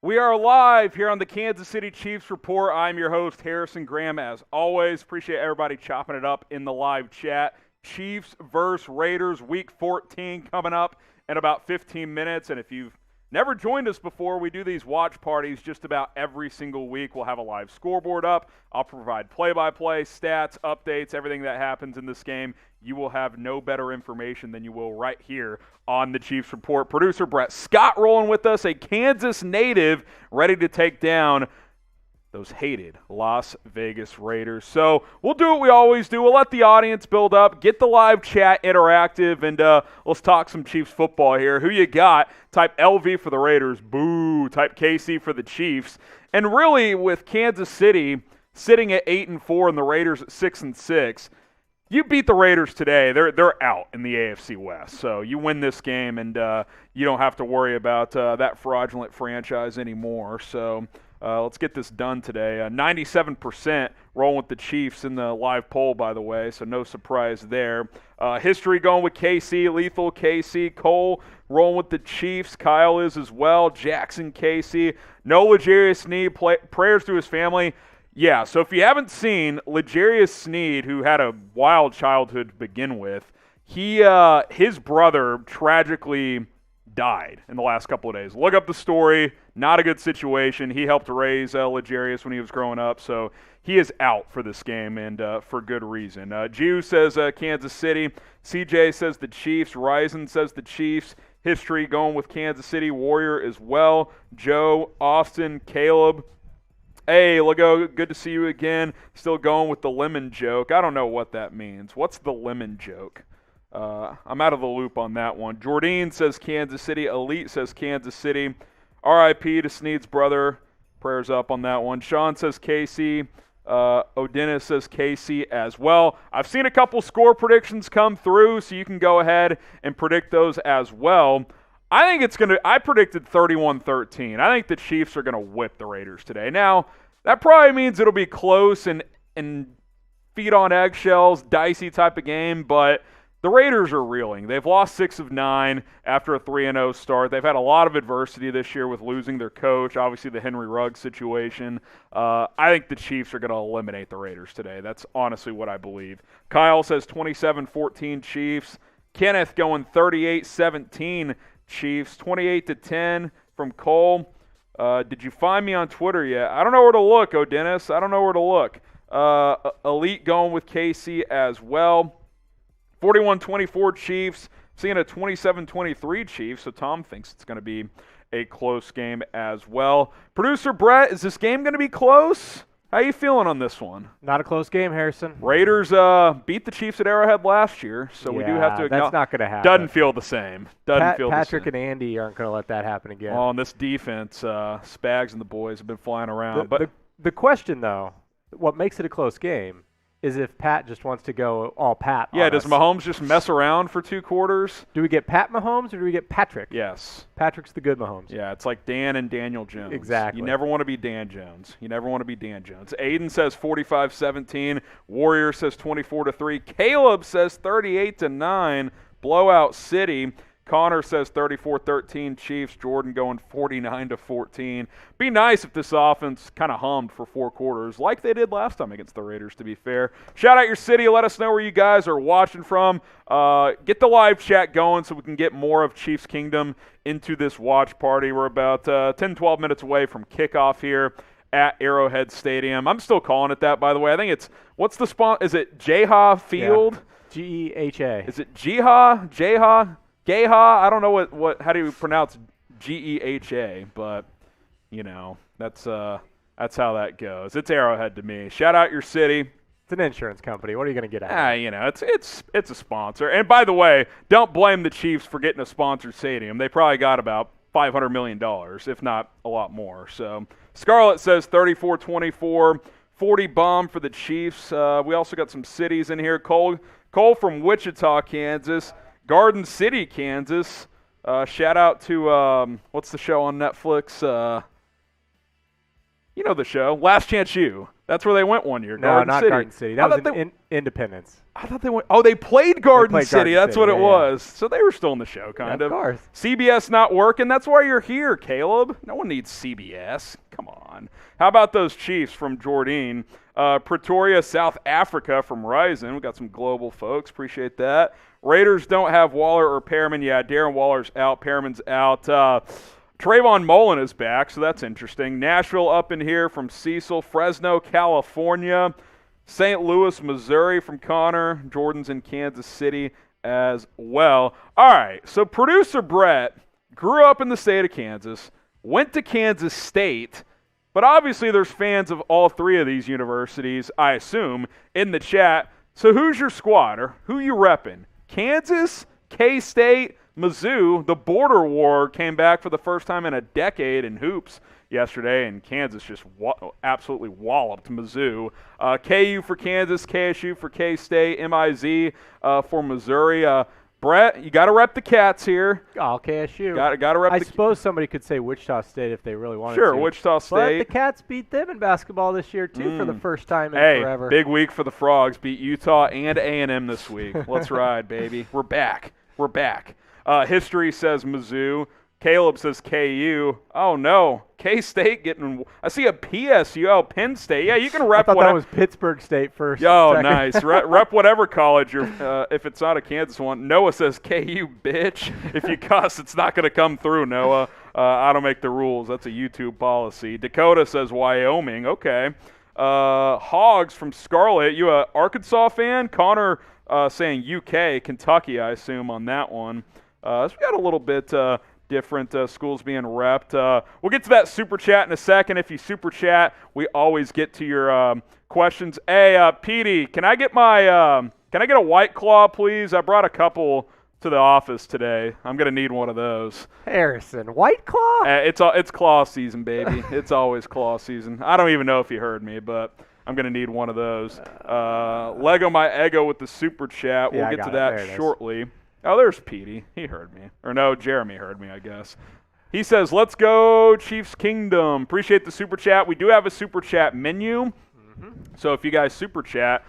We are live here on the Kansas City Chiefs Report. I'm your host, Harrison Graham. As always, appreciate everybody chopping it up in the live chat. Chiefs versus Raiders, Week 14 coming up in about 15 minutes. And if you've never joined us before, we do these watch parties just about every single week. We'll have a live scoreboard up. I'll provide play-by-play, stats, updates, everything that happens in this game. You will have no better information than you will right here on the Chiefs Report. Producer Brett Scott rolling with us, a Kansas native ready to take down those hated Las Vegas Raiders. So we'll do what we always do. We'll let the audience build up, get the live chat interactive, and let's talk some Chiefs football here. Who you got? Type LV for the Raiders. Boo. Type KC for the Chiefs. And really, with Kansas City sitting at 8-4 and the Raiders at 6-6, you beat the Raiders today, they're out in the AFC West. So you win this game, and you don't have to worry about that fraudulent franchise anymore. So let's get this done today. 97% rolling with the Chiefs in the live poll, by the way, so no surprise there. History going with KC, lethal KC. Cole rolling with the Chiefs. Kyle is as well. Jackson KC. No L'Jarius Sneed. Prayers to his family. Yeah, so if you haven't seen L'Jarius Sneed, who had a wild childhood to begin with, his brother tragically died in the last couple of days. Look up the story. Not a good situation. He helped raise L'Jarius when he was growing up, so he is out for this game, and for good reason. Jew says Kansas City. CJ says the Chiefs. Ryzen says the Chiefs. History going with Kansas City. Warrior as well. Joe, Austin, Caleb. Hey, Lego, good to see you again. Still going with the lemon joke. I don't know what that means. What's the lemon joke? I'm out of the loop on that one. Jordan says Kansas City. Elite says Kansas City. RIP to Sneed's brother. Prayers up on that one. Sean says KC. Odenis says KC as well. I've seen a couple score predictions come through, so you can go ahead and predict those as well. I predicted 31-13. I think the Chiefs are going to whip the Raiders today. Now, that probably means it'll be close and feet on eggshells, dicey type of game, but the Raiders are reeling. They've lost 6 of 9 after a 3-0 start. They've had a lot of adversity this year with losing their coach, obviously the Henry Ruggs situation. I think the Chiefs are going to eliminate the Raiders today. That's honestly what I believe. Kyle says 27-14 Chiefs. Kenneth going 38-17 Chiefs. 28-10 from Cole. Did you find me on Twitter yet? I don't know where to look, Odenis. I don't know where to look. Elite going with KC as well. 41-24 Chiefs. Seeing a 27-23 Chiefs, so Tom thinks it's going to be a close game as well. Producer Brett, is this game going to be close? How you feeling on this one? Not a close game, Harrison. Raiders beat the Chiefs at Arrowhead last year, so we do have to. That's not going to happen. Doesn't feel the same. Patrick and Andy aren't going to let that happen again. Oh, and this defense, Spags and the boys have been flying around. The question, though, what makes it a close game is if Pat just wants to go all Pat. Yeah, does Mahomes just mess around for 2 quarters? Do we get Pat Mahomes or do we get Patrick? Yes. Patrick's the good Mahomes. Yeah, it's like Dan and Daniel Jones. Exactly. You never want to be Dan Jones. Aiden says 45-17. Warrior says 24-3. Caleb says 38-9. Blowout City. Connor says 34-13 Chiefs. Jordan going 49-14. Be nice if this offense kind of hummed for 4 quarters like they did last time against the Raiders, to be fair. Shout out your city. Let us know where you guys are watching from. Get the live chat going so we can get more of Chiefs Kingdom into this watch party. We're about 10-12 minutes away from kickoff here at Arrowhead Stadium. I'm still calling it that, by the way. I think it's – what's the spot? Is it Jeha Field? Yeah. G-E-H-A. Is it Jeha? Geha, I don't know what how do you pronounce G-E-H-A, but you know, that's how that goes. It's Arrowhead to me. Shout out your city. It's an insurance company. What are you going to get out of it? You know, it's a sponsor. And by the way, don't blame the Chiefs for getting a sponsored stadium. They probably got about $500 million, if not a lot more. So Scarlett says 34-24, 40 bomb for the Chiefs. We also got some cities in here. Cole from Wichita, Kansas. Garden City, Kansas. Shout out to, what's the show on Netflix? You know the show, Last Chance U. That's where they went one year. No, Garden not City. Garden City. That was Independence. I thought they went. Oh, they played Garden City. That's what it was. Yeah. So they were still in the show, kind of. Of course. CBS not working. That's why you're here, Caleb. No one needs CBS. Come on. How about those Chiefs from Jordan? Pretoria, South Africa from Ryzen. We got some global folks. Appreciate that. Raiders don't have Waller or Perriman. Yeah, Darren Waller's out. Perriman's out. Trayvon Mullen is back, so that's interesting. Nashville up in here from Cecil. Fresno, California. St. Louis, Missouri from Connor. Jordan's in Kansas City as well. All right, so producer Brett grew up in the state of Kansas, went to Kansas State, but obviously there's fans of all three of these universities, I assume, in the chat. So who's your squad, or who you repping? Kansas, K-State, Mizzou. The border war came back for the first time in a decade in hoops yesterday, and Kansas just absolutely walloped Mizzou. KU for Kansas, KSU for K-State, MIZ for Missouri. Brett, you got to rep the Cats here. Oh, KSU. Got to rep I suppose somebody could say Wichita State if they really wanted to. Sure, Wichita State. But the Cats beat them in basketball this year, too, for the first time in forever. Big week for the Frogs. Beat Utah and A&M this week. Let's ride, baby. We're back. We're back. History says Mizzou. Caleb says KU. Oh, no. K-State getting – I see a PSU. Oh, Penn State. Yeah, you can rep I thought that was Pittsburgh State first. Oh, nice. Rep whatever college you're if it's not a Kansas one. Noah says KU, bitch. If you cuss, it's not going to come through, Noah. I don't make the rules. That's a YouTube policy. Dakota says Wyoming. Okay. Hogs from Scarlet. You a Arkansas fan? Connor saying UK, Kentucky, I assume, on that one. So we got a little bit different schools being repped. We'll get to that super chat in a second. If you super chat, we always get to your questions. Hey, Petey, can I get a White Claw, please? I brought a couple to the office today. I'm gonna need one of those. Harrison, White Claw? It's claw season, baby. It's always claw season. I don't even know if you heard me, but I'm gonna need one of those. Lego my ego with the super chat. We'll get to that shortly. Oh, there's Petey. He heard me. Or no, Jeremy heard me, I guess. He says, let's go Chiefs Kingdom. Appreciate the super chat. We do have a super chat menu. So if you guys super chat,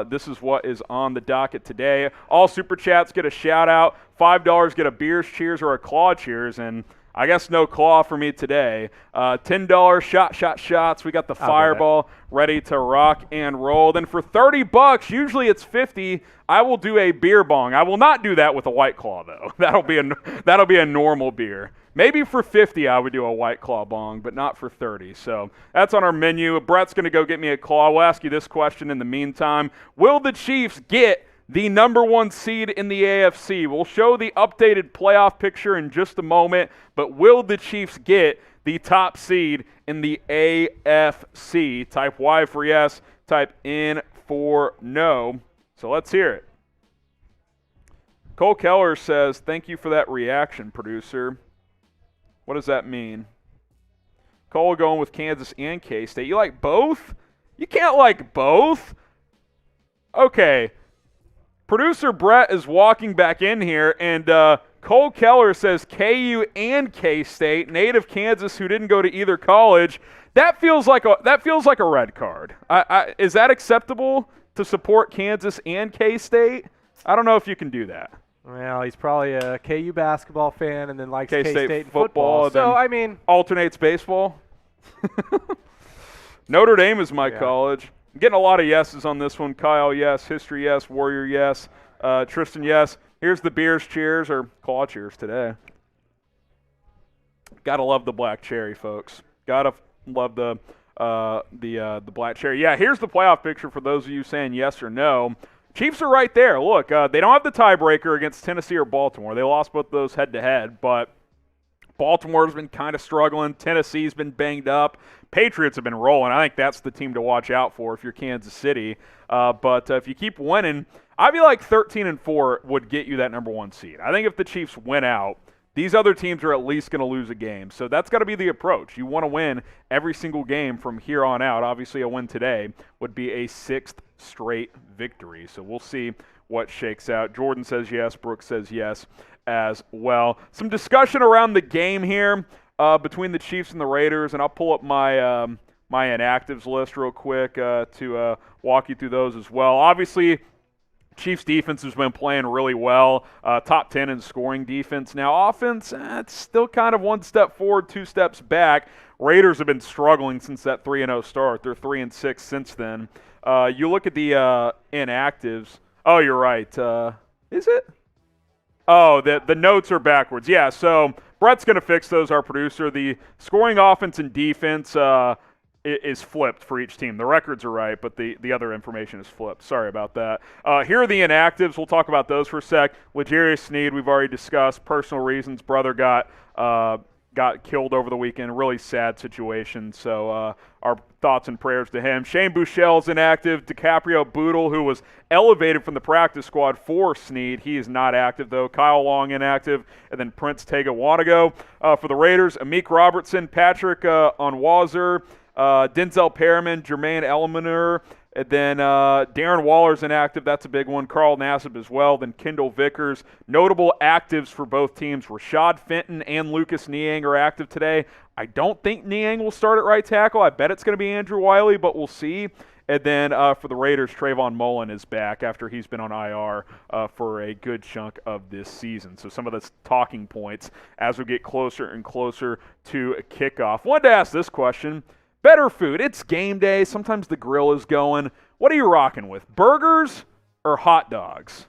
this is what is on the docket today. All super chats get a shout out. $5 get a beers cheers or a claw cheers. And I guess no claw for me today. $10 shots. We got the fireball ready to rock and roll. Then for $30, usually it's $50. I will do a beer bong. I will not do that with a White Claw though. That'll be a normal beer. Maybe for $50 I would do a White Claw bong, but not for $30. So that's on our menu. Brett's going to go get me a claw. We'll ask you this question in the meantime. Will the Chiefs get the number one seed in the AFC? We'll show the updated playoff picture in just a moment, but will the Chiefs get the top seed in the AFC? Type Y for yes, type N for no. So let's hear it. Cole Keller says, thank you for that reaction, producer. What does that mean? Cole going with Kansas and K-State. You like both? You can't like both. Okay. Producer Brett is walking back in here, and Cole Keller says KU and K-State, native Kansas who didn't go to either college. That feels like a red card. Is that acceptable to support Kansas and K-State? I don't know if you can do that. Well, he's probably a KU basketball fan and then likes K-State football. So, I mean, alternates baseball. Notre Dame is my college. I'm getting a lot of yeses on this one. Kyle, yes. History, yes. Warrior, yes. Tristan, yes. Here's the beers cheers, or claw cheers today. Gotta love the black cherry, folks. Gotta love the black cherry. Yeah, here's the playoff picture for those of you saying yes or no. Chiefs are right there. Look, they don't have the tiebreaker against Tennessee or Baltimore. They lost both of those head-to-head, but Baltimore's been kind of struggling. Tennessee's been banged up. Patriots have been rolling. I think that's the team to watch out for if you're Kansas City. But if you keep winning, I feel like 13-4 would get you that number one seed. I think if the Chiefs win out, these other teams are at least going to lose a game. So that's got to be the approach. You want to win every single game from here on out. Obviously, a win today would be a sixth straight victory. So we'll see what shakes out. Jordan says yes. Brooks says yes as well. Some discussion around the game here between the Chiefs and the Raiders, and I'll pull up my my inactives list real quick to walk you through those as well. Obviously, Chiefs defense has been playing really well, top 10 in scoring defense. Now offense, it's still kind of one step forward, two steps back. Raiders have been struggling since that 3-0 start. They're 3-6 since then. You look at the inactives. Oh, you're right. Is it? Oh, the notes are backwards. Yeah, so Brett's going to fix those, our producer. The scoring offense and defense is flipped for each team. The records are right, but the other information is flipped. Sorry about that. Here are the inactives. We'll talk about those for a sec. L'Jarius Sneed, we've already discussed. Personal reasons. Brother got killed over the weekend. Really sad situation. So our thoughts and prayers to him. Shane Buechele's inactive. Dicaprio Bootle, who was elevated from the practice squad for Sneed. He is not active, though. Kyle Long inactive. And then Prince Tega-Wannego. For the Raiders, Amik Robertson, Patrick Onwuazer, Denzel Perriman, Jermaine Eliminer, and then Darren Waller's inactive. That's a big one. Carl Nassib as well. Then Kendall Vickers. Notable actives for both teams. Rashad Fenton and Lucas Niang are active today. I don't think Niang will start at right tackle. I bet it's going to be Andrew Wiley, but we'll see. And then for the Raiders, Trayvon Mullen is back after he's been on IR for a good chunk of this season. So some of the talking points as we get closer and closer to kickoff. Wanted to ask this question. Better food. It's game day. Sometimes the grill is going. What are you rocking with? Burgers or hot dogs?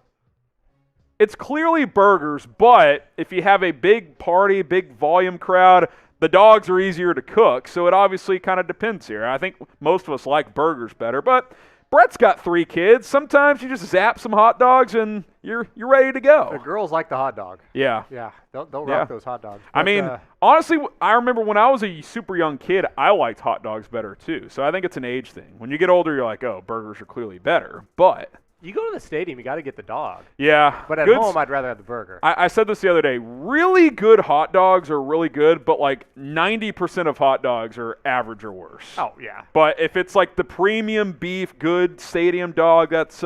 It's clearly burgers, but if you have a big party, big volume crowd, the dogs are easier to cook, so it obviously kind of depends here. I think most of us like burgers better, but Brett's got 3 kids. Sometimes you just zap some hot dogs and you're ready to go. The girls like the hot dog. Yeah. Yeah, they'll rock those hot dogs. But, I mean, honestly, I remember when I was a super young kid, I liked hot dogs better too. So I think it's an age thing. When you get older, you're like, oh, burgers are clearly better. But you go to the stadium, you got to get the dog. Yeah. But at home, I'd rather have the burger. I said this the other day. Really good hot dogs are really good, but like 90% of hot dogs are average or worse. Oh, yeah. But if it's like the premium beef, good stadium dog, that's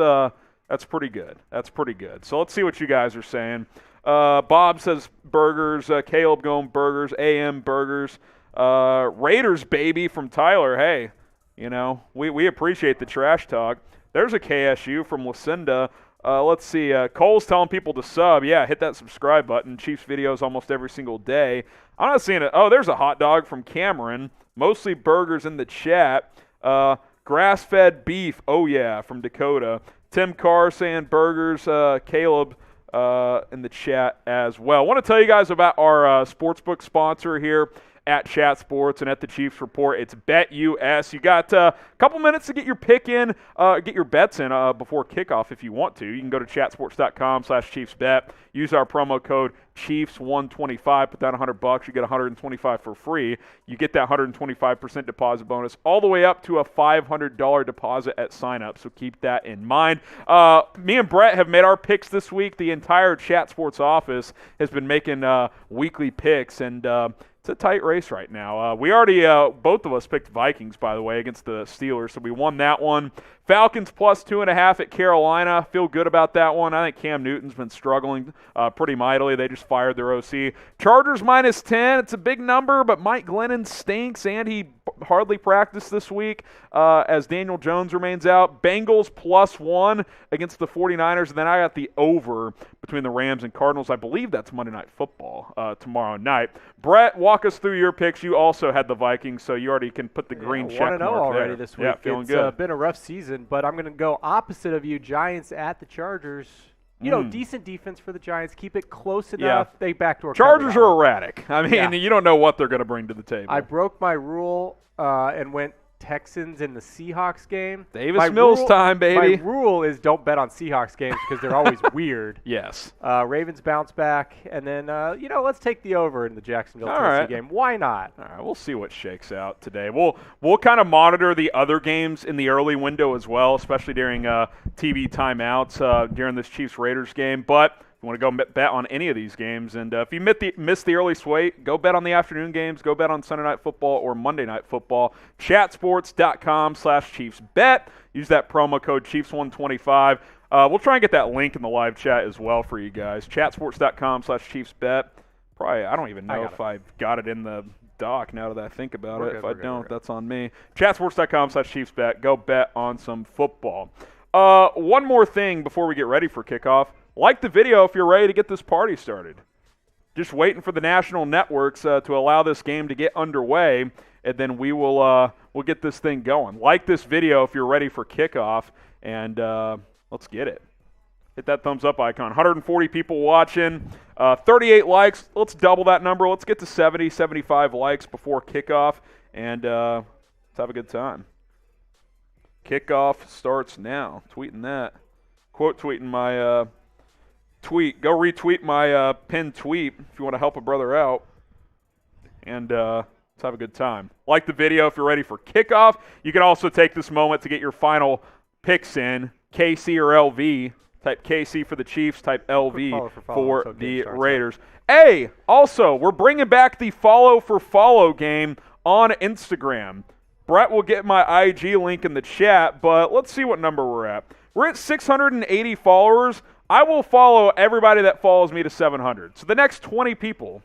pretty good. That's pretty good. So let's see what you guys are saying. Bob says burgers. Caleb going burgers. AM burgers. Raiders, baby, from Tyler. Hey, we appreciate the trash talk. There's a KSU from Lucinda. Let's see. Cole's telling people to sub. Yeah, hit that subscribe button. Chiefs videos almost every single day. I'm not seeing it. Oh, there's a hot dog from Cameron. Mostly burgers in the chat. Grass-fed beef. Oh, yeah, from Dakota. Tim Carr saying burgers. Caleb in the chat as well. I want to tell you guys about our sportsbook sponsor here at Chat Sports and at the Chiefs Report. It's BetUS. You got a couple minutes to get your pick in, get your bets in before kickoff if you want to. You can go to chatsports.com/ChiefsBet. Use our promo code Chiefs125. Put down $100. You get $125 for free. You get that 125% deposit bonus all the way up to a $500 deposit at sign-up. So keep that in mind. Me and Brett have made our picks this week. The entire Chat Sports office has been making weekly picks, and it's a tight race right now. We already, both of us picked Vikings, by the way, against the Steelers, so we won that one. Falcons plus 2.5 at Carolina. Feel good about that one. I think Cam Newton's been struggling pretty mightily. They just fired their OC. Chargers minus 10. It's a big number, but Mike Glennon stinks, and he hardly practiced this week as Daniel Jones remains out. Bengals plus 1 against the 49ers. And then I got the over between the Rams and Cardinals. I believe that's Monday Night Football tomorrow night. Brett, walk us through your picks. You also had the Vikings, so you already can put the green check mark 1-0 already this week. Yeah, feeling it's good. It's been a rough season, but I'm going to go opposite of you. Giants at the Chargers. Decent defense for the Giants. Keep it close enough. Yeah. They backdoor. Chargers are erratic. I mean, you don't know what they're going to bring to the table. I broke my rule and went Texans in the Seahawks game. Davis Mills time, baby. My rule is don't bet on Seahawks games because they're always weird. Yes. Ravens bounce back, and then let's take the over in the Jacksonville Tennessee game. Why not? All right, we'll see what shakes out today. We'll kind of monitor the other games in the early window as well, especially during TV timeouts during this Chiefs Raiders game. But you want to go bet on any of these games. And if you missed the early slate, go bet on the afternoon games. Go bet on Sunday Night Football or Monday Night Football. Chatsports.com/ChiefsBet. Use that promo code Chiefs125. We'll try and get that link in the live chat as well for you guys. Chatsports.com/ChiefsBet. Probably, I don't even know if I've got it in the doc now that I think about it. If I don't, that's on me. Chatsports.com/ChiefsBet. Go bet on some football. One more thing before we get ready for kickoff. Like the video if you're ready to get this party started. Just waiting for the national networks to allow this game to get underway, and then we'll get this thing going. Like this video if you're ready for kickoff, and let's get it. Hit that thumbs up icon. 140 people watching, 38 likes. Let's double that number. Let's get to 70, 75 likes before kickoff, and let's have a good time. Kickoff starts now. Tweeting that. Quote tweeting my tweet. Go retweet my pinned tweet if you want to help a brother out. And let's have a good time. Like the video if you're ready for kickoff. You can also take this moment to get your final picks in. KC or LV. Type KC for the Chiefs. Type LV for the Raiders. Hey, also, we're bringing back the follow for follow game on Instagram. Brett will get my IG link in the chat, but let's see what number we're at. We're at 680 followers. I will follow everybody that follows me to 700. So the next 20 people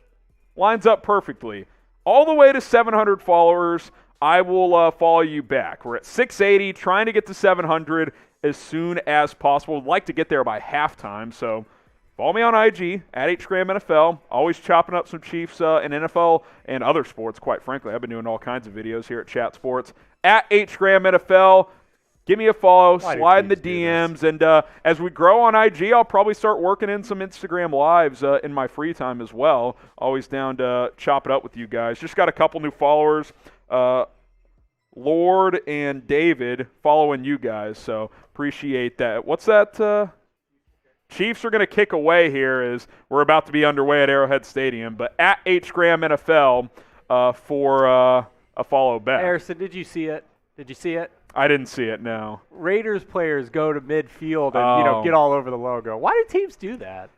lines up perfectly. All the way to 700 followers, I will follow you back. We're at 680, trying to get to 700 as soon as possible. Would like to get there by halftime, so follow me on IG, at HGramNFL. Always chopping up some Chiefs in NFL and other sports, quite frankly. I've been doing all kinds of videos here at Chat Sports. At HGramNFL. Give me a follow, slide in the DMs, and as we grow on IG, I'll probably start working in some Instagram Lives in my free time as well. Always down to chop it up with you guys. Just got a couple new followers, Lord and David, following you guys, so appreciate that. What's that? Chiefs are going to kick away here as we're about to be underway at Arrowhead Stadium, but at HGramNFL for a follow back. Harrison, did you see it? Did you see it? I didn't see it, no. Raiders players go to midfield and get all over the logo. Why do teams do that?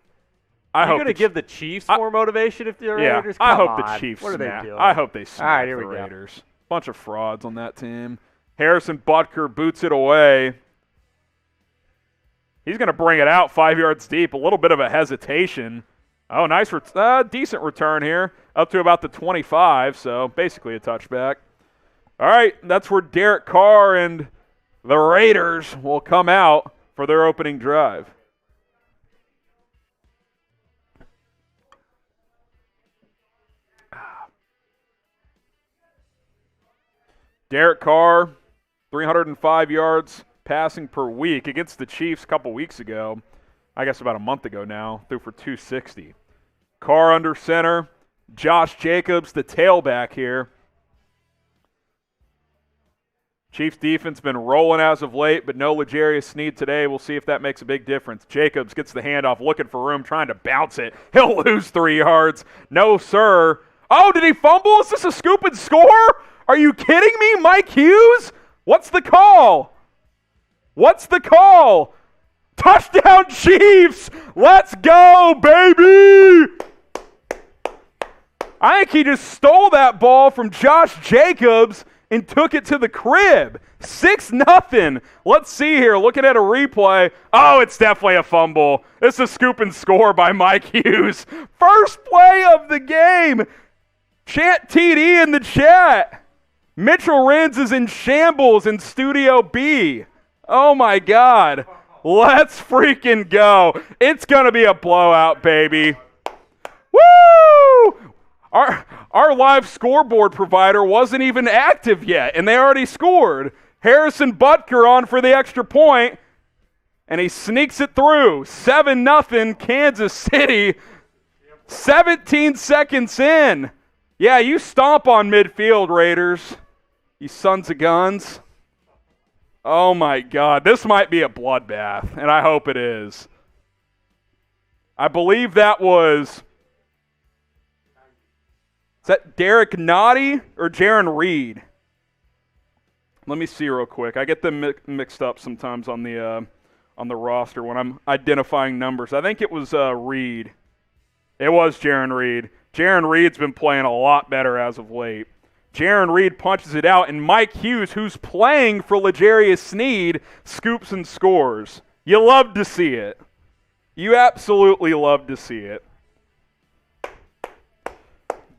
Are you going to give the Chiefs more motivation if they're Raiders? I hope the Chiefs snap. What are they doing? I hope they snap the Raiders. Bunch of frauds on that team. Harrison Butker boots it away. He's going to bring it out 5 yards deep. A little bit of a hesitation. Oh, nice, decent return here. Up to about the 25, so basically a touchback. All right, that's where Derek Carr and the Raiders will come out for their opening drive. Derek Carr, 305 yards passing per week against the Chiefs a couple weeks ago. I guess about a month ago now, threw for 260. Carr under center. Josh Jacobs, the tailback here. Chiefs defense been rolling as of late, but no L'Jarius Sneed today. We'll see if that makes a big difference. Jacobs gets the handoff, looking for room, trying to bounce it. He'll lose 3 yards. No, sir. Oh, did he fumble? Is this a scoop and score? Are you kidding me, Mike Hughes? What's the call? What's the call? Touchdown, Chiefs! Let's go, baby! I think he just stole that ball from Josh Jacobs and took it to the crib. 6-0. Let's see here. Looking at a replay. Oh, it's definitely a fumble. This is a scoop and score by Mike Hughes. First play of the game. Chant TD in the chat. Mitchell Renz is in shambles in Studio B. Oh, my God. Let's freaking go. It's going to be a blowout, baby. Woo! Our live scoreboard provider wasn't even active yet, and they already scored. Harrison Butker on for the extra point, and he sneaks it through. 7-0 Kansas City. 17 seconds in. Yeah, you stomp on midfield, Raiders. You sons of guns. Oh, my God. This might be a bloodbath, and I hope it is. I believe that was... Is that Derek Nottie or Jaron Reed? Let me see real quick. I get them mixed up sometimes on the roster when I'm identifying numbers. I think it was Reed. It was Jaron Reed. Jaron Reed's been playing a lot better as of late. Jaron Reed punches it out, and Mike Hughes, who's playing for L'Jarius Sneed, scoops and scores. You love to see it. You absolutely love to see it.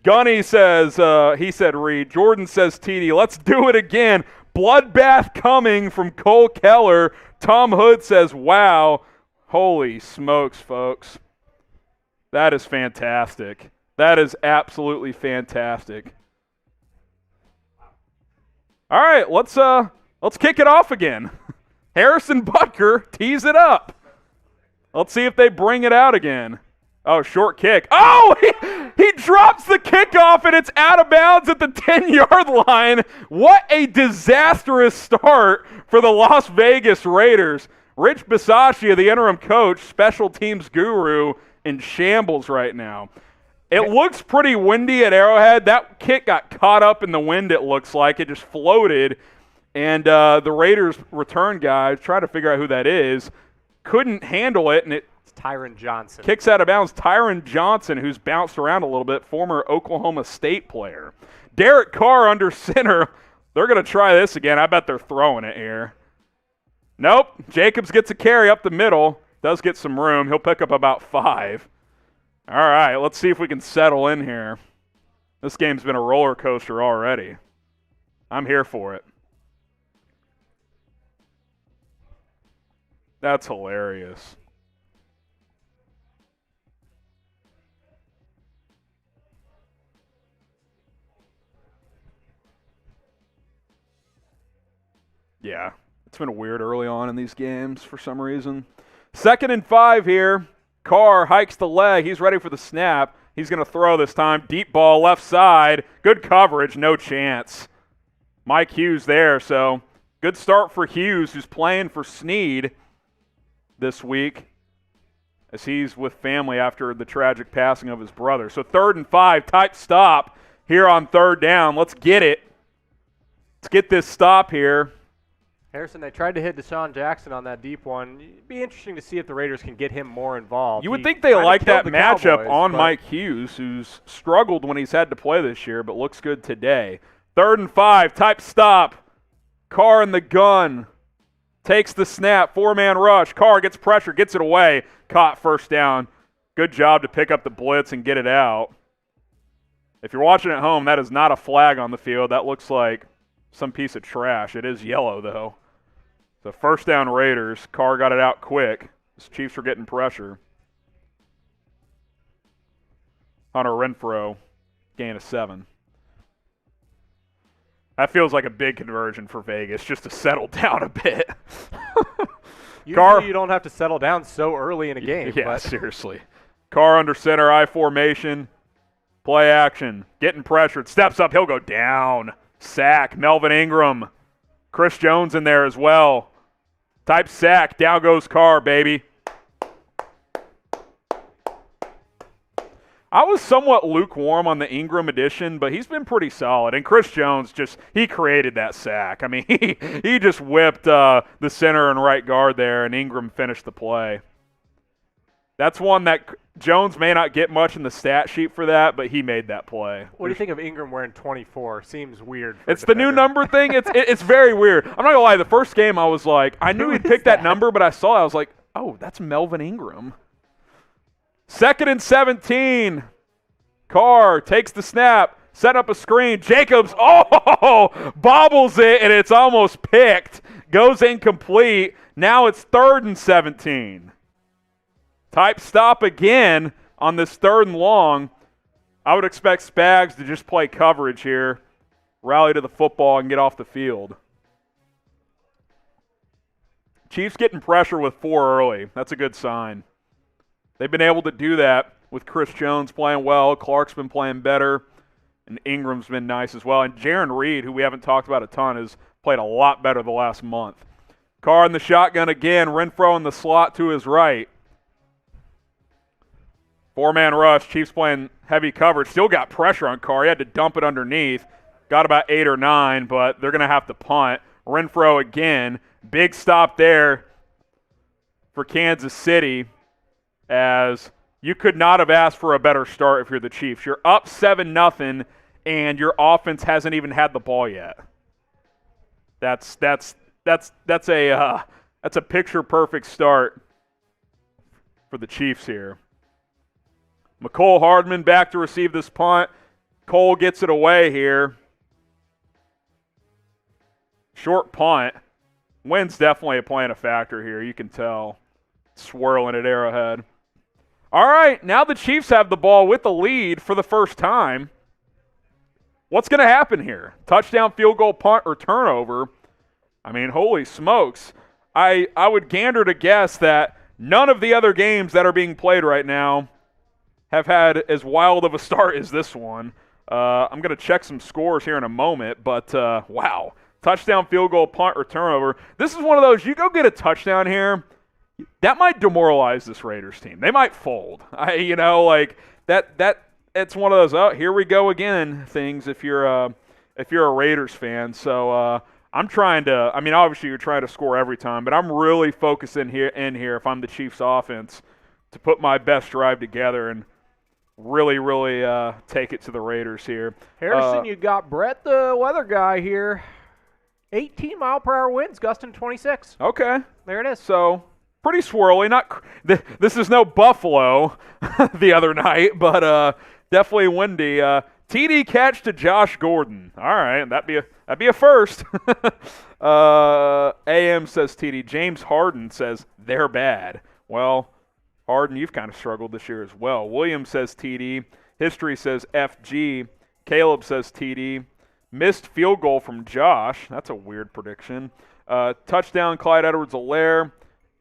Gunny says, he said Reed. Jordan says TD. Let's do it again. Bloodbath coming from Cole Keller. Tom Hood says, wow. Holy smokes, folks. That is fantastic. That is absolutely fantastic. All right, let's kick it off again. Harrison Butker tees it up. Let's see if they bring it out again. Oh, short kick. Oh, he drops the kickoff, and it's out of bounds at the 10-yard line. What a disastrous start for the Las Vegas Raiders. Rich Bisaccia, the interim coach, special teams guru, in shambles right now. It looks pretty windy at Arrowhead. That kick got caught up in the wind, it looks like. It just floated, and the Raiders return guys, try to figure out who that is, couldn't handle it, and it's Tyrann Johnson. Kicks out of bounds. Tyrann Johnson, who's bounced around a little bit, former Oklahoma State player. Derek Carr under center. They're going to try this again. I bet they're throwing it here. Nope. Jacobs gets a carry up the middle. Does get some room. He'll pick up about 5. All right, let's see if we can settle in here. This game's been a roller coaster already. I'm here for it. That's hilarious. Yeah, it's been weird early on in these games for some reason. 2nd and 5 here. Carr hikes the leg. He's ready for the snap. He's going to throw this time. Deep ball left side. Good coverage. No chance. Mike Hughes there. So good start for Hughes, who's playing for Sneed this week as he's with family after the tragic passing of his brother. So 3rd and 5, type stop here on 3rd down. Let's get it. Let's get this stop here. Harrison, they tried to hit Deshaun Jackson on that deep one. It'd be interesting to see if the Raiders can get him more involved. You would think they like that matchup on Mike Hughes, who's struggled when he's had to play this year, but looks good today. 3rd and 5, type stop. Carr in the gun. Takes the snap, 4-man rush. Carr gets pressure, gets it away. Caught 1st down. Good job to pick up the blitz and get it out. If you're watching at home, that is not a flag on the field. That looks like some piece of trash. It is yellow, though. So 1st down Raiders. Carr got it out quick. The Chiefs were getting pressure. Hunter Renfrow, gain of 7. That feels like a big conversion for Vegas, just to settle down a bit. Usually you don't have to settle down so early in a game. Yeah, seriously. Carr under center, I formation. Play action. Getting pressured. Steps up. He'll go down. Sack. Melvin Ingram. Chris Jones in there as well. Type sack. Down goes Carr, baby. I was somewhat lukewarm on the Ingram edition, but he's been pretty solid. And Chris Jones he created that sack. I mean, he just whipped the center and right guard there, and Ingram finished the play. That's one that Jones may not get much in the stat sheet for that, but he made that play. What do you think of Ingram wearing 24? Seems weird. It's the new number thing. It's very weird. I'm not going to lie. The first game I was like, I knew he'd pick that number, but I saw it. I was like, oh, that's Melvin Ingram. 2nd and 17. Carr takes the snap, set up a screen. Jacobs, bobbles it, and it's almost picked. Goes incomplete. Now it's 3rd and 17. Type stop again on this 3rd and long. I would expect Spags to just play coverage here, rally to the football, and get off the field. Chiefs getting pressure with 4 early. That's a good sign. They've been able to do that with Chris Jones playing well. Clark's been playing better, and Ingram's been nice as well. And Jaron Reed, who we haven't talked about a ton, has played a lot better the last month. Carr in the shotgun again. Renfrow in the slot to his right. 4-man rush. Chiefs playing heavy coverage. Still got pressure on Carr. He had to dump it underneath. Got about 8 or 9, but they're going to have to punt. Renfrow again. Big stop there for Kansas City, as you could not have asked for a better start if you're the Chiefs. You're up 7-0, and your offense hasn't even had the ball yet. That's a picture-perfect start for the Chiefs here. McCole Hardman back to receive this punt. Cole gets it away here. Short punt. Wind's definitely playing a factor here. You can tell. Swirling at Arrowhead. All right, now the Chiefs have the ball with the lead for the first time. What's going to happen here? Touchdown, field goal, punt, or turnover? I mean, holy smokes. I would gander to guess that none of the other games that are being played right now have had as wild of a start as this one. I'm going to check some scores here in a moment, but wow. Touchdown, field goal, punt, or turnover. This is one of those, you go get a touchdown here, that might demoralize this Raiders team. They might fold. It's one of those, oh, here we go again things if you're a Raiders fan. So I'm trying to, I mean, obviously you're trying to score every time, but I'm really focusing here if I'm the Chiefs offense to put my best drive together and really take it to the Raiders here. Harrison, you got Brett the weather guy here. 18-mile-per-hour winds, gusting 26. Okay. There it is. So pretty swirly. This is no Buffalo the other night, but definitely windy. TD catch to Josh Gordon. All right, that'd be a first. AM says TD. James Harden says they're bad. Well, Harden, you've kind of struggled this year as well. William says TD. History says FG. Caleb says TD. Missed field goal from Josh. That's a weird prediction. Touchdown, Clyde Edwards-Helaire.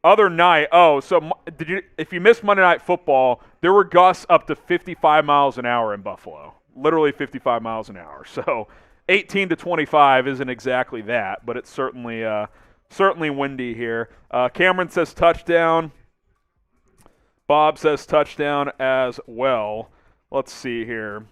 Other night, if you missed Monday Night Football, there were gusts up to 55 miles an hour in Buffalo. Literally 55 miles an hour. So 18 to 25 isn't exactly that, but it's certainly windy here. Cameron says touchdown. Bob says touchdown as well. Let's see here.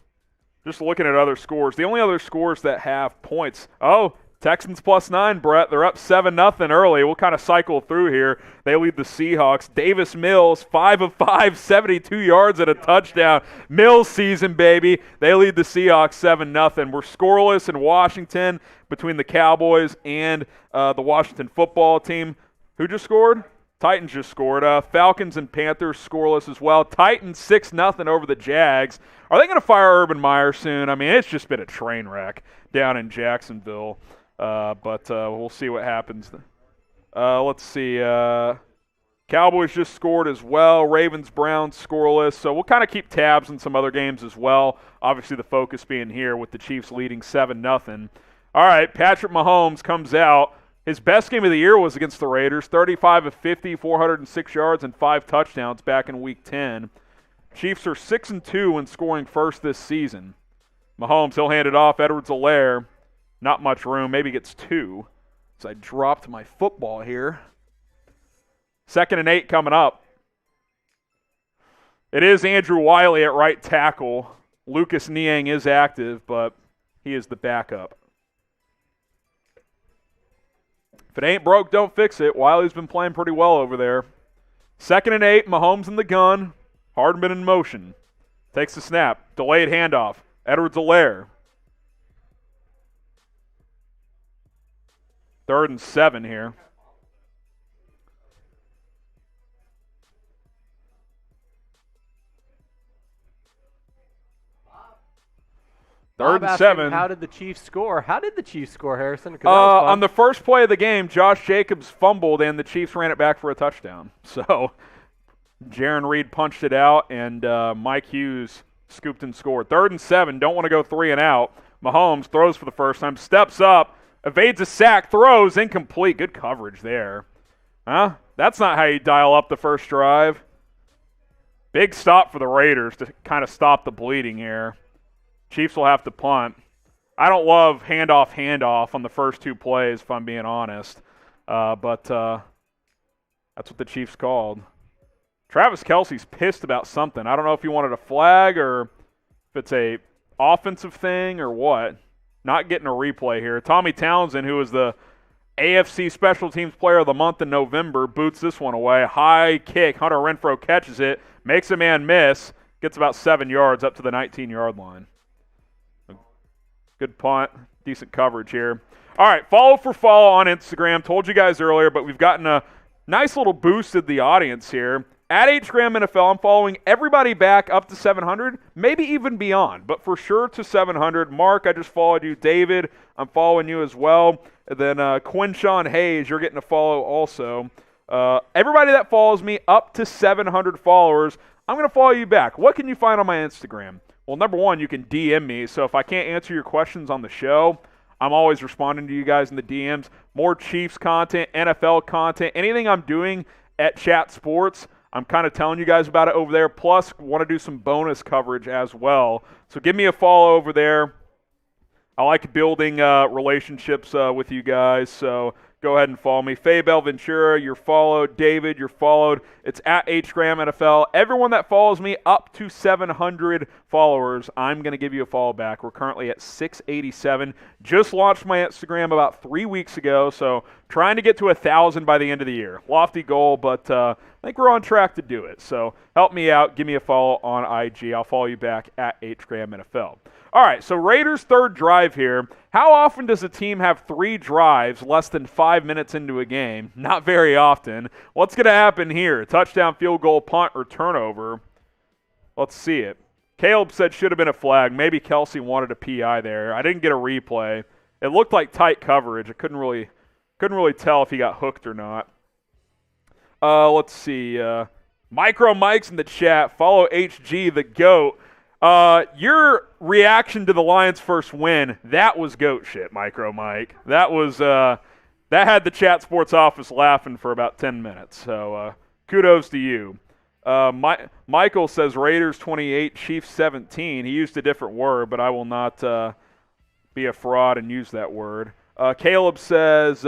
Just looking at other scores. The only other scores that have points. Oh, Texans +9, Brett. They're up 7-0 early. We'll kind of cycle through here. They lead the Seahawks. Davis Mills, 5 of 5, 72 yards and a touchdown. Mills season, baby. They lead the Seahawks 7-0. We're scoreless in Washington between the Cowboys and the Washington football team. Who just scored? Titans just scored. Falcons and Panthers scoreless as well. Titans 6-0 over the Jags. Are they going to fire Urban Meyer soon? I mean, it's just been a train wreck down in Jacksonville. But we'll see what happens. Let's see. Cowboys just scored as well. Ravens, Browns scoreless. So we'll kind of keep tabs on some other games as well. Obviously the focus being here with the Chiefs leading 7-0. All right, Patrick Mahomes comes out. His best game of the year was against the Raiders, 35 of 50, 406 yards, and 5 touchdowns back in Week 10. Chiefs are 6-2 when scoring first this season. Mahomes, he'll hand it off. Edwards-Helaire, not much room, maybe gets 2. So I dropped my football here. 2nd and 8 coming up. It is Andrew Wiley at right tackle. Lucas Niang is active, but he is the backup. If it ain't broke, don't fix it. Wiley's been playing pretty well over there. 2nd and 8, Mahomes in the gun. Hardman in motion. Takes the snap. Delayed handoff. Edwards-Helaire. 3rd and 7 here. Third and 7. How did the Chiefs score? How did the Chiefs score, Harrison? On the first play of the game, Josh Jacobs fumbled, and the Chiefs ran it back for a touchdown. So Jaron Reed punched it out, and Mike Hughes scooped and scored. 3rd and 7. Don't want to go 3 and out. Mahomes throws for the first time, steps up, evades a sack, throws, incomplete. Good coverage there. Huh? That's not how you dial up the first drive. Big stop for the Raiders to kind of stop the bleeding here. Chiefs will have to punt. I don't love handoff on the first 2 plays, if I'm being honest. But that's what the Chiefs called. Travis Kelce's pissed about something. I don't know if he wanted a flag or if it's a offensive thing or what. Not getting a replay here. Tommy Townsend, who was the AFC Special Teams Player of the Month in November, boots this one away. High kick. Hunter Renfrow catches it, makes a man miss, gets about 7 yards up to the 19-yard line. Good punt. Decent coverage here. All right, follow for follow on Instagram. Told you guys earlier, but we've gotten a nice little boost of the audience here. At HGram NFL, I'm following everybody back up to 700, maybe even beyond, but for sure to 700. Mark, I just followed you. David, I'm following you as well. And then Quinshawn Hayes, you're getting a follow also. Everybody that follows me up to 700 followers, I'm going to follow you back. What can you find on my Instagram? Well, number one, you can DM me. So if I can't answer your questions on the show, I'm always responding to you guys in the DMs. More Chiefs content, NFL content, anything I'm doing at Chat Sports, I'm kind of telling you guys about it over there. Plus, want to do some bonus coverage as well. So give me a follow over there. I like building relationships with you guys, so go ahead and follow me. Fabel Ventura, you're followed. David, you're followed. It's at HGram NFL. Everyone that follows me up to 700 followers, I'm going to give you a follow back. We're currently at 687. Just launched my Instagram about 3 weeks ago, so trying to get to 1,000 by the end of the year. Lofty goal, but I think we're on track to do it. So help me out. Give me a follow on IG. I'll follow you back at HGram NFL. All right, so Raiders' third drive here. How often does a team have 3 drives less than 5 minutes into a game? Not very often. What's going to happen here? Touchdown, field goal, punt, or turnover? Let's see it. Caleb said should have been a flag. Maybe Kelce wanted a PI there. I didn't get a replay. It looked like tight coverage. I couldn't really tell if he got hooked or not. Let's see. Micro Mike's in the chat. Follow HG, the GOAT. Your reaction to the Lions' first win, that was GOAT shit, Micro Mike. That was that had the Chat Sports office laughing for about 10 minutes. So kudos to you. Michael says Raiders 28, Chiefs 17. He used a different word, but I will not be a fraud and use that word. Caleb says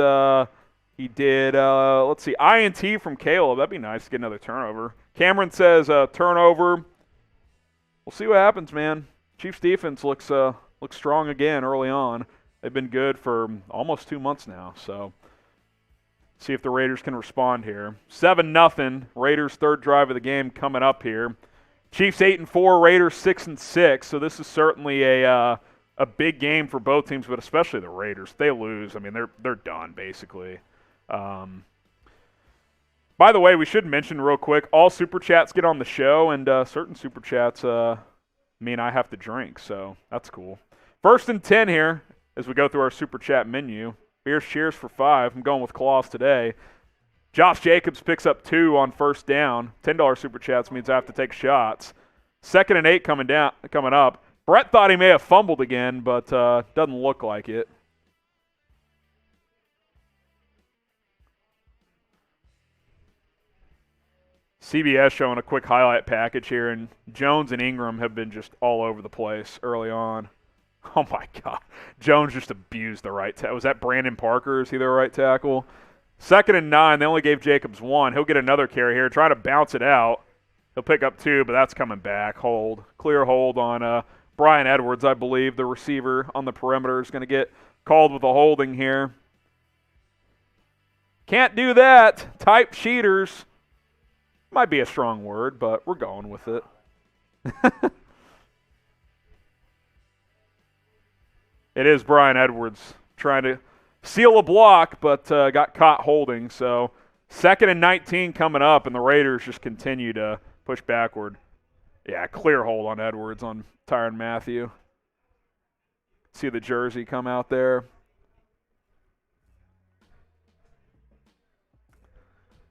he did, let's see, INT from Caleb. That'd be nice to get another turnover. Cameron says turnover. We'll see what happens, man. Chiefs defense looks strong again early on. They've been good for almost 2 months now, so see if the Raiders can respond here. 7-0, Raiders' third drive of the game coming up here. Chiefs 8-4, Raiders 6-6, so this is certainly a big game for both teams, but especially the Raiders. If they lose, I mean, they're done, basically. By the way, we should mention real quick, all Super Chats get on the show, and certain Super Chats mean I have to drink, so that's cool. 1st and 10 here as we go through our Super Chat menu. Beers Cheers for 5. I'm going with Claws today. Josh Jacobs picks up 2 on 1st down. $10 Super Chats means I have to take shots. 2nd and 8 coming up. Brett thought he may have fumbled again, but doesn't look like it. CBS showing a quick highlight package here, and Jones and Ingram have been just all over the place early on. Oh, my God. Jones just abused the right tackle. Was that Brandon Parker? Is he their right tackle? 2nd and 9. They only gave Jacobs 1. He'll get another carry here. Trying to bounce it out. He'll pick up 2, but that's coming back. Hold. Clear hold on Bryan Edwards, I believe. The receiver on the perimeter is going to get called with a holding here. Can't do that. Type cheaters. Might be a strong word, but we're going with it. It is Bryan Edwards trying to seal a block, but got caught holding. So 2nd and 19 coming up, and the Raiders just continue to push backward. Yeah, clear hold on Edwards on Tyrann Mathieu. See the jersey come out there.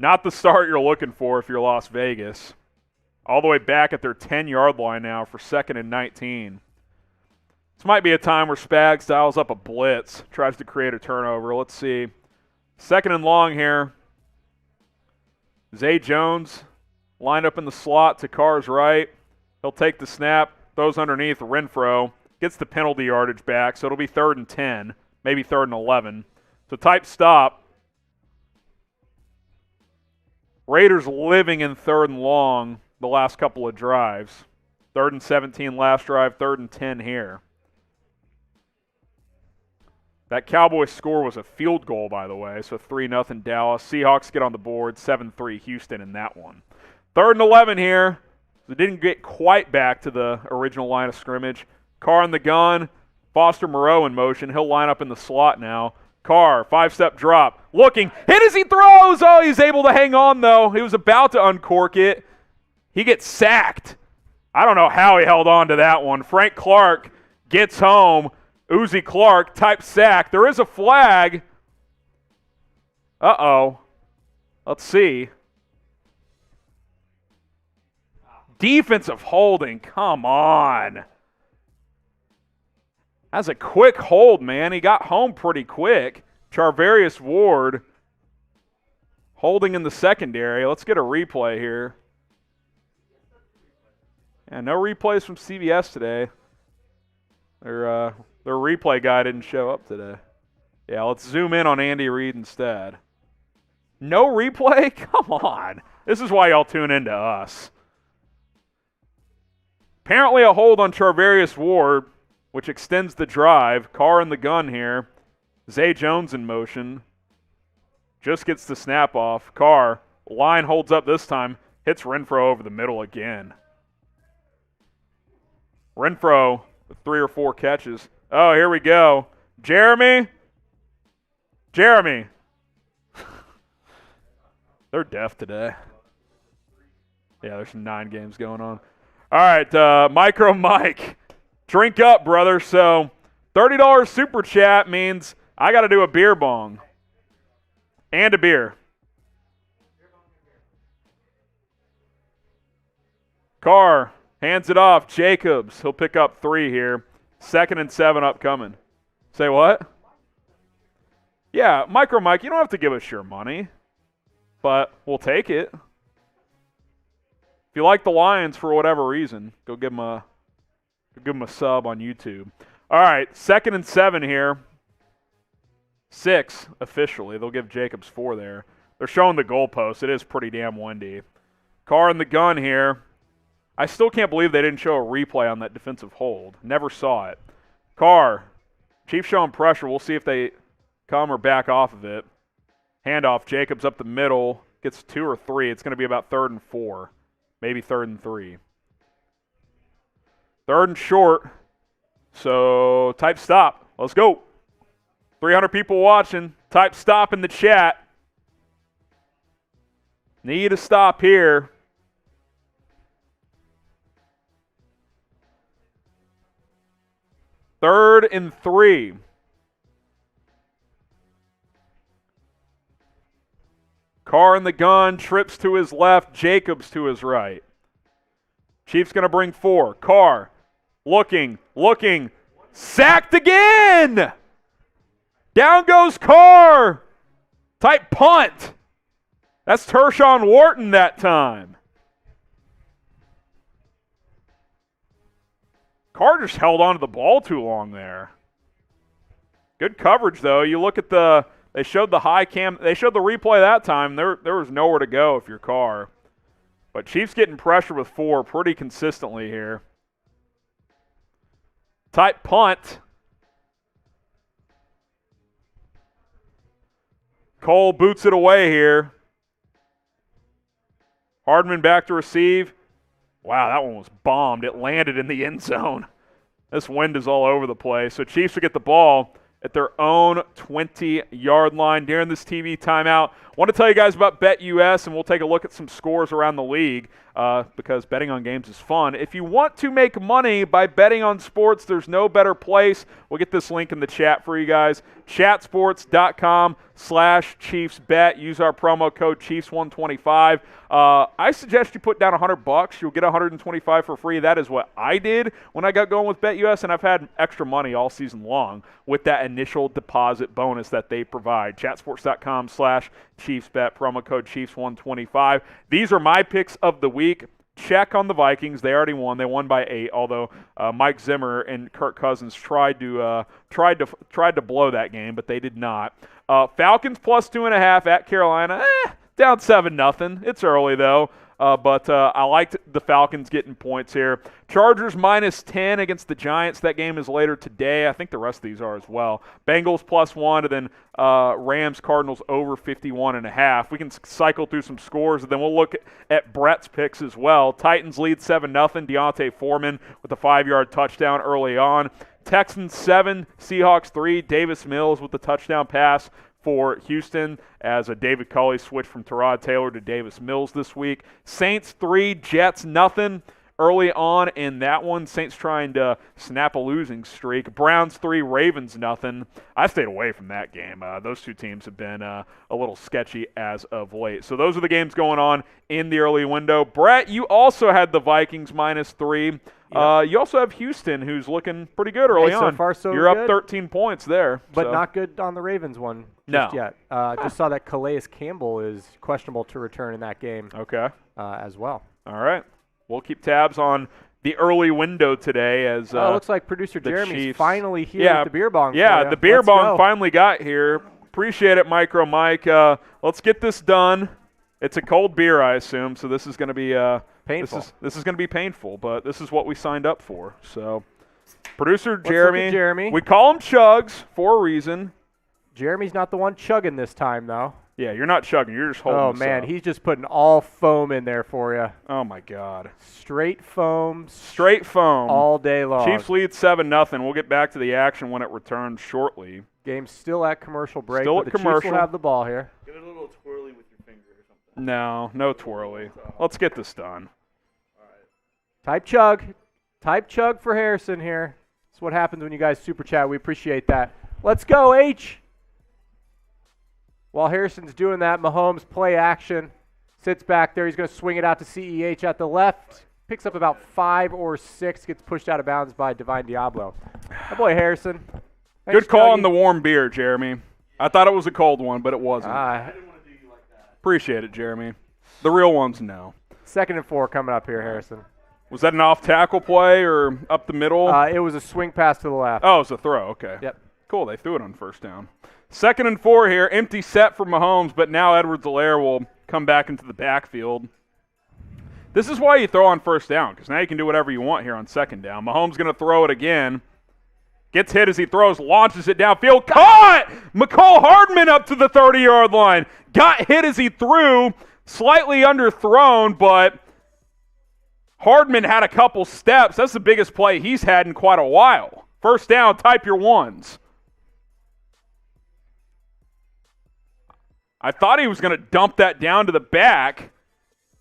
Not the start you're looking for if you're Las Vegas. All the way back at their 10-yard line now for 2nd and 19. This might be a time where Spags dials up a blitz, tries to create a turnover. Let's see. 2nd and long here. Zay Jones lined up in the slot to Carr's right. He'll take the snap, throws underneath Renfro, gets the penalty yardage back, so it'll be 3rd and 10, maybe 3rd and 11. So type stop. Raiders living in 3rd and long the last couple of drives. 3rd and 17 last drive, 3rd and 10 here. That Cowboys score was a field goal, by the way, so 3-0 Dallas. Seahawks get on the board, 7-3 Houston in that one. 3rd and 11 here. It didn't get quite back to the original line of scrimmage. Carr in the gun. Foster Moreau in motion. He'll line up in the slot now. Carr, 5-step drop. Looking, hit as he throws. Oh, he's able to hang on, though. He was about to uncork it. He gets sacked. I don't know how he held on to that one. Frank Clark gets home. Uzi Clark type sack. There is a flag. Uh-oh. Let's see. Defensive holding. Come on. That's a quick hold, man. He got home pretty quick. Charvarius Ward holding in the secondary. Let's get a replay here. Yeah, no replays from CBS today. Their replay guy didn't show up today. Yeah, let's zoom in on Andy Reid instead. No replay? Come on. This is why y'all tune into us. Apparently a hold on Charvarius Ward, which extends the drive. Carr in the gun here. Zay Jones in motion. Just gets the snap off. Carr, line holds up this time. Hits Renfro over the middle again. Renfro with 3 or 4 catches. Oh, here we go. Jeremy. They're deaf today. Yeah, there's 9 games going on. All right, Micro Mike. Drink up, brother. So $30 super chat means I got to do a beer bong. And a beer. Carr hands it off. Jacobs. He'll pick up 3 here. 2nd and 7 upcoming. Say what? Yeah, Micro Mike, you don't have to give us your money, but we'll take it. If you like the Lions for whatever reason, go give them a sub on YouTube. All right, 2nd and 7 here. 6 officially. They'll give Jacobs 4 there. They're showing the goalpost. It is pretty damn windy. Carr in the gun here. I still can't believe they didn't show a replay on that defensive hold. Never saw it. Carr. Chiefs showing pressure. We'll see if they come or back off of it. Handoff. Jacobs up the middle. Gets 2 or 3. It's going to be about 3rd and 4. Maybe 3rd and 3. 3rd and short. So type stop. Let's go. 300 people watching. Type stop in the chat. Need a stop here. Third and 3. Carr in the gun, trips to his left, Jacobs to his right. Chiefs going to bring 4. Carr, looking, sacked again! Down goes Carr! Tight punt. That's Tershawn Wharton that time. Carr just held on to the ball too long there. Good coverage, though. You look at they showed the high cam. They showed the replay that time. There was nowhere to go if you're Carr. But Chiefs getting pressure with 4 pretty consistently here. Tight punt. Cole boots it away here. Hardman back to receive. Wow, that one was bombed. It landed in the end zone. This wind is all over the place. So Chiefs will get the ball at their own 20-yard line during this TV timeout. I want to tell you guys about BetUS, and we'll take a look at some scores around the league because betting on games is fun. If you want to make money by betting on sports, there's no better place. We'll get this link in the chat for you guys. Chatsports.com/ChiefsBet. Use our promo code Chiefs125. I suggest you put down $100. You'll get $125 for free. That is what I did when I got going with BetUS, and I've had extra money all season long with that initial deposit bonus that they provide. Chatsports.com/ChiefsBet. Promo code Chiefs125. These are my picks of the week. Check on the Vikings. They already won. They won by 8. Although Mike Zimmer and Kirk Cousins tried to blow that game, but they did not. Falcons plus 2.5 at Carolina. Down 7-0. It's early though. But I liked the Falcons getting points here. Chargers minus 10 against the Giants. That game is later today. I think the rest of these are as well. Bengals plus 1, and then Rams, Cardinals over 51.5. We can cycle through some scores, and then we'll look at Brett's picks as well. Titans lead 7-0. Deontay Foreman with a 5-yard touchdown early on. Texans 7, Seahawks 3. Davis Mills with the touchdown pass for Houston as a David Culley switched from Tyrod Taylor to Davis Mills this week. Saints 3, Jets nothing. Early on in that one, Saints trying to snap a losing streak. Browns 3, Ravens nothing. I stayed away from that game. Those two teams have been a little sketchy as of late. So those are the games going on in the early window. Brett, you also had the Vikings -3. Yep. You also have Houston, who's looking pretty good early on. So far, so You're good. up 13 points there. But not good on the Ravens one just yet. Just saw that Calais Campbell is questionable to return in that game as well. All right. We'll keep tabs on the early window today as it looks like producer Jeremy's Chiefs. finally here with the beer bong. Yeah, the beer bong finally got here. Appreciate it, Micro Mike. Let's get this done. It's a cold beer, I assume, so this is going to be painful. This is going to be painful, but this is what we signed up for. So, producer Jeremy. We call him Chugs for a reason. Jeremy's not the one chugging this time, though. Yeah, you're not chugging. You're just holding this man, up. He's just putting all foam in there for you. Oh, my God. Straight foam. Straight foam. All day long. Chiefs lead 7-0. We'll get back to the action when it returns shortly. Game's still at commercial break. Still but at the commercial. Chiefs will have the ball here. Get a little twirly with your finger or something. No twirly. Let's get this done. All right. Type chug for Harrison here. That's what happens when you guys super chat. We appreciate that. Let's go, H. While Harrison's doing that, Mahomes play action. Sits back there. He's going to swing it out to CEH at the left. Picks up about 5 or 6. Gets pushed out of bounds by Divine Diablo. My boy Harrison. Good call on the warm beer, Jeremy. I thought it was a cold one, but it wasn't. I didn't want to do you like that. Appreciate it, Jeremy. The real ones, no. 2nd and 4 coming up here, Harrison. Was that an off-tackle play or up the middle? It was a swing pass to the left. Oh, it was a throw. Okay. Yep. Cool. They threw it on first down. 2nd and 4 here. Empty set for Mahomes, but now Edwards-Helaire will come back into the backfield. This is why you throw on first down, because now you can do whatever you want here on 2nd down. Mahomes going to throw it again. Gets hit as he throws, launches it downfield. Caught! Mecole Hardman up to the 30-yard line. Got hit as he threw, slightly underthrown, but Hardman had a couple steps. That's the biggest play he's had in quite a while. First down, type your ones. I thought he was going to dump that down to the back.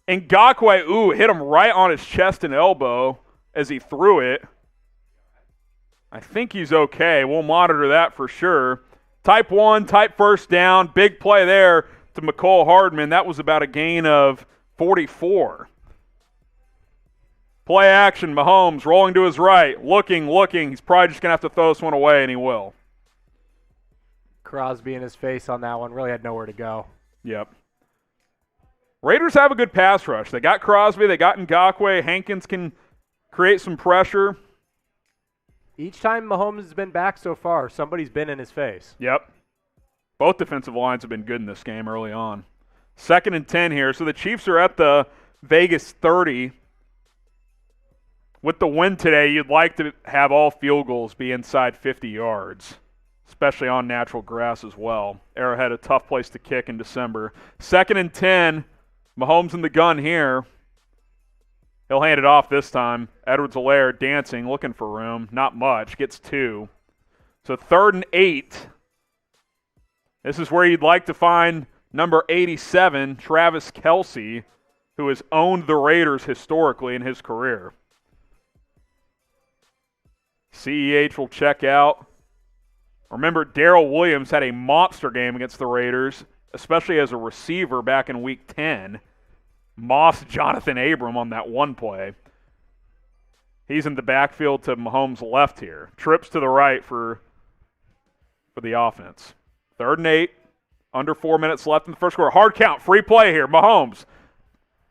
And Ngakoue, hit him right on his chest and elbow as he threw it. I think he's okay. We'll monitor that for sure. Type 1, type first down. Big play there to Mecole Hardman. That was about a gain of 44. Play action, Mahomes rolling to his right. Looking. He's probably just going to have to throw this one away, and he will. Crosby in his face on that one. Really had nowhere to go. Yep. Raiders have a good pass rush. They got Crosby. They got Ngakoue. Hankins can create some pressure. Each time Mahomes has been back so far, somebody's been in his face. Yep. Both defensive lines have been good in this game early on. 2nd and 10 here. So the Chiefs are at the Vegas 30. With the win today, you'd like to have all field goals be inside 50 yards, especially on natural grass as well. Arrowhead, a tough place to kick in December. 2nd and 10. Mahomes in the gun here. He'll hand it off this time. Edwards-Helaire dancing, looking for room. Not much. Gets 2. So 3rd and 8. This is where you'd like to find number 87, Travis Kelce, who has owned the Raiders historically in his career. CEH will check out. Remember, Darrell Williams had a monster game against the Raiders, especially as a receiver back in Week 10. Moss Jonathan Abram on that one play. He's in the backfield to Mahomes' left here. Trips to the right for the offense. 3rd and 8. Under 4 minutes left in the first quarter. Hard count. Free play here. Mahomes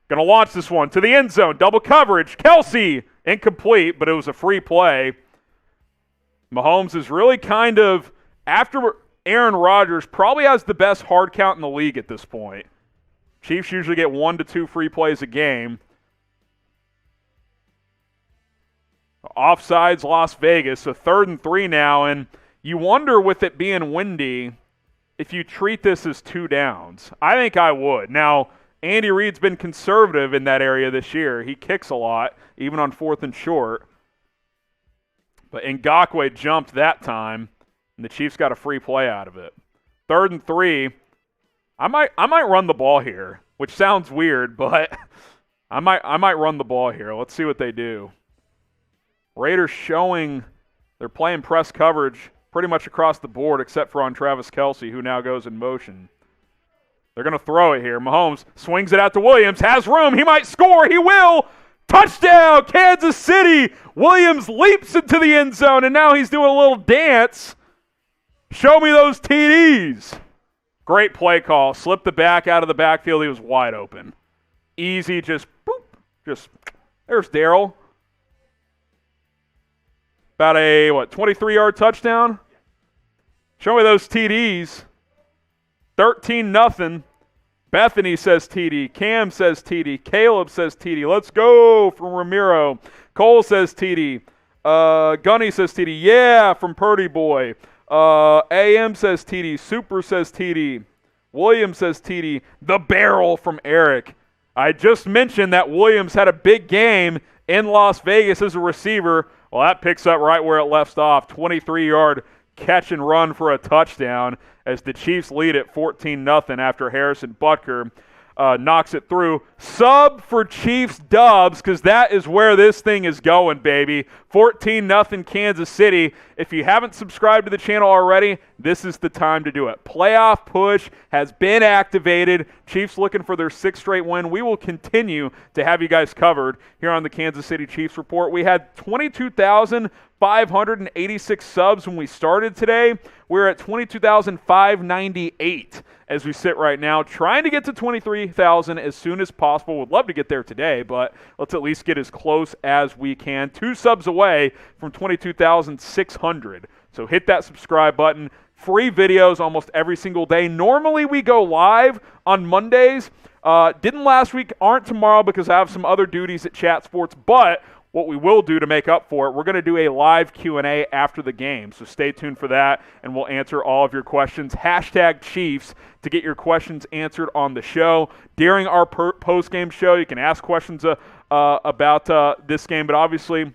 going to launch this one to the end zone. Double coverage. Kelce. Incomplete, but it was a free play. Mahomes is really kind of, after Aaron Rodgers, probably has the best hard count in the league at this point. Chiefs usually get 1 to 2 free plays a game. Offsides, Las Vegas, so 3rd and 3 now, and you wonder with it being windy if you treat this as 2 downs. I think I would. Now, Andy Reid's been conservative in that area this year. He kicks a lot, even on 4th and short. But Ngakoue jumped that time, and the Chiefs got a free play out of it. 3rd and 3. I might run the ball here, which sounds weird, but I might run the ball here. Let's see what they do. Raiders showing they're playing press coverage pretty much across the board except for on Travis Kelce, who now goes in motion. They're going to throw it here. Mahomes swings it out to Williams, has room. He might score. He will. Touchdown, Kansas City. Williams leaps into the end zone, and now he's doing a little dance. Show me those TDs. Great play call. Slipped the back out of the backfield. He was wide open. Easy, just boop. There's Darryl. About a, 23-yard touchdown? Show me those TDs. 13-0. Bethany says TD. Cam says TD. Caleb says TD. Let's go from Ramiro. Cole says TD. Gunny says TD. Yeah, from Purdy Boy. AM says TD. Super says TD. Williams says TD. The Barrel from Eric. I just mentioned that Williams had a big game in Las Vegas as a receiver. Well, that picks up right where it left off. 23-yard catch and run for a touchdown as the Chiefs lead at 14-0 after Harrison Butker knocks it through. Sub for Chiefs dubs, because that is where this thing is going, baby. 14-0 Kansas City. If you haven't subscribed to the channel already, this is the time to do it. Playoff push has been activated. Chiefs looking for their 6th straight win. We will continue to have you guys covered here on the Kansas City Chiefs Report. We had 22,586 subs when we started today. We're at 22,598 as we sit right now, trying to get to 23,000 as soon as possible. Would love to get there today, but let's at least get as close as we can. 2 subs away from 22,600. So hit that subscribe button. Free videos almost every single day. Normally we go live on Mondays. Didn't last week, aren't tomorrow because I have some other duties at Chat Sports, but what we will do to make up for it, we're going to do a live Q&A after the game. So stay tuned for that, and we'll answer all of your questions. # Chiefs to get your questions answered on the show. During our post-game show, you can ask questions about this game, but obviously you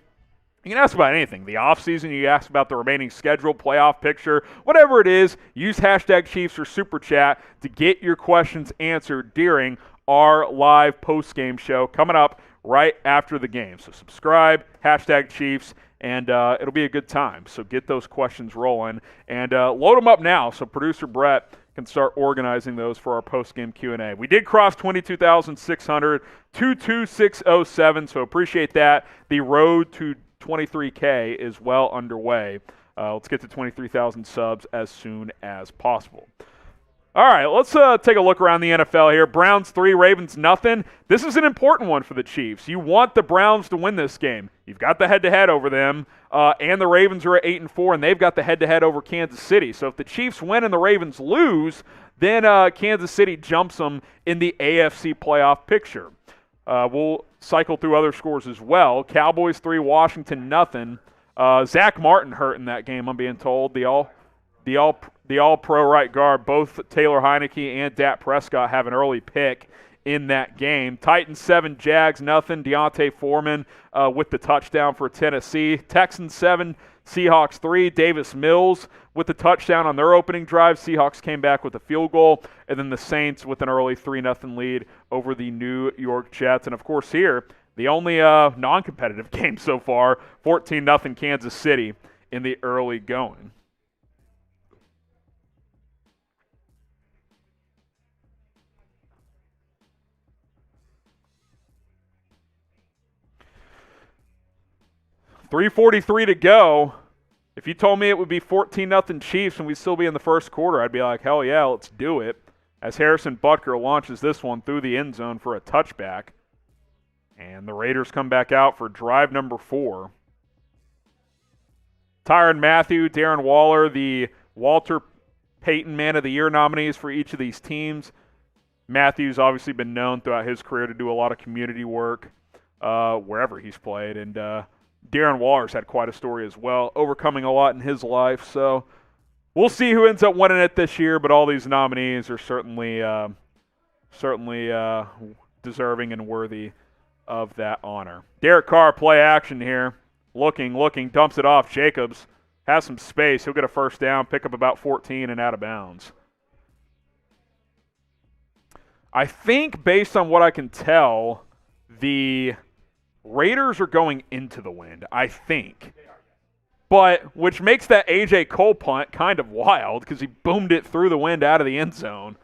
can ask about anything. The offseason, you ask about the remaining schedule, playoff picture, whatever it is, use # Chiefs or Super Chat to get your questions answered during our live post-game show coming up right after the game. So subscribe, # Chiefs, and it'll be a good time. So get those questions rolling and load them up now so producer Brett can start organizing those for our post-game Q&A. We did cross 22,600, 22607, so appreciate that. The road to 23K is well underway. Let's get to 23,000 subs as soon as possible. All right, let's take a look around the NFL here. Browns 3, Ravens nothing. This is an important one for the Chiefs. You want the Browns to win this game. You've got the head-to-head over them, and the Ravens are at 8-4, and they've got the head-to-head over Kansas City. So if the Chiefs win and the Ravens lose, then Kansas City jumps them in the AFC Playoff Picture. We'll cycle through other scores as well. Cowboys 3, Washington nothing. Zach Martin hurt in that game, I'm being told. The all-pro right guard, both Taylor Heineke and Dak Prescott have an early pick in that game. Titans 7, Jags nothing. Deontay Foreman with the touchdown for Tennessee. Texans 7, Seahawks 3. Davis Mills with the touchdown on their opening drive. Seahawks came back with a field goal. And then the Saints with an early 3-0 lead over the New York Jets. And, of course, here, the only non-competitive game so far, 14-0 Kansas City in the early going. .343 to go. If you told me it would be 14-0 Chiefs and we'd still be in the first quarter, I'd be like, hell yeah, let's do it. As Harrison Butker launches this one through the end zone for a touchback. And the Raiders come back out for drive number 4. Tyrann Mathieu, Darren Waller, the Walter Payton Man of the Year nominees for each of these teams. Matthew's obviously been known throughout his career to do a lot of community work wherever he's played. And Darren Waller's had quite a story as well, overcoming a lot in his life. So we'll see who ends up winning it this year, but all these nominees are certainly deserving and worthy of that honor. Derek Carr, play action here. Looking, dumps it off. Jacobs has some space. He'll get a first down, pick up about 14 and out of bounds. I think based on what I can tell, the Raiders are going into the wind, I think. But, which makes that A.J. Cole punt kind of wild because he boomed it through the wind out of the end zone.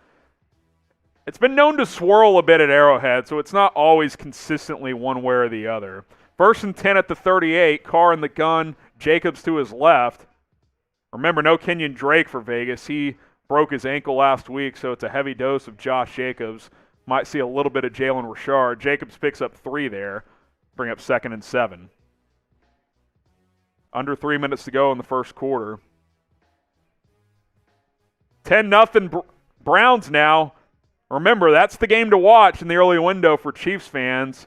It's been known to swirl a bit at Arrowhead, so it's not always consistently one way or the other. 1st and 10 at the 38, Carr in the gun, Jacobs to his left. Remember, no Kenyon Drake for Vegas. He broke his ankle last week, so it's a heavy dose of Josh Jacobs. Might see a little bit of Jalen Richard. Jacobs picks up 3 there, bring up 2nd and 7. Under 3 minutes to go in the first quarter. 10-0 Browns now. Remember, that's the game to watch in the early window for Chiefs fans.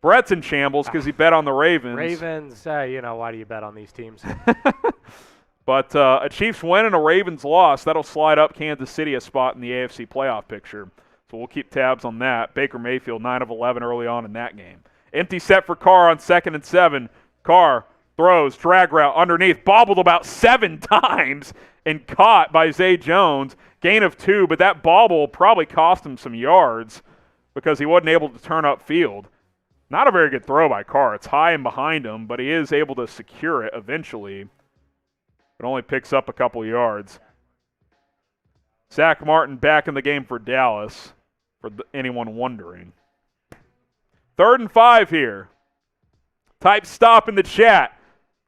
Brett's in shambles because he bet on the Ravens. Why do you bet on these teams? But a Chiefs win and a Ravens loss, that'll slide up Kansas City a spot in the AFC playoff picture. So we'll keep tabs on that. Baker Mayfield, 9 of 11 early on in that game. Empty set for Carr on 2nd and 7. Carr throws, drag route underneath, bobbled about 7 times and caught by Zay Jones. Gain of 2, but that bobble probably cost him some yards because he wasn't able to turn upfield. Not a very good throw by Carr. It's high and behind him, but he is able to secure it eventually. It only picks up a couple yards. Zach Martin back in the game for Dallas, for anyone wondering. 3rd and 5 here. Type stop in the chat.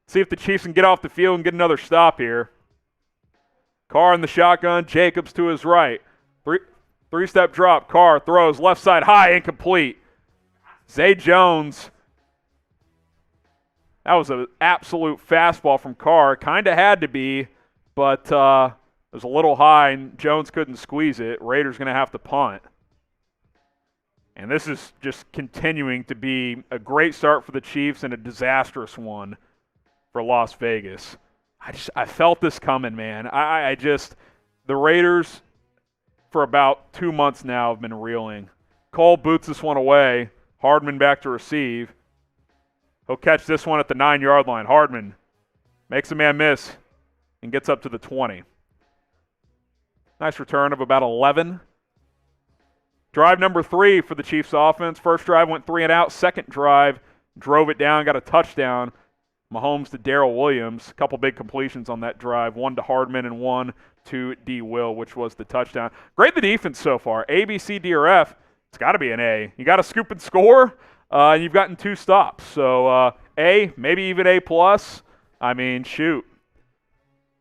See if the Chiefs can get off the field and get another stop here. Carr in the shotgun, Jacobs to his right. Three-step drop, Carr throws, left side high, incomplete. Zay Jones. That was an absolute fastball from Carr. Kind of had to be, but it was a little high, and Jones couldn't squeeze it. Raiders going to have to punt. And this is just continuing to be a great start for the Chiefs and a disastrous one for Las Vegas. I felt this coming, man. The Raiders for about 2 months now have been reeling. Cole boots this one away. Hardman back to receive. He'll catch this one at the 9-yard line. Hardman makes a man miss and gets up to the 20. Nice return of about 11. Drive number 3 for the Chiefs offense. First drive went 3 and out. Second drive drove it down, got a touchdown. Mahomes to Darrell Williams. A couple big completions on that drive. 1 to Hardman and 1 to D. Will, which was the touchdown. Great the defense so far. A, B, C, D, or F. It's got to be an A. You got to scoop and score, and you've gotten 2 stops. So A, maybe even A+. I mean, shoot.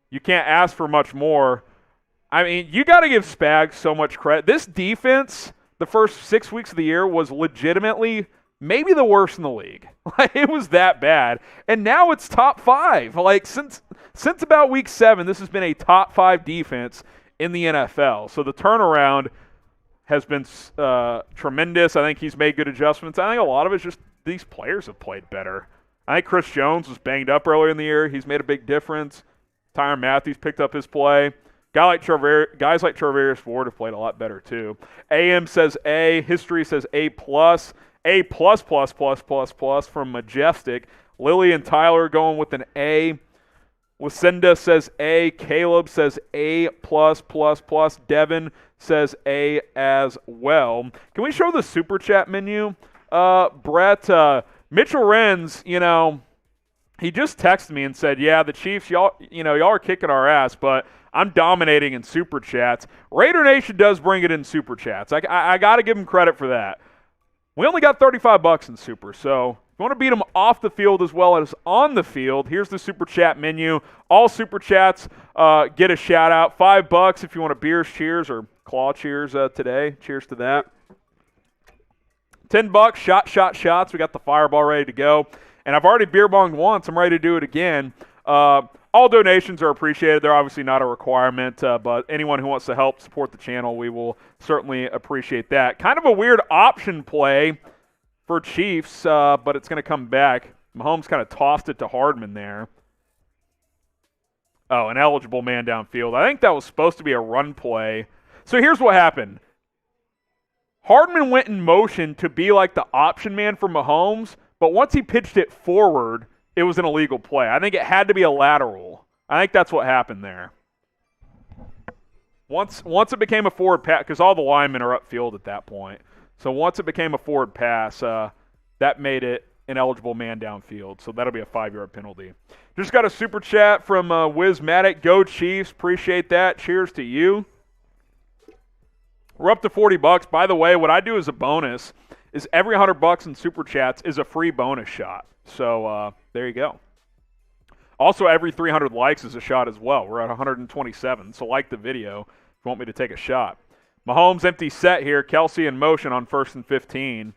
You can't ask for much more. I mean, you got to give Spags so much credit. This defense, the first 6 weeks of the year, was legitimately maybe the worst in the league. It was that bad. And now it's top 5. Since about week 7, this has been a top 5 defense in the NFL. So the turnaround has been tremendous. I think he's made good adjustments. I think a lot of it's just these players have played better. I think Chris Jones was banged up earlier in the year. He's made a big difference. Tyrann Mathieu picked up his play. Guys like Charvarius Ward have played a lot better too. AM says A. History says A+. A+++++ from Majestic. Lily and Tyler going with an A. Lucinda says A. Caleb says A++++. Devin says A as well. Can we show the Super Chat menu? Brett, Mitchell Renz, he just texted me and said, yeah, the Chiefs, y'all are kicking our ass, but I'm dominating in Super Chats. Raider Nation does bring it in Super Chats. I got to give him credit for that. We only got $35 in Super, so if you want to beat them off the field as well as on the field, here's the Super Chat menu. All Super Chats get a shout-out. $5 if you want a Beers Cheers or Claw Cheers today. Cheers to that. $10, shots. We got the fireball ready to go. And I've already beer bonged once. I'm ready to do it again. All donations are appreciated. They're obviously not a requirement, but anyone who wants to help support the channel, we will certainly appreciate that. Kind of a weird option play for Chiefs, but it's going to come back. Mahomes kind of tossed it to Hardman there. Oh, an eligible man downfield. I think that was supposed to be a run play. So here's what happened. Hardman went in motion to be like the option man for Mahomes, but once he pitched it forward, it was an illegal play. I think it had to be a lateral. I think that's what happened there. Once it became a forward pass, because all the linemen are upfield at that point. So once it became a forward pass, that made it an eligible man downfield. So that'll be a 5-yard penalty. Just got a super chat from Wizmatic. Go Chiefs. Appreciate that. Cheers to you. We're up to $40. By the way, what I do as a bonus is every $100 in super chats is a free bonus shot. So there you go. Also, every 300 likes is a shot as well. We're at 127, so like the video if you want me to take a shot. Mahomes empty set here. Kelce in motion on 1st and 15.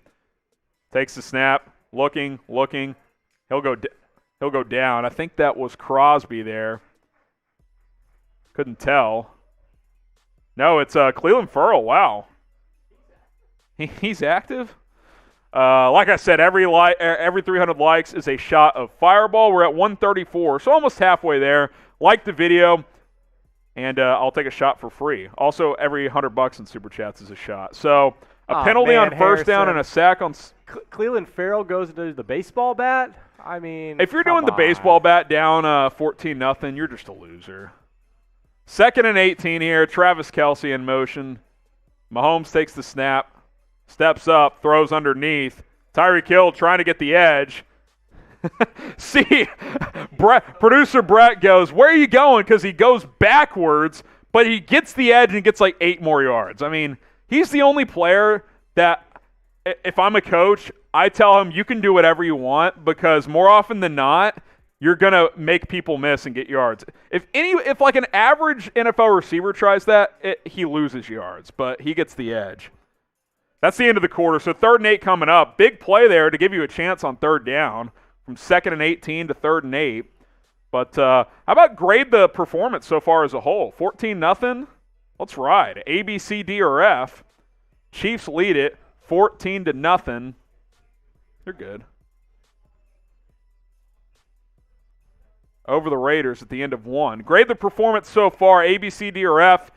Takes the snap. Looking. He'll go down. I think that was Crosby there. Couldn't tell. No, it's Cleveland Ferrell. Wow. He's active? Like I said, every 300 likes is a shot of Fireball. We're at 134, so almost halfway there. Like the video, and I'll take a shot for free. Also, every $100 in Super Chats is a shot. So a penalty on first down and a sack on Cleveland Ferrell goes into the baseball bat? I mean, if you're doing the baseball bat down 14-0, you're just a loser. 2nd and 18 here. Travis Kelce in motion. Mahomes takes the snap. Steps up, throws underneath. Tyreek Hill trying to get the edge. See, producer Brett goes, where are you going? Because he goes backwards, but he gets the edge and gets like 8 more yards. I mean, he's the only player that, if I'm a coach, I tell him you can do whatever you want because more often than not, you're going to make people miss and get yards. If like an average NFL receiver tries that, he loses yards, but he gets the edge. That's the end of the quarter. So 3rd and 8 coming up. Big play there to give you a chance on 3rd down from 2nd and 18 to 3rd and 8. But how about grade the performance so far as a whole? 14-0. Let's ride. A, B, C, D, or F. Chiefs lead it 14-0. They're good. Over the Raiders at the end of 1. Grade the performance so far. A, B, C, D, or F.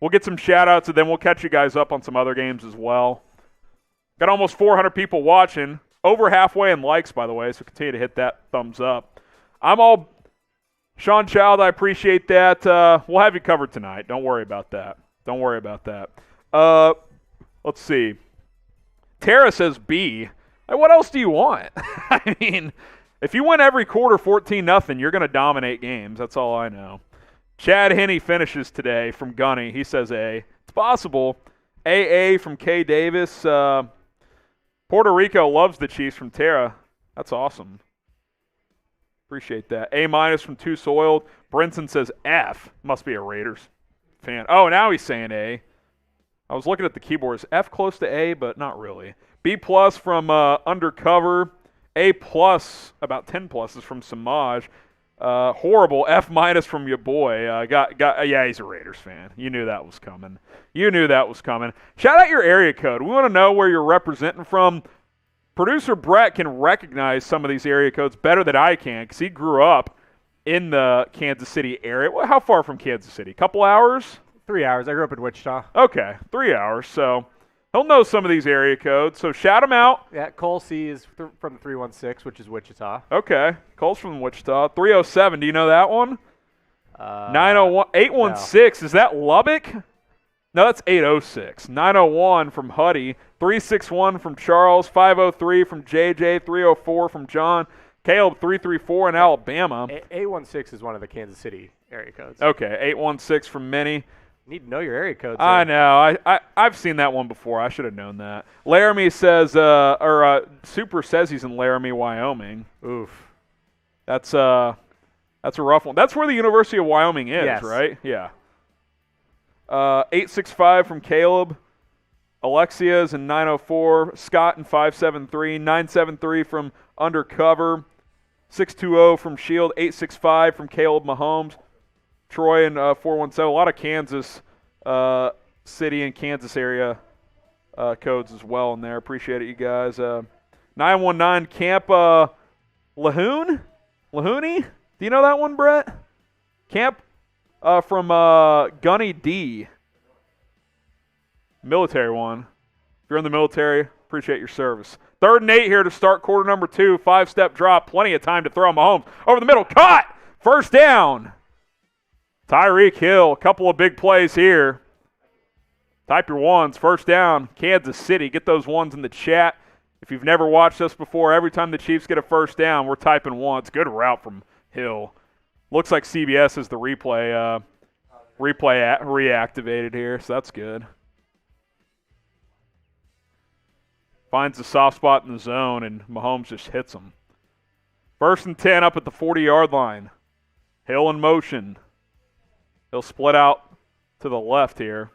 We'll get some shout-outs, and then we'll catch you guys up on some other games as well. Got almost 400 people watching. Over halfway in likes, by the way, so continue to hit that thumbs up. I'm all Sean Child, I appreciate that. We'll have you covered tonight. Don't worry about that. Let's see. Tara says B. Like, what else do you want? I mean, if you win every quarter 14-0, you're going to dominate games. That's all I know. Chad Henney finishes today from Gunny. He says A. It's possible. AA from K. Davis. Puerto Rico loves the Chiefs from Tara. That's awesome. Appreciate that. A- from Too Soiled. Brinson says F. Must be a Raiders fan. Oh, now he's saying A. I was looking at the keyboard. Is F close to A, but not really. B+ from Undercover. A+, about 10 pluses from Samaj. Horrible. F- from your boy. Yeah, he's a Raiders fan. You knew that was coming. Shout out your area code. We want to know where you're representing from. Producer Brett can recognize some of these area codes better than I can because he grew up in the Kansas City area. Well, how far from Kansas City? Couple hours? 3 hours. I grew up in Wichita. Okay, 3 hours. So he'll know some of these area codes. So shout him out. Yeah, Cole C is from 316, which is Wichita. Okay, Cole's from Wichita. 307. Do you know that one? 901. 816. No. Is that Lubbock? No, that's 806. 901 from Huddy. 361 from Charles. 503 from JJ. 304 from John. Caleb 334 in Alabama. 816 is one of the Kansas City area codes. Okay, 816 from Minnie. You need to know your area codes. I know. I've seen that one before. I should have known that. Laramie says, Super says he's in Laramie, Wyoming. Oof. That's a rough one. That's where the University of Wyoming is, yes. Right? Yeah. 865 from Caleb. Alexia's in 904. Scott in 573. 973 from Undercover. 620 from Shield. 865 from Caleb Mahomes. Troy in 417. A lot of Kansas City and Kansas area codes as well in there. Appreciate it, you guys. 919 Camp Lahoon? Lahooney? Do you know that one, Brett? Camp from Gunny D. Military one. If you're in the military, Appreciate your service. 3rd and 8 here to start quarter number 2. 5-step drop. Plenty of time to throw. Mahomes over the middle. Caught. First down. Tyreek Hill. A couple of big plays here. Type your ones. First down. Kansas City. Get those ones in the chat. If you've never watched us before, every time the Chiefs get a first down, we're typing ones. Good route from Hill. Looks like CBS is the replay reactivated here, so that's good. Finds the soft spot in the zone, and Mahomes just hits him. 1st and 10 up at the 40-yard line. Hill in motion. He'll split out to the left here.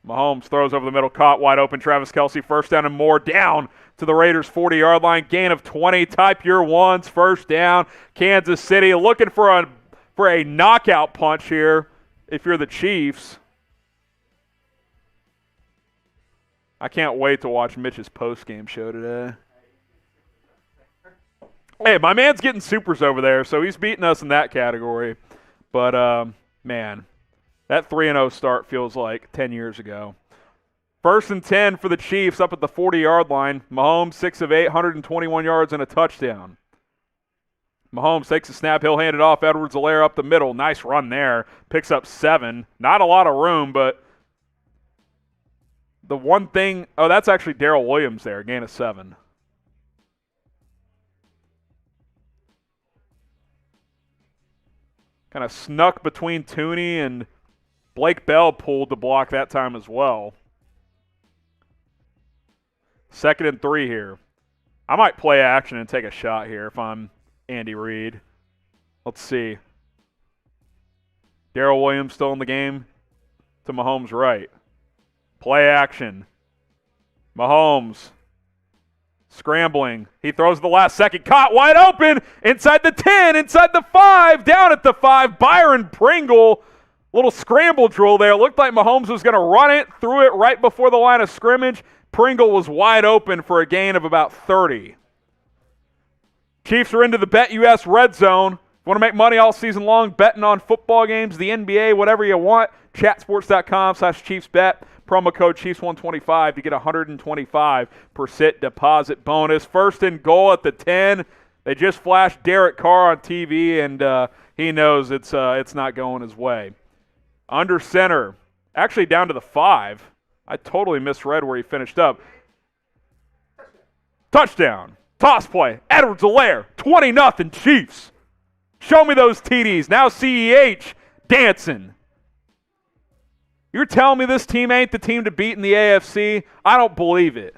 Mahomes throws over the middle, caught wide open. Travis Kelce, first down and more, down to the Raiders' 40-yard line. Gain of 20. Type your ones. First down. Kansas City looking for a knockout punch here if you're the Chiefs. I can't wait to watch Mitch's post-game show today. Hey, my man's getting supers over there, so he's beating us in that category. But, man, that 3-0 start feels like 10 years ago. 1st and 10 for the Chiefs up at the 40-yard line. Mahomes, 6 of 8, 121 yards and a touchdown. Mahomes takes a snap. He'll hand it off. Edwards-Helaire up the middle. Nice run there. Picks up 7. Not a lot of room, but the one thing – oh, that's actually Darrell Williams there. Gain of 7. Kind of snuck between Tooney and Blake Bell pulled the block that time as well. 2nd and 3 here. I might play action and take a shot here if I'm Andy Reid. Let's see. Darrell Williams still in the game to Mahomes' right. Play action. Mahomes scrambling. He throws the last second. Caught wide open. Inside the 10. Inside the 5. Down at the 5. Byron Pringle. Little scramble drill there. Looked like Mahomes was going to run it. Threw it right before the line of scrimmage. Pringle was wide open for a gain of about 30. Chiefs are into the BetUS red zone. If you want to make money all season long, betting on football games, the NBA, whatever you want, chatsports.com/ChiefsBet. Promo code Chiefs125 to get 125% deposit bonus. 1st and goal at the 10. They just flashed Derek Carr on TV, and he knows it's not going his way. Under center, actually down to the 5. I totally misread where he finished up. Touchdown. Toss play. Edwards-Helaire. 20-0 Chiefs. Show me those TDs. Now CEH dancing. You're telling me this team ain't the team to beat in the AFC? I don't believe it.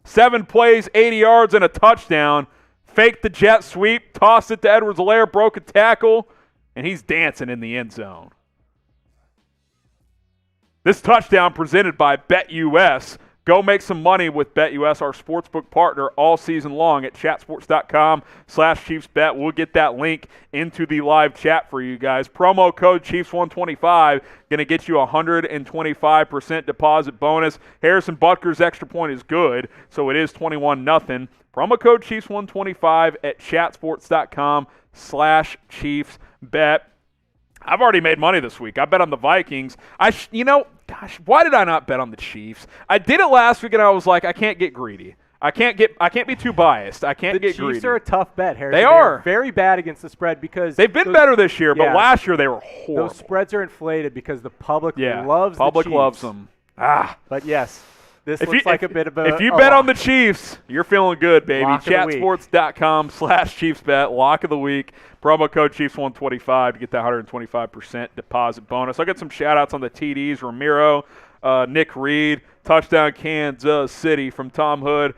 7 plays, 80 yards, and a touchdown. Faked the jet sweep, tossed it to Edwards-Helaire, broke a tackle, and he's dancing in the end zone. This touchdown presented by BetUS. Go make some money with BetUS, our sportsbook partner, all season long at chatsports.com/ChiefsBet. We'll get that link into the live chat for you guys. Promo code Chiefs125 going to get you 125% deposit bonus. Harrison Butker's extra point is good, so it is 21-0. Promo code Chiefs125 at chatsports.com/ChiefsBet. I've already made money this week. I bet on the Vikings. Gosh, why did I not bet on the Chiefs? I did it last week, and I was like, I can't get greedy. I can't be too biased. I can't get greedy. The Chiefs are a tough bet, Harrison. They are very bad against the spread because they've been better this year, but last year they were horrible. Those spreads are inflated because the public loves the Chiefs. Public loves them. But yes. This looks like a bit of a If you bet on the Chiefs, you're feeling good, baby. Chatsports.com/ChiefsBet. Lock of the week. Promo code Chiefs125 to get that 125% deposit bonus. I'll get some shout-outs on the TDs. Ramiro, Nick Reed, touchdown Kansas City from Tom Hood.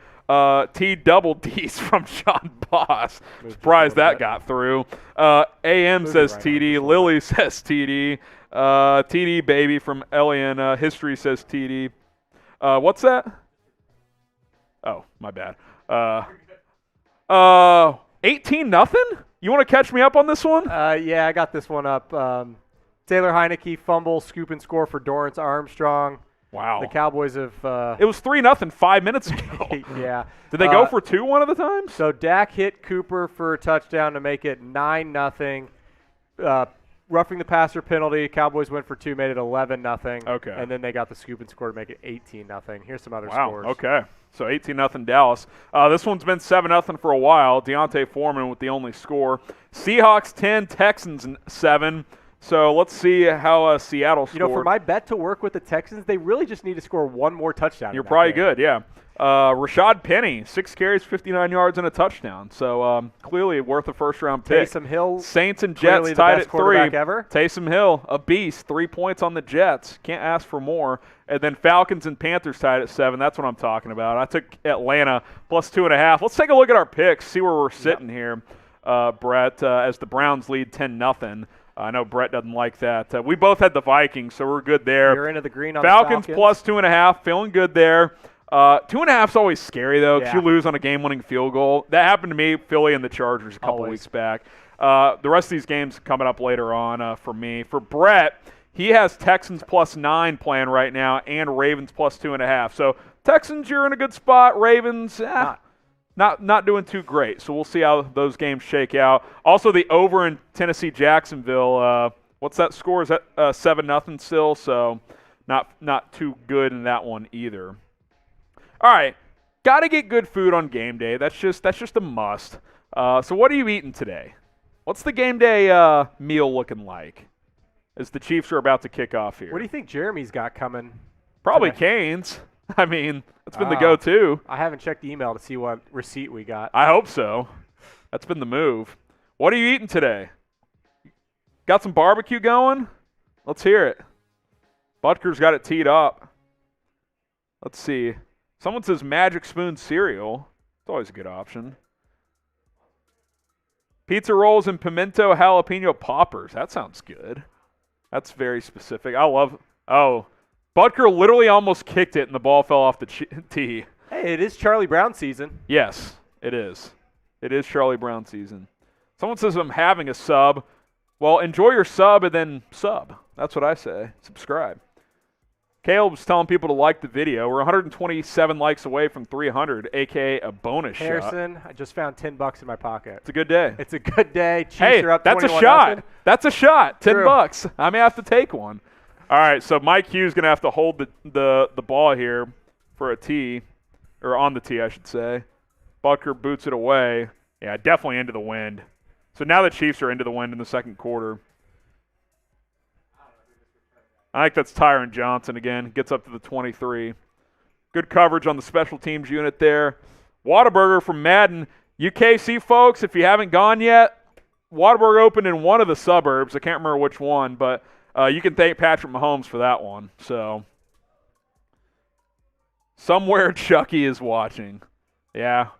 T-double-Ds from Sean Boss. Surprised that got through. AM says TD. Lily says TD. TD baby from Elian. History says TD. What's that? Oh, my bad. 18-0? You want to catch me up on this one? Yeah, I got this one up. Taylor Heineke fumble, scoop and score for Dorrance Armstrong. Wow. The Cowboys have it was 3-0 5 minutes ago. Yeah. Did they go for 2 one of the times? So Dak hit Cooper for a touchdown to make it 9-0. roughing the passer penalty. Cowboys went for 2, made it 11-0. Okay. And then they got the scoop and score to make it 18-0. Here's some other Wow. scores. Okay. So 18-0 Dallas. This one's been 7-0 for a while. Deontay Foreman with the only score. Seahawks 10, Texans 7. So let's see how Seattle scored. You know, for my bet to work with the Texans, they really just need to score one more touchdown. You're probably good, yeah. Rashad Penny, 6 carries, 59 yards, and a touchdown. So clearly worth a first-round pick. Taysom Hill, Saints and Jets tied at 3. Ever. Taysom Hill, a beast, 3 points on the Jets. Can't ask for more. And then Falcons and Panthers tied at 7. That's what I'm talking about. I took Atlanta plus 2.5. Let's take a look at our picks, see where we're sitting here, Brett, as the Browns lead 10-0. I know Brett doesn't like that. We both had the Vikings, so we're good there. You're into the green on Falcons the plus 2.5, feeling good there. 2.5 is always scary, though, because Yeah. you lose on a game-winning field goal. That happened to me, Philly and the Chargers a couple Always. weeks back. The rest of these games coming up later on for me. For Brett, he has Texans plus 9 playing right now and Ravens plus 2.5. So Texans, you're in a good spot. Ravens, not doing too great. So we'll see how those games shake out. Also, the over in Tennessee-Jacksonville, what's that score? Is that 7-0 still? So not too good in that one either. All right, got to get good food on game day. That's just a must. So what are you eating today? What's the game day meal looking like as the Chiefs are about to kick off here? What do you think Jeremy's got coming? Probably today? Cane's. I mean, that's been the go-to. I haven't checked the email to see what receipt we got. I hope so. That's been the move. What are you eating today? Got some barbecue going? Let's hear it. Butker's got it teed up. Let's see. Someone says Magic Spoon cereal. It's always a good option. Pizza rolls and pimento jalapeno poppers. That sounds good. That's very specific. I love. Oh, Butker literally almost kicked it and the ball fell off the tee. Hey, it is Charlie Brown season. Yes, it is. It is Charlie Brown season. Someone says I'm having a sub. Well, enjoy your sub and then sub. That's what I say. Subscribe. Caleb's telling people to like the video. We're 127 likes away from 300, a.k.a. a bonus Harrison, shot. I just found $10 in my pocket. It's a good day. It's a good day. Chiefs Hey, are up that's a 21-0. shot. That's a shot. True. $10. I may have to take one. All right, so Mike Hughes going to have to hold the ball here for a tee, or on the tee, I should say. Butker boots it away. Yeah, definitely into the wind. So now the Chiefs are into the wind in the second quarter. I think that's Tyron Johnson again. Gets up to the 23. Good coverage on the special teams unit there. Whataburger from Madden. UKC folks, if you haven't gone yet, Whataburger opened in one of the suburbs. I can't remember which one, but you can thank Patrick Mahomes for that one. So somewhere Chucky is watching. Yeah,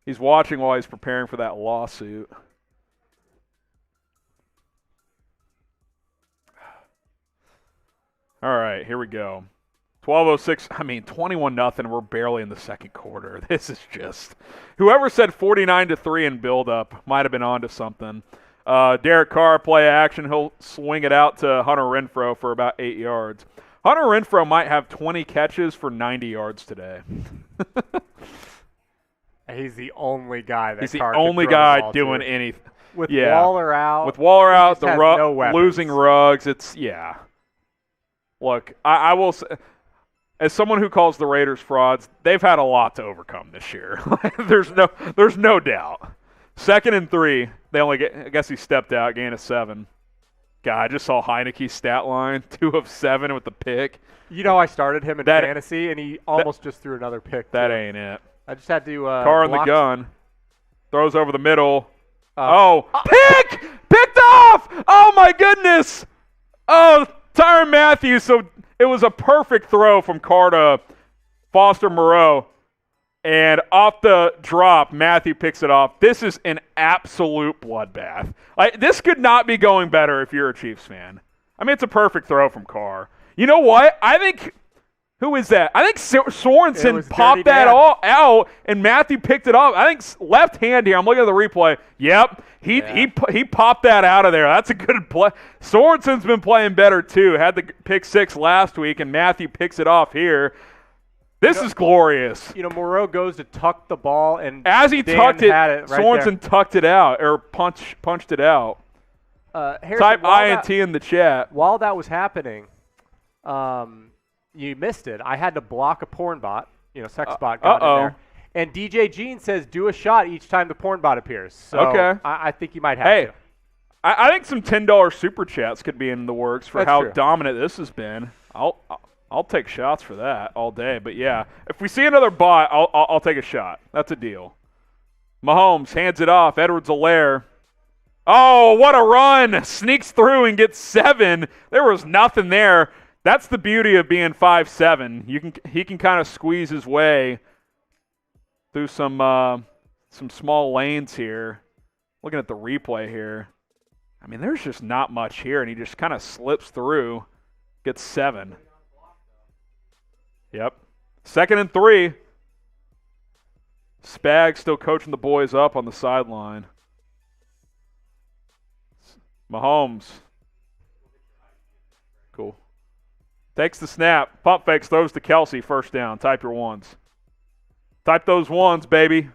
he's watching while he's preparing for that lawsuit. All right, here we go. 12:06. I mean, 21-0. We're barely in the second quarter. This is just whoever said 49-3 in build-up might have been onto something. Derek Carr play action. He'll swing it out to Hunter Renfrow for about 8 yards. Hunter Renfrow might have 20 catches for 90 yards today. He's the only guy that He's the Carr could only throw the guy ball doing to. anything. With Yeah. Waller out. With Waller out, just has no weapons. losing Ruggs, it's, yeah. Look, I will say, as someone who calls the Raiders frauds, they've had a lot to overcome this year. There's no doubt. 2nd and 3, they only get, I guess he stepped out, gain of 7. God, I just saw Heineke's stat line, 2 of 7 with the pick. You know, I started him in fantasy, and he almost just threw another pick. That too. ain't it. I just had to Carr in the gun. Throws over the middle. Pick! Picked off! Oh, my goodness! Oh, Tyrann Mathieu. So it was a perfect throw from Carr to Foster Moreau. And off the drop, Mathieu picks it off. This is an absolute bloodbath. This could not be going better if you're a Chiefs fan. I mean, it's a perfect throw from Carr. You know what? I think – who is that? I think Sorensen popped that all out, and Mathieu picked it up. I think left hand here. I'm looking at the replay. Yep. He popped that out of there. That's a good play. Sorensen's been playing better, too. Had the pick 6 last week, and Mathieu picks it off here. This is glorious. You know, Moreau goes to tuck the ball, and as he Dan tucked it, had it right Sorensen tucked it out, or punched it out. Harrison, Type while INT in the chat. While that was happening, you missed it. I had to block a porn bot. Sex bot got in there. And DJ Gene says do a shot each time the porn bot appears. So Okay. I think you might have to. I think some $10 super chats could be in the works for how true. dominant this has been. I'll take shots for that all day. But yeah, if we see another bot, I'll take a shot. That's a deal. Mahomes hands it off. Edwards-Helaire. Oh, what a run! Sneaks through and gets 7. There was nothing there. That's the beauty of being 5'7". He can kind of squeeze his way through some small lanes here. Looking at the replay here. I mean, there's just not much here, and he just kind of slips through, gets 7. Yep. 2nd and 3. Spag still coaching the boys up on the sideline. Mahomes. Cool. Takes the snap. Pump fakes, throws to Kelce. First down. Type your ones. Type those ones, baby.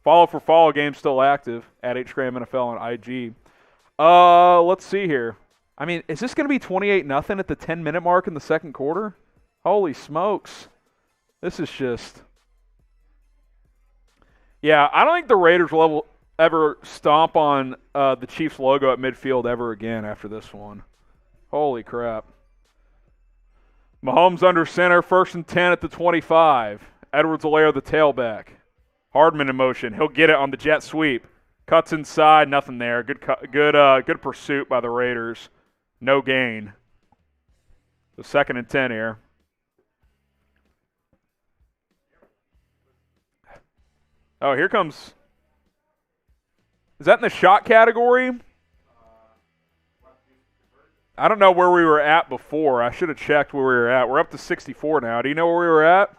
Follow for follow game still active at HGramNFL on IG. Let's see here. I mean, is this going to be 28-0 at the 10-minute mark in the second quarter? Holy smokes. This is just... Yeah, I don't think the Raiders will ever stomp on the Chiefs logo at midfield ever again after this one. Holy crap. Mahomes under center, 1st and 10 at the 25. Edwards-Helaire the tailback. Hardman in motion. He'll get it on the jet sweep. Cuts inside, nothing there. Good pursuit by the Raiders. No gain. So 2nd and 10 here. Oh, here comes. Is that in the shot category? I don't know where we were at before. I should have checked where we were at. We're up to 64 now. Do you know where we were at?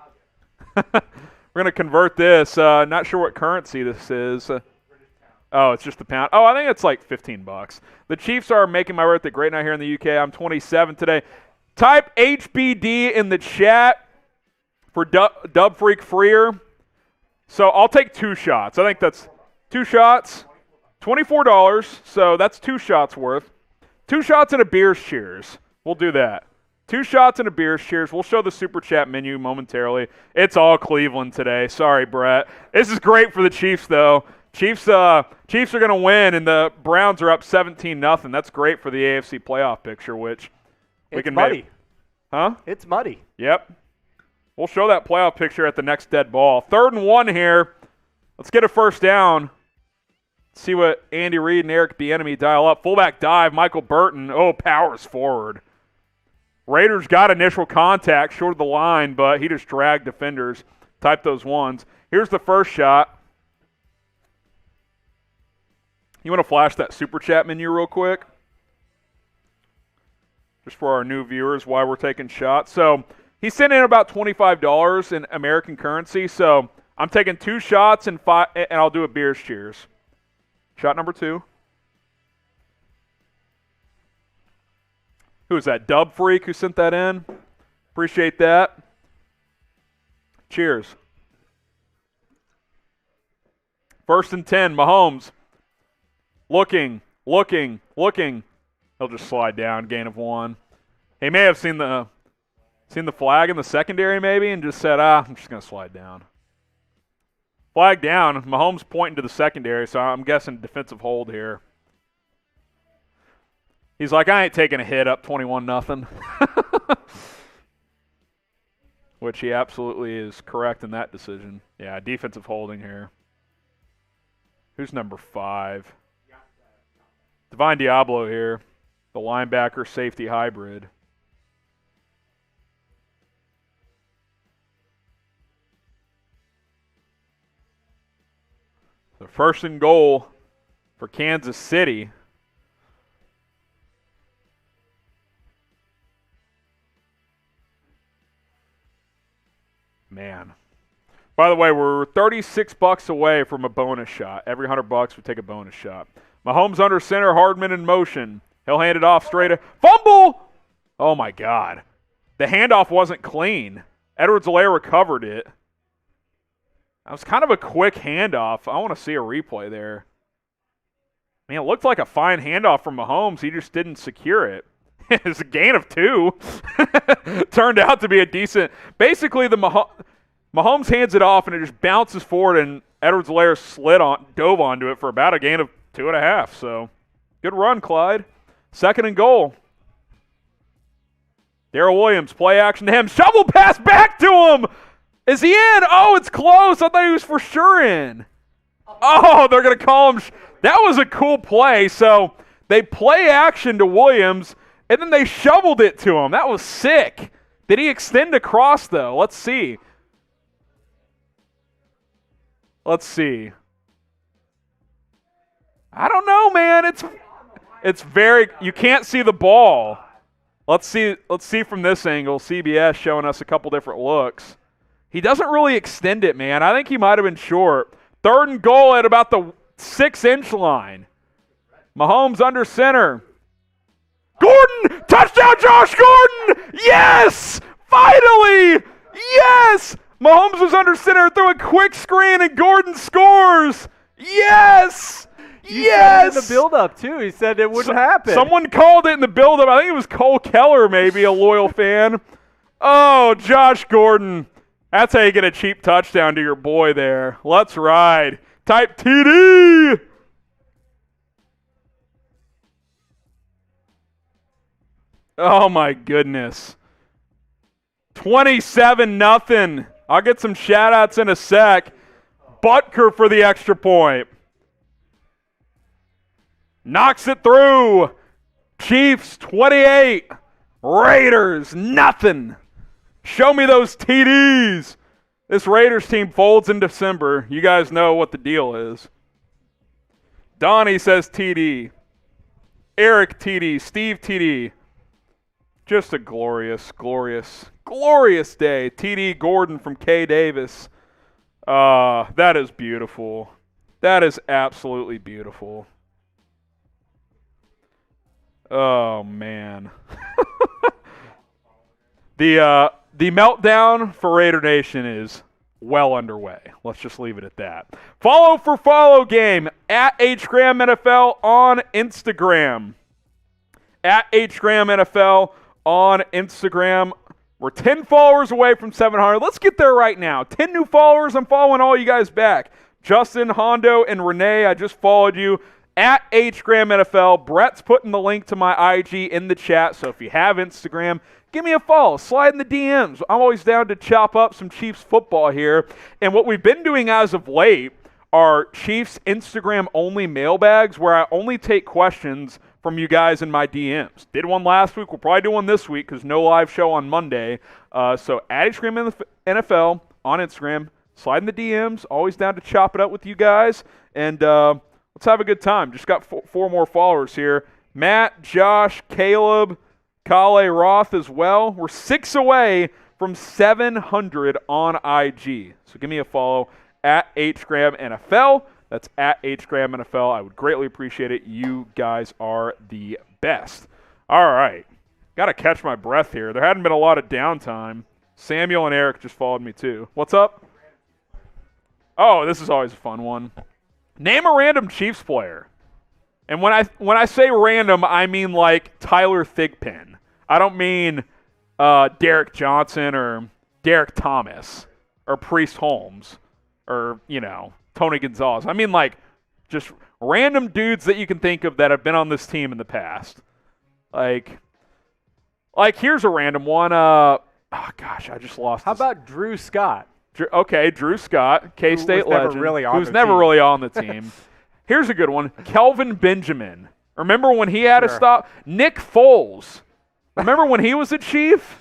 We're going to convert this. Not sure what currency this is. Oh, it's just the pound. Oh, I think it's like $15. The Chiefs are making my birthday great night here in the UK. I'm 27 today. Type HBD in the chat for Dub Freak Freer. So I'll take 2 shots. I think that's 2 shots, $24. So that's 2 shots worth. 2 shots and a beer's cheers. We'll do that. 2 shots and a beer's cheers. We'll show the super chat menu momentarily. It's all Cleveland today. Sorry, Brett. This is great for the Chiefs, though. Chiefs are going to win, and the Browns are up 17-0. That's great for the AFC playoff picture, which we can muddy. Huh? It's muddy. Yep. We'll show that playoff picture at the next dead ball. 3rd and 1 here. Let's get a first down. See what Andy Reid and Eric Bieniemy dial up. Fullback dive, Michael Burton. Oh, powers forward. Raiders got initial contact short of the line, but he just dragged defenders. Type those ones. Here's the first shot. You want to flash that super chat menu real quick? Just for our new viewers, why we're taking shots. So he sent in about $25 in American currency. So I'm taking 2 shots and I'll do a beer's cheers. Shot number 2. Who is that? Dub Freak who sent that in? Appreciate that. Cheers. 1st and 10, Mahomes. Looking. He'll just slide down, gain of 1. He may have seen the flag in the secondary maybe and just said, I'm just going to slide down. Flag down. Mahomes pointing to the secondary, so I'm guessing defensive hold here. He's like, I ain't taking a hit up 21-0. Which he absolutely is correct in that decision. Yeah, defensive holding here. Who's number 5? Divine Diablo here. The linebacker safety hybrid. So 1st and goal for Kansas City. Man. By the way, we're $36 away from a bonus shot. Every $100 we take a bonus shot. Mahomes under center, Hardman in motion. He'll hand it off straight. Fumble! Oh, my God. The handoff wasn't clean. Edwards-Helaire recovered it. That was kind of a quick handoff. I want to see a replay there. Man, it looked like a fine handoff from Mahomes. He just didn't secure it. It's a gain of 2. Turned out to be a decent. Basically, Mahomes hands it off, and it just bounces forward, and Edwards-Helaire dove onto it for about a gain of 2.5. So, good run, Clyde. 2nd and goal. Darrell Williams, play action to him. Shovel pass back to him. Is he in? Oh, it's close. I thought he was for sure in. Oh, they're going to call him. That was a cool play. So they play action to Williams, and then they shoveled it to him. That was sick. Did he extend across, though? Let's see. I don't know, man. It's very – you can't see the ball. Let's see from this angle. CBS showing us a couple different looks. He doesn't really extend it, man. I think he might have been short. 3rd and goal at about the 6-inch line. Mahomes under center. Gordon! Touchdown, Josh Gordon! Yes! Finally! Yes! Mahomes was under center, threw a quick screen, and Gordon scores! Yes! Yes! Said it in the build-up, too. He said it wouldn't happen. Someone called it in the build-up. I think it was Cole Keller, maybe, a loyal fan. Oh, Josh Gordon. That's how you get a cheap touchdown to your boy there. Let's ride. Type TD! Oh, my goodness. 27-0. I'll get some shout-outs in a sec. Butker for the extra point. Knocks it through. Chiefs 28. Raiders nothing. Show me those TDs. This Raiders team folds in December. You guys know what the deal is. Donnie says TD. Eric TD. Steve TD. Just a glorious, glorious, glorious day. TD Gordon from K Davis. That is beautiful. That is absolutely beautiful. Oh, man. The meltdown for Raider Nation is well underway. Let's just leave it at that. Follow for follow game at HGramNFL on Instagram. At HGramNFL on Instagram. We're 10 followers away from 700. Let's get there right now. 10 new followers. I'm following all you guys back. Justin, Hondo, and Renee, I just followed you. At HGramNFL. Brett's putting the link to my IG in the chat, so if you have Instagram, give me a follow. Slide in the DMs. I'm always down to chop up some Chiefs football here. And what we've been doing as of late are Chiefs Instagram-only mailbags where I only take questions from you guys in my DMs. Did one last week. We'll probably do one this week because no live show on Monday. So at HGramNFL on Instagram. Slide in the DMs. Always down to chop it up with you guys. And let's have a good time. Just got four more followers here. Matt, Josh, Caleb, Kale Roth as well. We're 6 away from 700 on IG. So give me a follow at HGramNFL. That's at HGramNFL. I would greatly appreciate it. You guys are the best. All right. Got to catch my breath here. There hadn't been a lot of downtime. Samuel and Eric just followed me too. What's up? Oh, this is always a fun one. Name a random Chiefs player. And when I say random, I mean like Tyler Thigpen. I don't mean Derek Johnson or Derek Thomas or Priest Holmes or, Tony Gonzalez. I mean like just random dudes that you can think of that have been on this team in the past. Like here's a random one. I just lost. How about Drew Scott? Okay, Drew Scott, K-State legend, who's never team. really on the team. Here's a good one. Kelvin Benjamin. Remember when he had a stop? Nick Foles. Remember when he was a Chief?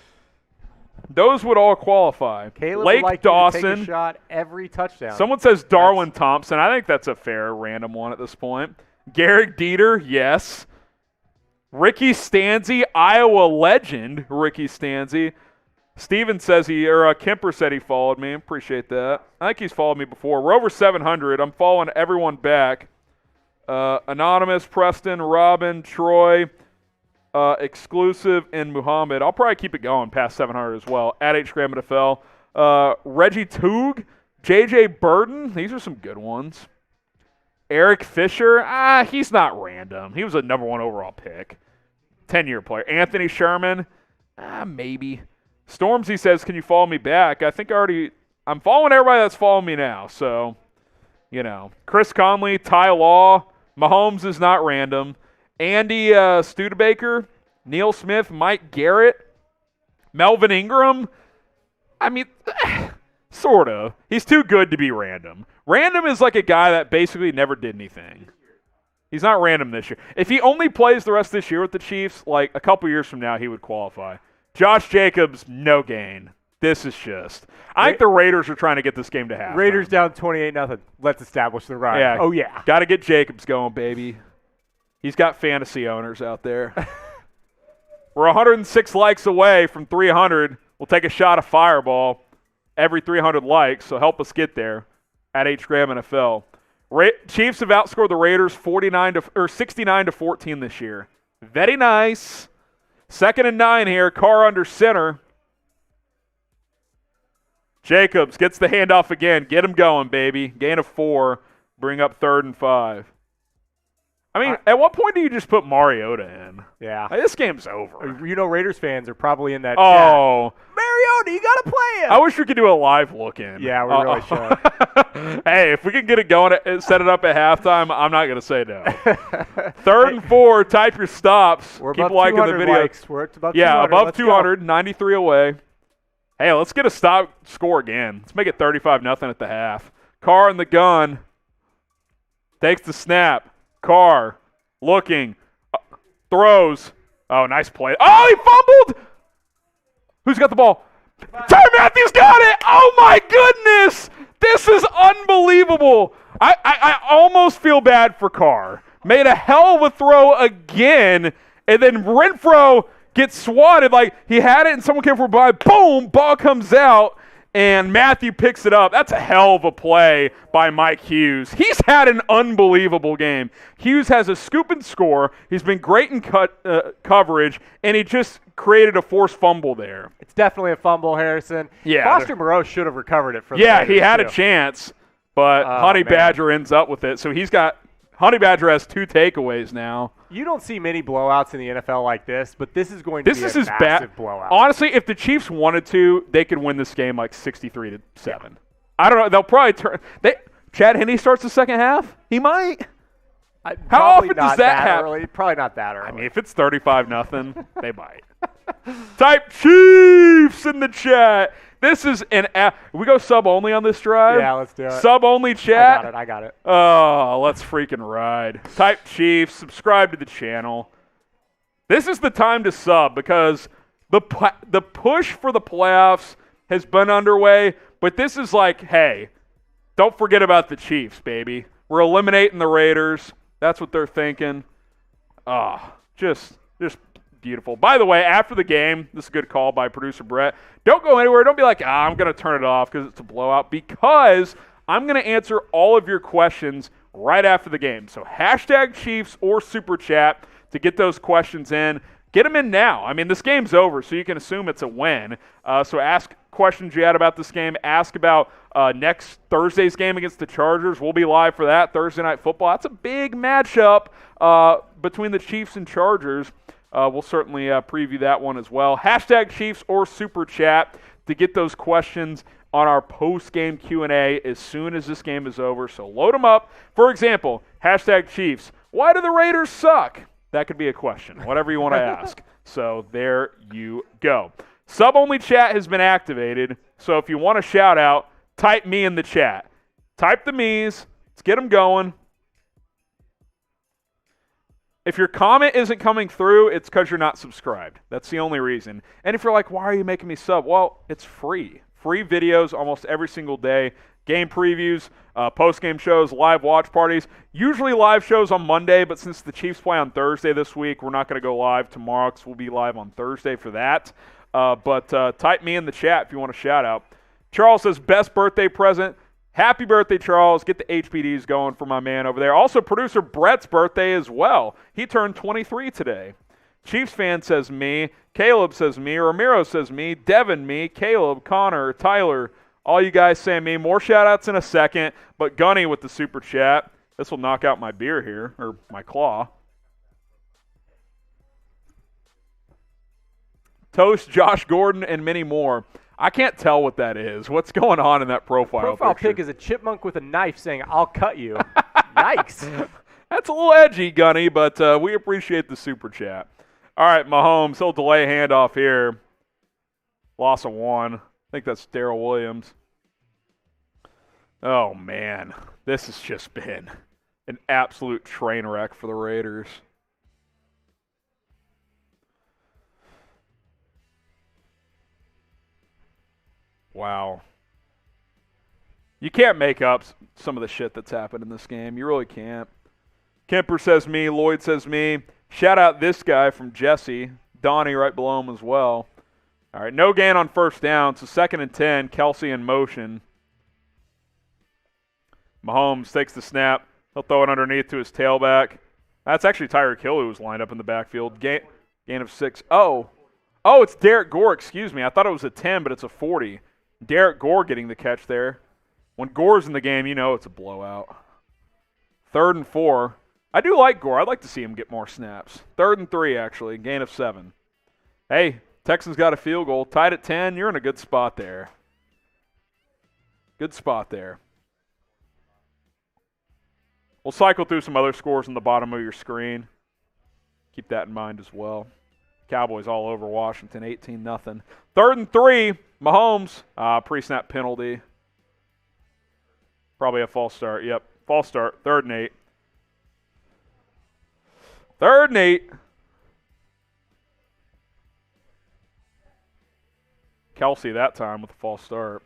Those would all qualify. Caleb Lake would like Dawson. to take a shot every touchdown. Someone says Darwin Thompson. I think that's a fair random one at this point. Garrett Dieter, yes. Ricky Stanzi, Iowa legend, Ricky Stanzi. Steven says Kemper said he followed me. Appreciate that. I think he's followed me before. We're over 700. I'm following everyone back. Anonymous, Preston, Robin, Troy, Exclusive, and Muhammad. I'll probably keep it going past 700 as well. At HGramNFL. Reggie Toog, J.J. Burden, these are some good ones. Eric Fisher, he's not random. He was a number 1 overall pick. 10-year player. Anthony Sherman, maybe. Stormzy says, can you follow me back? I think I'm following everybody that's following me now. So, Chris Conley, Ty Law, Mahomes is not random. Andy Studebaker, Neil Smith, Mike Garrett, Melvin Ingram. I mean, sort of. He's too good to be random. Random is like a guy that basically never did anything. He's not random this year. If he only plays the rest of this year with the Chiefs, like a couple years from now, he would qualify. Josh Jacobs, no gain. This is just. I think the Raiders are trying to get this game to half. Raiders down 28-0. Let's establish the run. Yeah. Oh, yeah. Got to get Jacobs going, baby. He's got fantasy owners out there. We're 106 likes away from 300. We'll take a shot of Fireball every 300 likes, so help us get there at HGram NFL. Chiefs have outscored the Raiders 69-14 this year. Very nice. 2nd and 9 here. Carr under center. Jacobs gets the handoff again. Get him going, baby. Gain of 4. Bring up 3rd and 5. I mean, at what point do you just put Mariota in? Yeah. This game's over. Raiders fans are probably in that chat. Mariota, you got to play him. I wish we could do a live look-in. Yeah, we really should. Hey, if we can get it going, set it up at halftime, I'm not going to say no. 3rd and 4, type your stops. We're Keep above liking 200 the video. likes. We're above 200. Yeah, above Let's 200, go. 93 away. Hey, let's get a stop score again. Let's make it 35-0 at the half. Carr in the gun. Takes the snap. Carr looking. Throws. Oh, nice play. Oh, he fumbled! Who's got the ball? Tyrann Mathieu's got it! Oh, my goodness! This is unbelievable. I almost feel bad for Carr. Made a hell of a throw again, and then Renfro gets swatted. Like, he had it, and someone came from behind. Boom! Ball comes out, and Mathieu picks it up. That's a hell of a play by Mike Hughes. He's had an unbelievable game. Hughes has a scoop and score. He's been great in coverage, and he just created a forced fumble there. It's definitely a fumble, Harrison. Yeah. Foster Moreau should have recovered it for the Yeah, Raiders, he had too. a chance, but Honey Badger ends up with it. So Honey Badger has 2 takeaways now. You don't see many blowouts in the NFL like this, but this is going to be a his massive blowout. Honestly, if the Chiefs wanted to, they could win this game like 63-7. Yeah. I don't know. They'll probably turn. Chad Henne starts the second half. He might. How often does that happen? Early. Probably not that early. I mean, if it's 35-0, they might. Type Chiefs in the chat. This is we go sub only on this drive? Yeah, let's do it. Sub only chat? I got it. Oh, let's freaking ride. Type Chiefs, subscribe to the channel. This is the time to sub because the push for the playoffs has been underway, but this is like, hey, don't forget about the Chiefs, baby. We're eliminating the Raiders. That's what they're thinking. Just beautiful. By the way, after the game, this is a good call by producer Brett. Don't go anywhere. Don't be like, I'm going to turn it off because it's a blowout, because I'm going to answer all of your questions right after the game. So hashtag Chiefs or Super Chat to get those questions in. Get them in now. I mean, this game's over, so you can assume it's a win. So ask questions you had about this game. Ask about next Thursday's game against the Chargers. We'll be live for that, Thursday Night Football. That's a big matchup between the Chiefs and Chargers. We'll certainly preview that one as well. Hashtag Chiefs or Super Chat to get those questions on our post-game Q&A as soon as this game is over. So load them up. For example, hashtag Chiefs. Why do the Raiders suck? That could be a question, whatever you want to ask. So there you go. Sub-only chat has been activated. So if you want a shout-out, type me in the chat. Type the me's. Let's get them going. If your comment isn't coming through, it's because you're not subscribed. That's the only reason. And if you're like, why are you making me sub? Well, it's free. Free videos almost every single day. Game previews, post-game shows, live watch parties. Usually live shows on Monday, but since the Chiefs play on Thursday this week, we're not going to go live tomorrow because we'll be live on Thursday for that. But type me in the chat if you want a shout-out. Charles says, best birthday present. Happy birthday, Charles. Get the HBDs going for my man over there. Also, producer Brett's birthday as well. He turned 23 today. Chiefs fan says me. Caleb says me. Ramiro says me. Devin me. Caleb, Connor, Tyler, All you guys saying me. More shout-outs in a second, but Gunny with the super chat. This will knock out my beer here, or my claw. Toast, Josh Gordon, and many more. I can't tell what that is. What's going on in that profile picture? Pic is a chipmunk with a knife saying, "I'll cut you." Yikes. That's a little edgy, Gunny, but we appreciate the super chat. All right, Mahomes, he'll delay handoff here. Loss of 1. I think that's Darrell Williams. Oh, man. This has just been an absolute train wreck for the Raiders. Wow. You can't make up some of the shit that's happened in this game. You really can't. Kemper says me. Lloyd says me. Shout out this guy from Jesse. Donnie right below him as well. All right, no gain on first down. So 2nd and 10. Kelce in motion. Mahomes takes the snap. He'll throw it underneath to his tailback. That's actually Tyreek Hill who was lined up in the backfield. Gain of 6. Oh, it's Derek Gore. Excuse me. I thought it was a 10, but it's a 40. Derek Gore getting the catch there. When Gore's in the game, you know it's a blowout. 3rd and 4. I do like Gore. I'd like to see him get more snaps. 3rd and 3, actually. Gain of 7. Hey, Texans got a field goal. Tied at 10. You're in a good spot there. Good spot there. We'll cycle through some other scores on the bottom of your screen. Keep that in mind as well. Cowboys all over Washington, 18-0. 3rd and 3, Mahomes. Pre-snap penalty. Probably a false start. Yep, false start. 3rd and 8. 3rd and 8. Kelce that time with a false start.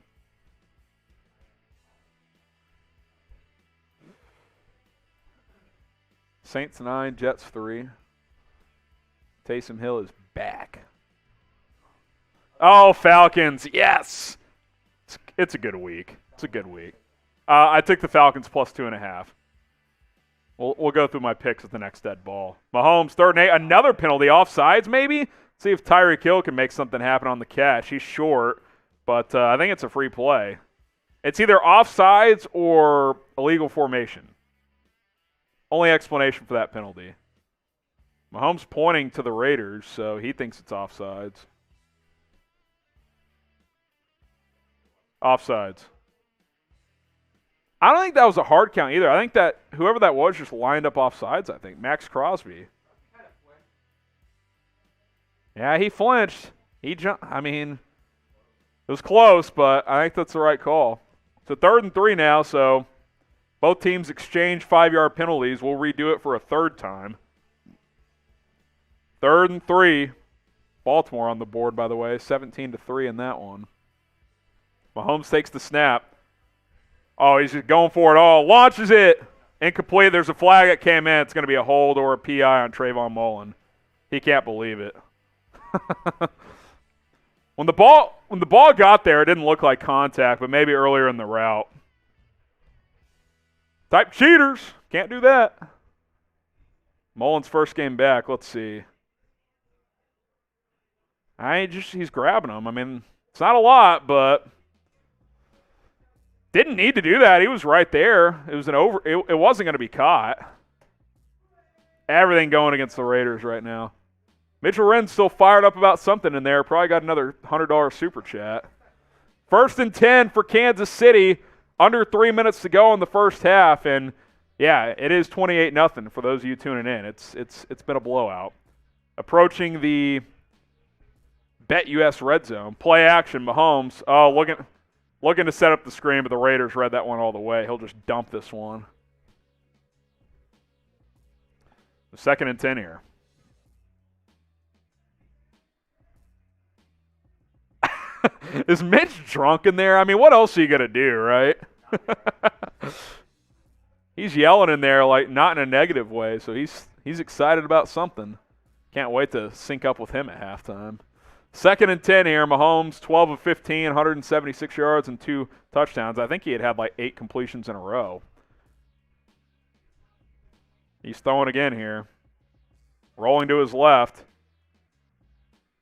Saints 9, Jets 3. Taysom Hill is back. Oh, Falcons, yes! It's a good week. It's a good week. I took the Falcons plus 2.5. We'll go through my picks at the next dead ball. Mahomes, 3rd and 8. Another penalty. Offsides, maybe? See if Tyreek Hill can make something happen on the catch. He's short, but I think it's a free play. It's either offsides or illegal formation. Only explanation for that penalty. Mahomes pointing to the Raiders, so he thinks it's offsides. Offsides. I don't think that was a hard count either. I think that whoever that was just lined up offsides, I think. Max Crosby. Yeah, he flinched. He jumped. I mean, it was close, but I think that's the right call. So 3rd and 3 now, so both teams exchange 5-yard penalties. We'll redo it for a 3rd time. 3rd and 3. Baltimore on the board, by the way. 17-3 in that one. Mahomes takes the snap. Oh, he's just going for it all. Launches it. Incomplete. There's a flag that came in. It's going to be a hold or a PI on Trayvon Mullen. He can't believe it. When the ball got there, it didn't look like contact, but maybe earlier in the route. Type cheaters. Can't do that. Mullen's first game back. Let's see. He's grabbing him. I mean, it's not a lot, but didn't need to do that. He was right there. It was it wasn't going to be caught. Everything going against the Raiders right now. Mitchell Wren's still fired up about something in there. Probably got another $100 super chat. 1st and 10 for Kansas City. Under 3 minutes to go in the first half, and yeah, it is 28-0 for those of you tuning in. It's been a blowout. Approaching the BetUS red zone. Play action, Mahomes. Oh, looking to set up the screen, but the Raiders read that one all the way. He'll just dump this one. 2nd and 10 here. Is Mitch drunk in there? I mean, what else are you going to do, right? He's yelling in there, like, not in a negative way, so he's excited about something. Can't wait to sync up with him at halftime. 2nd and 10 here. Mahomes, 12 of 15, 176 yards and 2 touchdowns. I think he had like 8 completions in a row. He's throwing again here. Rolling to his left.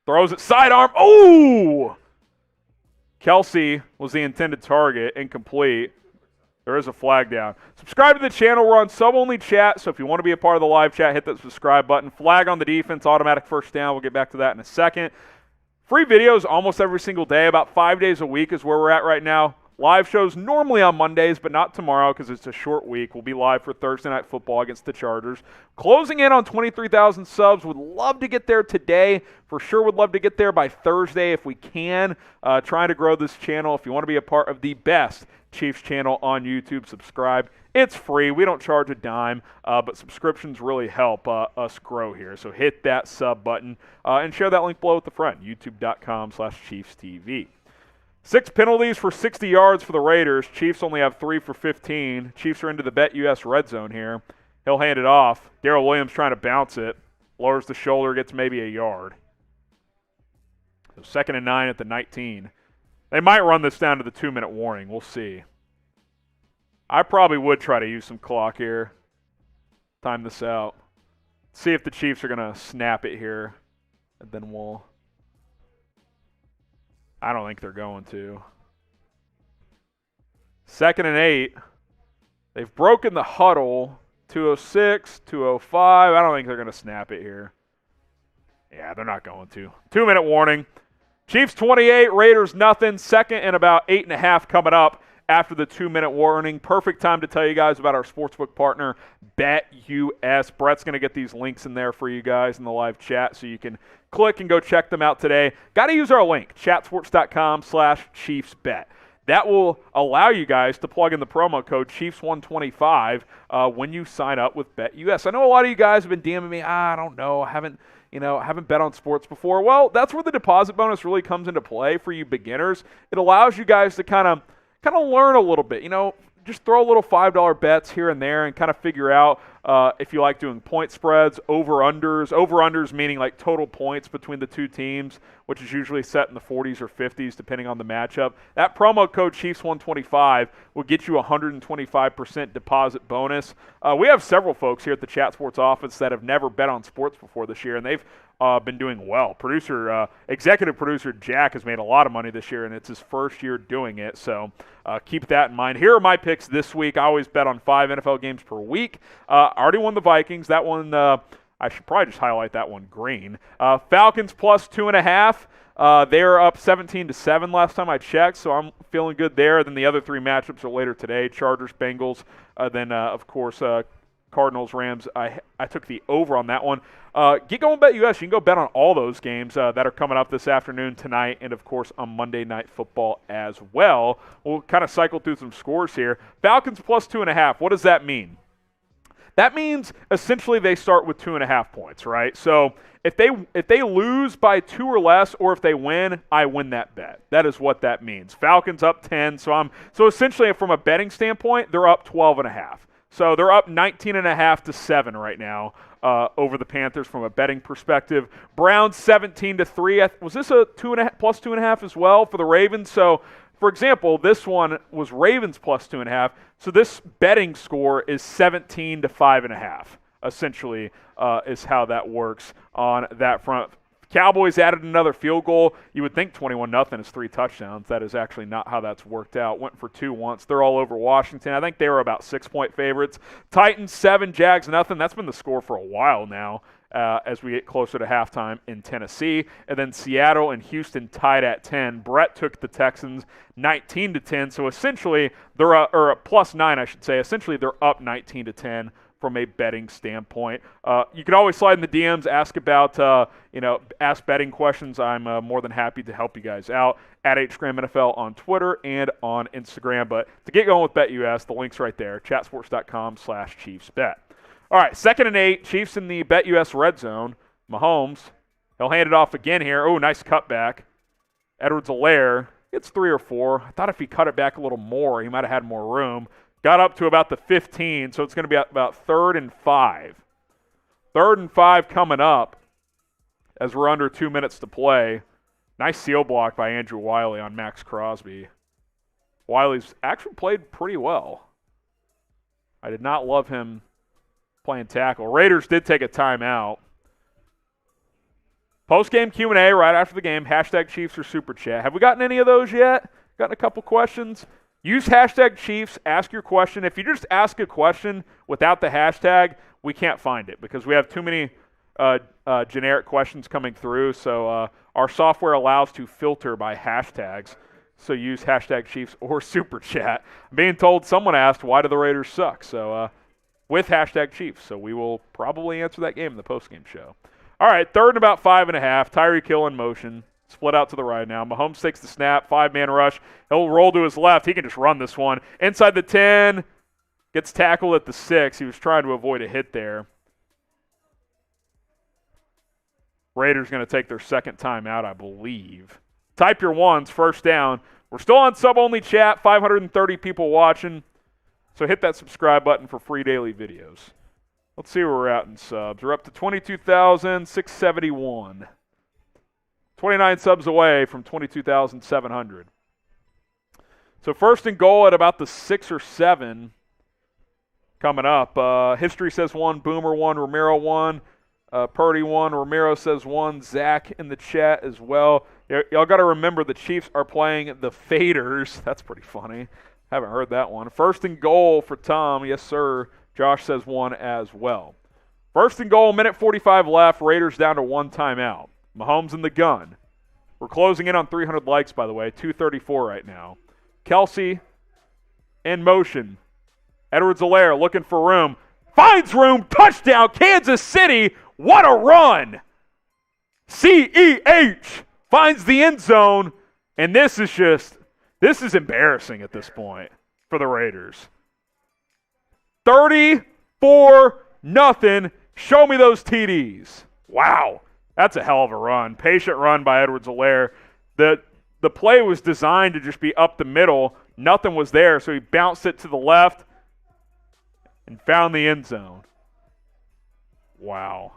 Throws it sidearm. Oh! Kelce was the intended target, incomplete. There is a flag down. Subscribe to the channel. We're on sub-only chat, so if you want to be a part of the live chat, hit that subscribe button. Flag on the defense, automatic first down. We'll get back to that in a second. Free videos almost every single day. About 5 days a week is where we're at right now. Live shows normally on Mondays, but not tomorrow because it's a short week. We'll be live for Thursday Night Football against the Chargers. Closing in on 23,000 subs. Would love to get there today. For sure would love to get there by Thursday if we can. Trying to grow this channel. If you want to be a part of the best Chiefs channel on YouTube, subscribe. It's free. We don't charge a dime, but subscriptions really help us grow here. So hit that sub button and share that link below with a friend. YouTube.com/ChiefsTV. 6 penalties for 60 yards for the Raiders. Chiefs only have 3 for 15. Chiefs are into the BetUS red zone here. He'll hand it off. Darrell Williams trying to bounce it. Lowers the shoulder, gets maybe a yard. So 2nd and 9 at the 19. They might run this down to the 2-minute warning. We'll see. I probably would try to use some clock here. Time this out. See if the Chiefs are going to snap it here. And then we'll... I don't think they're going to. 2nd and 8. They've broken the huddle. 2:06, 2:05. I don't think they're going to snap it here. Yeah, they're not going to. 2-minute warning. Chiefs 28, Raiders nothing. 2nd and about 8.5 coming up after the 2-minute warning. Perfect time to tell you guys about our sportsbook partner, BetUS. Brett's going to get these links in there for you guys in the live chat so you can click and go check them out today. Got to use our link, chatsports.com/ChiefsBet. That will allow you guys to plug in the promo code Chiefs125 when you sign up with BetUS. I know a lot of you guys have been DMing me, I don't know, I haven't bet on sports before. Well, that's where the deposit bonus really comes into play for you beginners. It allows you guys to kind of learn a little bit. Just throw a little $5 bets here and there and kind of figure out if you like doing point spreads, over-unders. Over-unders meaning like total points between the two teams, which is usually set in the 40s or 50s depending on the matchup. That promo code Chiefs125 will get you a 125% deposit bonus. We have several folks here at the Chat Sports office that have never bet on sports before this year, and they've been doing well. Executive producer Jack has made a lot of money this year, and it's his first year doing it, so keep that in mind. Here are my picks this week. I always bet on 5 NFL games per week. I already won the Vikings. That one, I should probably just highlight that one green. Falcons plus 2.5. They are up 17-7 last time I checked, so I'm feeling good there. Then the other 3 matchups are later today: Chargers, Bengals, then of course Cardinals, Rams. I took the over on that one. Get going BetUS. You can go bet on all those games that are coming up this afternoon, tonight, and of course on Monday Night Football as well. We'll kind of cycle through some scores here. Falcons plus 2.5. What does that mean? That means essentially they start with 2.5 points, right? So if they lose by 2 or less, or if they win, I win that bet. That is what that means. Falcons up 10. So essentially from a betting standpoint, they're up 12.5. So they're up 19.5 to 7 right now over the Panthers from a betting perspective. Browns 17-3. Was this a 2.5 plus 2.5 as well for the Ravens? So, for example, this one was Ravens plus 2.5. So this betting score is 17 to 5.5. Essentially, is how that works on that front. Cowboys added another field goal. You would think 21-0 is 3 touchdowns. That is actually not how that's worked out. Went for 2 once. They're all over Washington. I think they were about 6-point favorites. Titans 7, Jags nothing. That's been the score for a while now as we get closer to halftime in Tennessee. And then Seattle and Houston tied at 10. Brett took the Texans 19-10. So essentially, they're or plus 9, I should say. Essentially, they're up 19-10. From a betting standpoint. You can always slide in the DMs, ask about, ask betting questions. I'm more than happy to help you guys out at HGramNFL on Twitter and on Instagram. But to get going with BetUS, the link's right there, chatsports.com/ChiefsBet. All right, 2nd and 8, Chiefs in the BetUS red zone. Mahomes, he'll hand it off again here. Oh, nice cutback. Edwards-Helaire gets 3 or 4. I thought if he cut it back a little more, he might have had more room. Got up to about the 15, so it's going to be about 3rd and 5. 3rd and 5 coming up as we're under 2 minutes to play. Nice seal block by Andrew Wiley on Max Crosby. Wiley's actually played pretty well. I did not love him playing tackle. Raiders did take a timeout. Post-game Q&A right after the game, hashtag Chiefs or Super Chat. Have we gotten any of those yet? Gotten a couple questions? Use hashtag Chiefs, ask your question. If you just ask a question without the hashtag, we can't find it because we have too many generic questions coming through. So our software allows to filter by hashtags. So use hashtag Chiefs or Super Chat. I'm being told someone asked, why do the Raiders suck? So with hashtag Chiefs. So we will probably answer that game in the postgame show. All right, 3rd and about 5.5. Tyreek Hill in motion. Split out to the right now. Mahomes takes the snap, 5-man rush. He'll roll to his left. He can just run this one. Inside the 10, gets tackled at the 6. He was trying to avoid a hit there. Raiders going to take their second timeout, I believe. Type your ones, first down. We're still on sub-only chat, 530 people watching. So hit that subscribe button for free daily videos. Let's see where we're at in subs. We're up to 22,671. 29 subs away from 22,700. So 1st and goal at about the 6 or 7 coming up. History says 1, Boomer 1, Romero 1, Purdy 1, Romero says 1, Zach in the chat as well. Y'all got to remember the Chiefs are playing the Faders. That's pretty funny. Haven't heard that one. 1st and goal for Tom. Yes, sir. Josh says 1 as well. 1st and goal, minute 45 left. Raiders down to 1 timeout. Mahomes in the gun. We're closing in on 300 likes, by the way. 234 right now. Kelce in motion. Edwards-Helaire looking for room. Finds room. Touchdown, Kansas City. What a run. CEH finds the end zone. And this is embarrassing at this point for the Raiders. 34-0. Show me those TDs. Wow. That's a hell of a run. Patient run by Edwards-Helaire. The play was designed to just be up the middle. Nothing was there, so he bounced it to the left and found the end zone. Wow.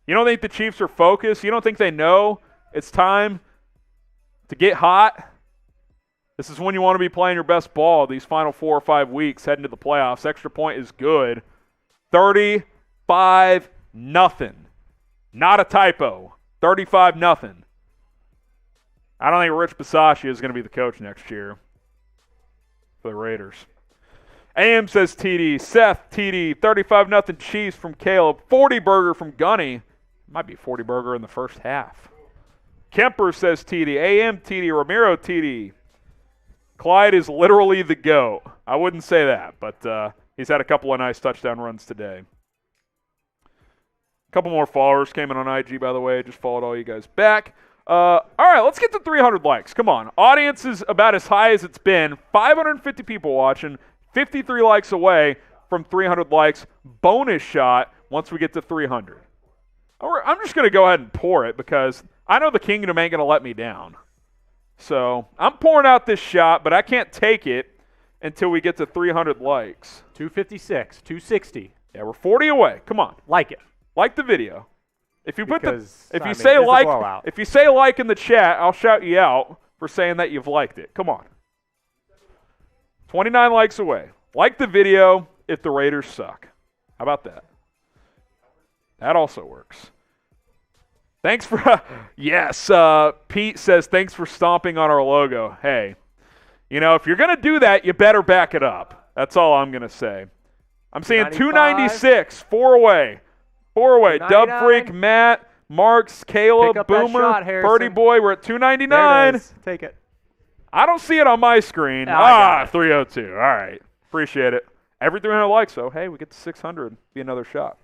You don't think the Chiefs are focused? You don't think they know it's time to get hot? This is when you want to be playing your best ball these final 4 or 5 weeks heading to the playoffs. Extra point is good. 35-0. Not a typo. 35-0. I don't think Rich Bisaccia is going to be the coach next year for the Raiders. AM says TD. Seth, TD. 35-0 Chiefs from Caleb. 40-burger from Gunny. Might be 40-burger in the first half. Kemper says TD. AM TD. Romero TD. Clyde is literally the GOAT. I wouldn't say that, but he's had a couple of nice touchdown runs today. A couple more followers came in on IG, by the way. Just followed all you guys back. All right, let's get to 300 likes. Come on. Audience is about as high as it's been. 550 people watching. 53 likes away from 300 likes. Bonus shot once we get to 300. I'm just going to go ahead and pour it because I know the Kingdom ain't going to let me down. So I'm pouring out this shot, but I can't take it until we get to 300 likes. 256, 260. Yeah, we're 40 away. Come on. Like it. Like the video. If you if you say like in the chat, I'll shout you out for saying that you've liked it. Come on. 29 likes away. Like the video if the Raiders suck. How about that? That also works. Thanks for yes, Pete says thanks for stomping on our logo. Hey, if you're going to do that, you better back it up. That's all I'm going to say. I'm seeing 296, 4 away. 4 away. Dub Freak, Matt, Marks, Caleb, Boomer, Purdy Boy. We're at 299. Take it. I don't see it on my screen. 302. All right. Appreciate it. Every 300 likes, so hey, we get to 600. Be another shot.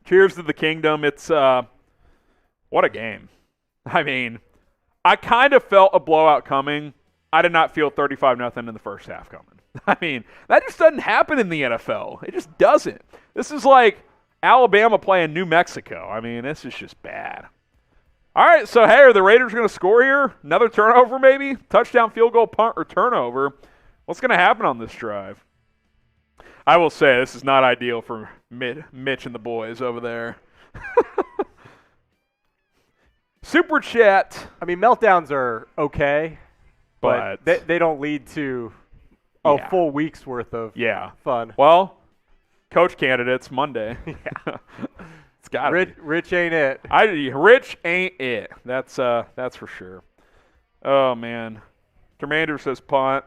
Cheers to the Kingdom. It's what a game. I mean, I kind of felt a blowout coming. I did not feel 35-0 in the first half coming. I mean, that just doesn't happen in the NFL. It just doesn't. This is like Alabama playing New Mexico. I mean, this is just bad. All right, so hey, are the Raiders going to score here? Another turnover maybe? Touchdown, field goal, punt, or turnover? What's going to happen on this drive? I will say this is not ideal for Mitch and the boys over there. Super chat. I mean, meltdowns are okay, but they don't lead to full week's worth of fun. Well, Coach candidates Monday. Yeah. It's got to be. Rich ain't it. Rich ain't it. That's for sure. Oh man. Commander says punt.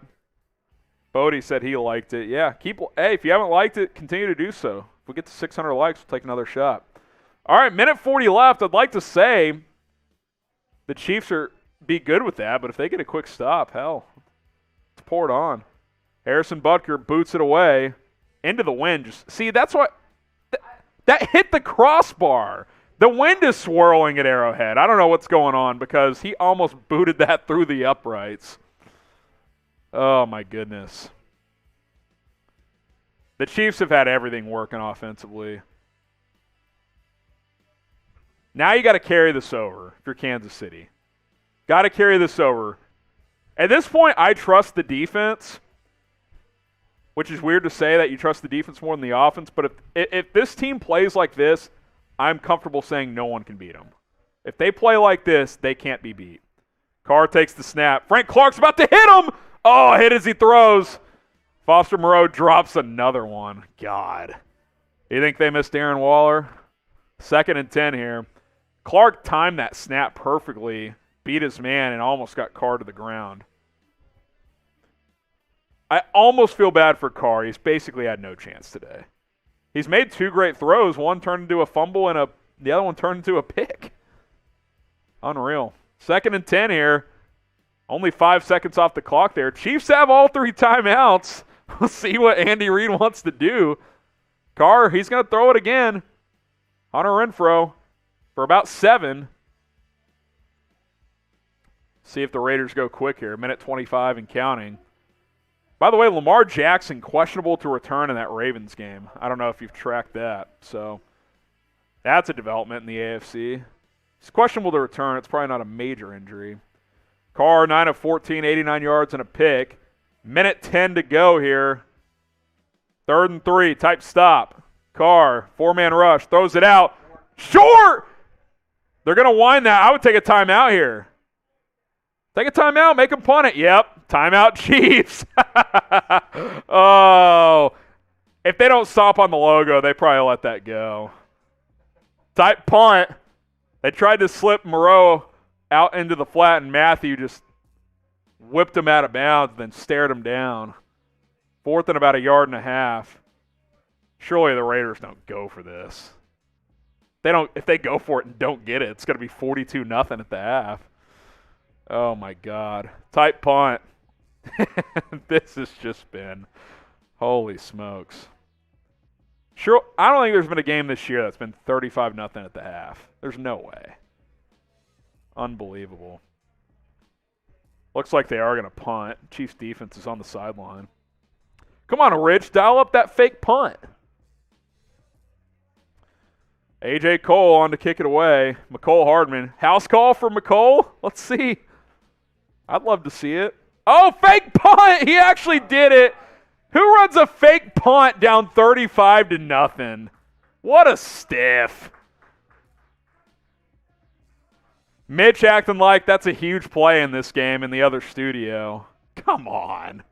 Bodie said he liked it. Yeah, hey, if you haven't liked it, continue to do so. If we get to 600 likes, we'll take another shot. All right, minute 40 left. I'd like to say the Chiefs be good with that, but if they get a quick stop, hell, let's pour it on. Harrison Butker boots it away into the wind. That's what that hit the crossbar. The wind is swirling at Arrowhead. I don't know what's going on because he almost booted that through the uprights. Oh, my goodness. The Chiefs have had everything working offensively. Now you got to carry this over if you're Kansas City. Got to carry this over. At this point, I trust the defense, which is weird to say that you trust the defense more than the offense, but if this team plays like this, I'm comfortable saying no one can beat them. If they play like this, they can't be beat. Carr takes the snap. Frank Clark's about to hit him. Oh, hit as he throws. Foster Moreau drops another one. God. You think they missed Darren Waller? 2nd and 10 here. Clark timed that snap perfectly, beat his man, and almost got Carr to the ground. I almost feel bad for Carr. He's basically had no chance today. He's made 2 great throws. One turned into a fumble, and the other one turned into a pick. Unreal. 2nd and 10 here. Only 5 seconds off the clock there. Chiefs have all 3 timeouts. We'll see what Andy Reid wants to do. Carr, he's going to throw it again. Hunter Renfrow for about 7. See if the Raiders go quick here. 1:25 and counting. By the way, Lamar Jackson questionable to return in that Ravens game. I don't know if you've tracked that. So that's a development in the AFC. He's questionable to return. It's probably not a major injury. Carr, 9 of 14, 89 yards and a pick. 1:10 to go here. 3rd and 3, type stop. Carr, 4-man rush, throws it out. Short! They're going to wind that. I would take a timeout here. Take a timeout, make them punt it. Yep, timeout Chiefs. Oh, if they don't stop on the logo, they probably let that go. Type punt. They tried to slip Moreau out into the flat, and Mathieu just whipped him out of bounds, then stared him down. 4th and about 1.5 yards. Surely the Raiders don't go for this. If they go for it and don't get it, it's going to be 42-0 at the half. Oh, my God. Tight punt. This has just been holy smokes. Sure, I don't think there's been a game this year that's been 35-0 at the half. There's no way. Unbelievable. Looks like they are going to punt. Chiefs defense is on the sideline. Come on, Rich. Dial up that fake punt. A.J. Cole on to kick it away. McCole Hardman. House call for McCole? Let's see. I'd love to see it. Oh, fake punt! He actually did it. Who runs a fake punt down 35-0? What a stiff. Mitch acting like that's a huge play in this game in the other studio. Come on.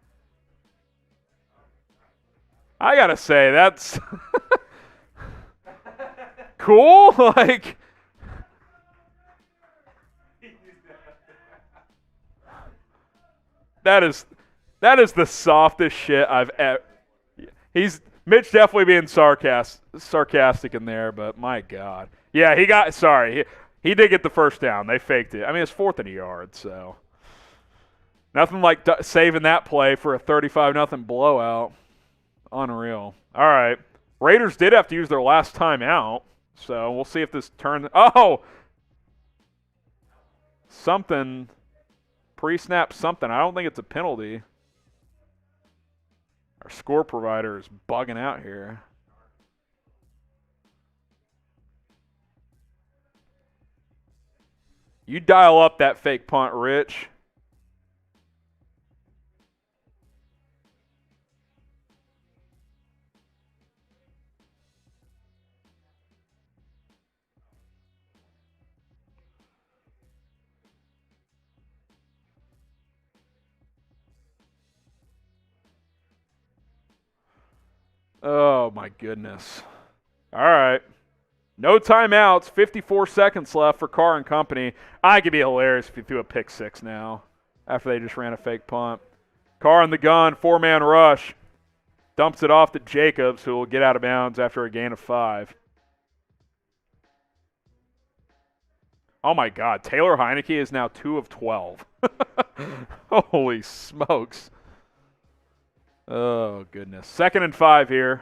I got to say, that's cool. Like, that is the softest shit I've ever. Mitch definitely being sarcastic in there, but my God. Yeah, he did get the first down. They faked it. I mean, it's 4th and 1 yard, so nothing like saving that play for a 35-0 blowout. Unreal. All right. Raiders did have to use their last timeout, so we'll see if this turns. Oh! Something. Pre-snap something. I don't think it's a penalty. Our score provider is bugging out here. You dial up that fake punt, Rich. Oh, my goodness. All right. No timeouts. 54 seconds left for Carr and company. I think it'd be hilarious if he threw a pick six now after they just ran a fake punt. Carr in the gun, four-man rush. Dumps it off to Jacobs, who will get out of bounds after a gain of 5. Oh, my God. Taylor Heineke is now 2 of 12. Holy smokes. Oh, goodness. 2nd and 5 here.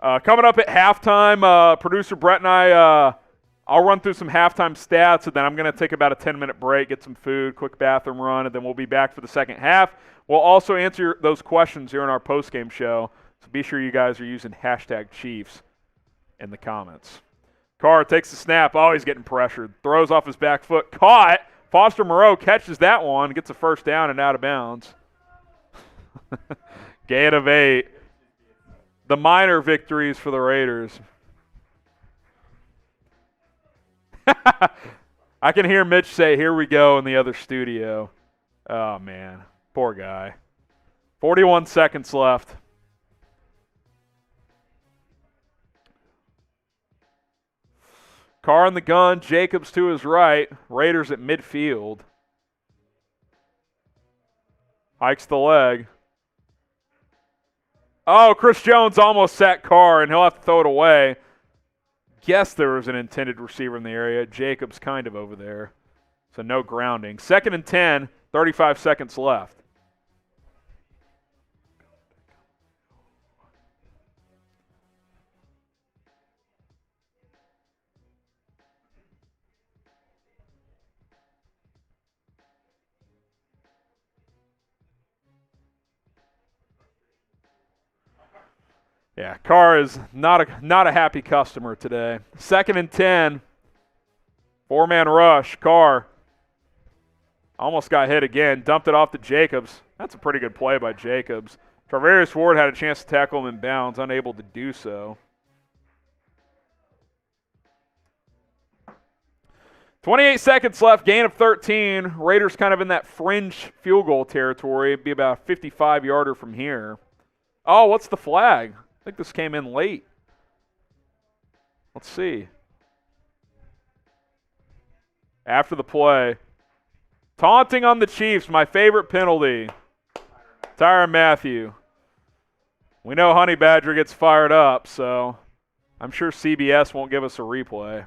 Coming up at halftime, producer Brett and I, I'll run through some halftime stats, and then I'm going to take about a 10-minute break, get some food, quick bathroom run, and then we'll be back for the second half. We'll also answer those questions here in our postgame show, so be sure you guys are using #Chiefs in the comments. Carr takes the snap. Oh, he's getting pressured. Throws off his back foot. Caught. Foster Moreau catches that one, gets a first down and out of bounds. Gain of 8. The minor victories for the Raiders. I can hear Mitch say, "Here we go," in the other studio. Oh, man. Poor guy. 41 seconds left. Carr in the gun. Jacobs to his right. Raiders at midfield. Hikes the leg. Oh, Chris Jones almost sacked Carr, and he'll have to throw it away. Guess there was an intended receiver in the area. Jacobs kind of over there. So no grounding. 2nd and 10, 35 seconds left. Yeah, Carr is not a happy customer today. 2nd and 10. 4-man rush. Carr almost got hit again. Dumped it off to Jacobs. That's a pretty good play by Jacobs. Charvarius Ward had a chance to tackle him in bounds, unable to do so. 28 seconds left, gain of 13. Raiders kind of in that fringe field goal territory. It'd be about a 55-yarder from here. Oh, what's the flag? I think this came in late. Let's see. After the play. Taunting on the Chiefs, my favorite penalty. Tyrann Mathieu. We know Honey Badger gets fired up, so I'm sure CBS won't give us a replay.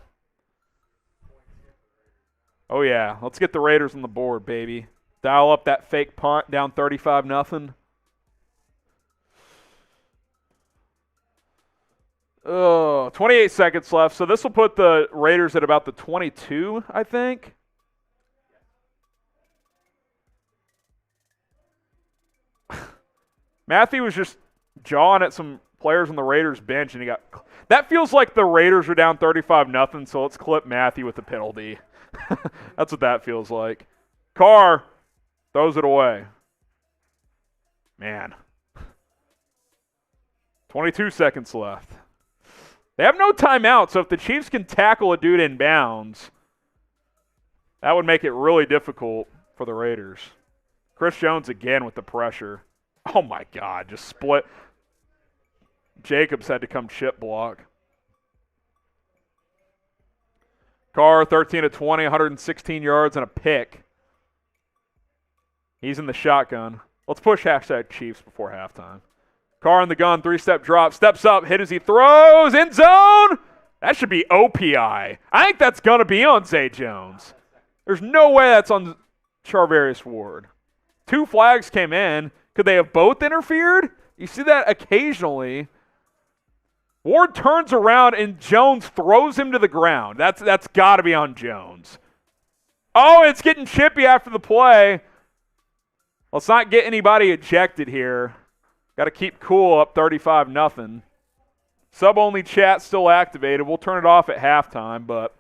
Oh, yeah. Let's get the Raiders on the board, baby. Dial up that fake punt down 35-0. 28 seconds left. So this will put the Raiders at about the 22, I think. Matthew was just jawing at some players on the Raiders bench, and he got. That feels like the Raiders are down 35-0. So let's clip Matthew with the penalty. That's what that feels like. Carr throws it away. Man. 22 seconds left. They have no timeout, so if the Chiefs can tackle a dude in bounds, that would make it really difficult for the Raiders. Chris Jones again with the pressure. Oh, my God, just split. Jacobs had to come chip block. Carr, 13 of 20, 116 yards and a pick. He's in the shotgun. Let's push #Chiefs before halftime. Carr in the gun, 3-step drop, steps up, hit as he throws, end zone. That should be OPI. I think that's going to be on Zay Jones. There's no way that's on Charvarius Ward. 2 flags came in. Could they have both interfered? You see that occasionally. Ward turns around and Jones throws him to the ground. That's got to be on Jones. Oh, it's getting chippy after the play. Let's not get anybody ejected here. Got to keep cool up 35-0. Sub-only chat still activated. We'll turn it off at halftime, but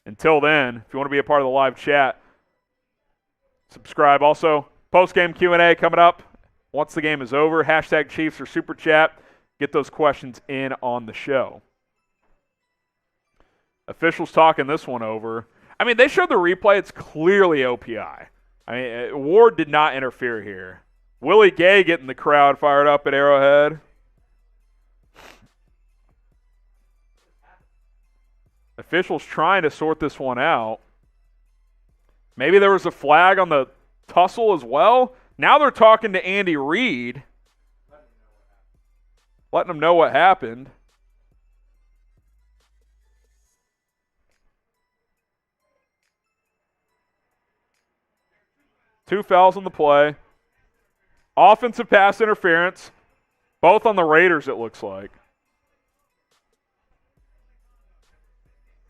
until then, if you want to be a part of the live chat, subscribe. Also, post-game Q&A coming up once the game is over. #Chiefs or Super Chat. Get those questions in on the show. Officials talking this one over. I mean, they showed the replay. It's clearly OPI. I mean, Ward did not interfere here. Willie Gay getting the crowd fired up at Arrowhead. Officials trying to sort this one out. Maybe there was a flag on the tussle as well. Now they're talking to Andy Reid, letting him know what happened. Two fouls on the play. Offensive pass interference, both on the Raiders, it looks like.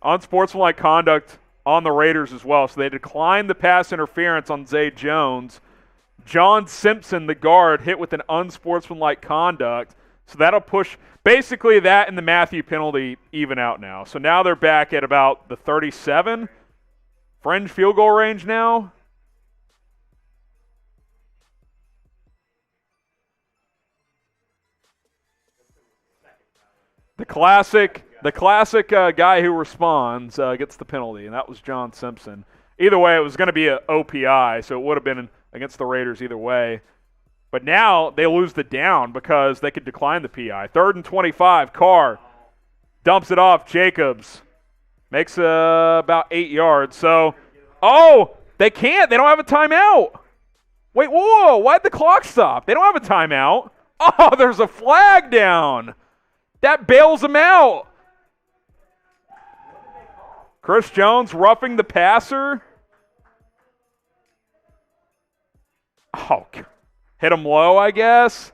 Unsportsmanlike conduct on the Raiders as well. So they declined the pass interference on Zay Jones. John Simpson, the guard, hit with an unsportsmanlike conduct. So that'll push basically that and the Mathieu penalty even out now. So now they're back at about the 37 fringe field goal range now. The classic guy who responds gets the penalty, and that was John Simpson. Either way, it was going to be an OPI, so it would have been against the Raiders either way. But now they lose the down because they could decline the PI. 3rd and 25, Carr dumps it off. Jacobs makes about 8 yards. So, they can't. They don't have a timeout. Wait, whoa, why'd the clock stop? They don't have a timeout. Oh, there's a flag down. That bails them out. Chris Jones roughing the passer. Oh, hit him low, I guess.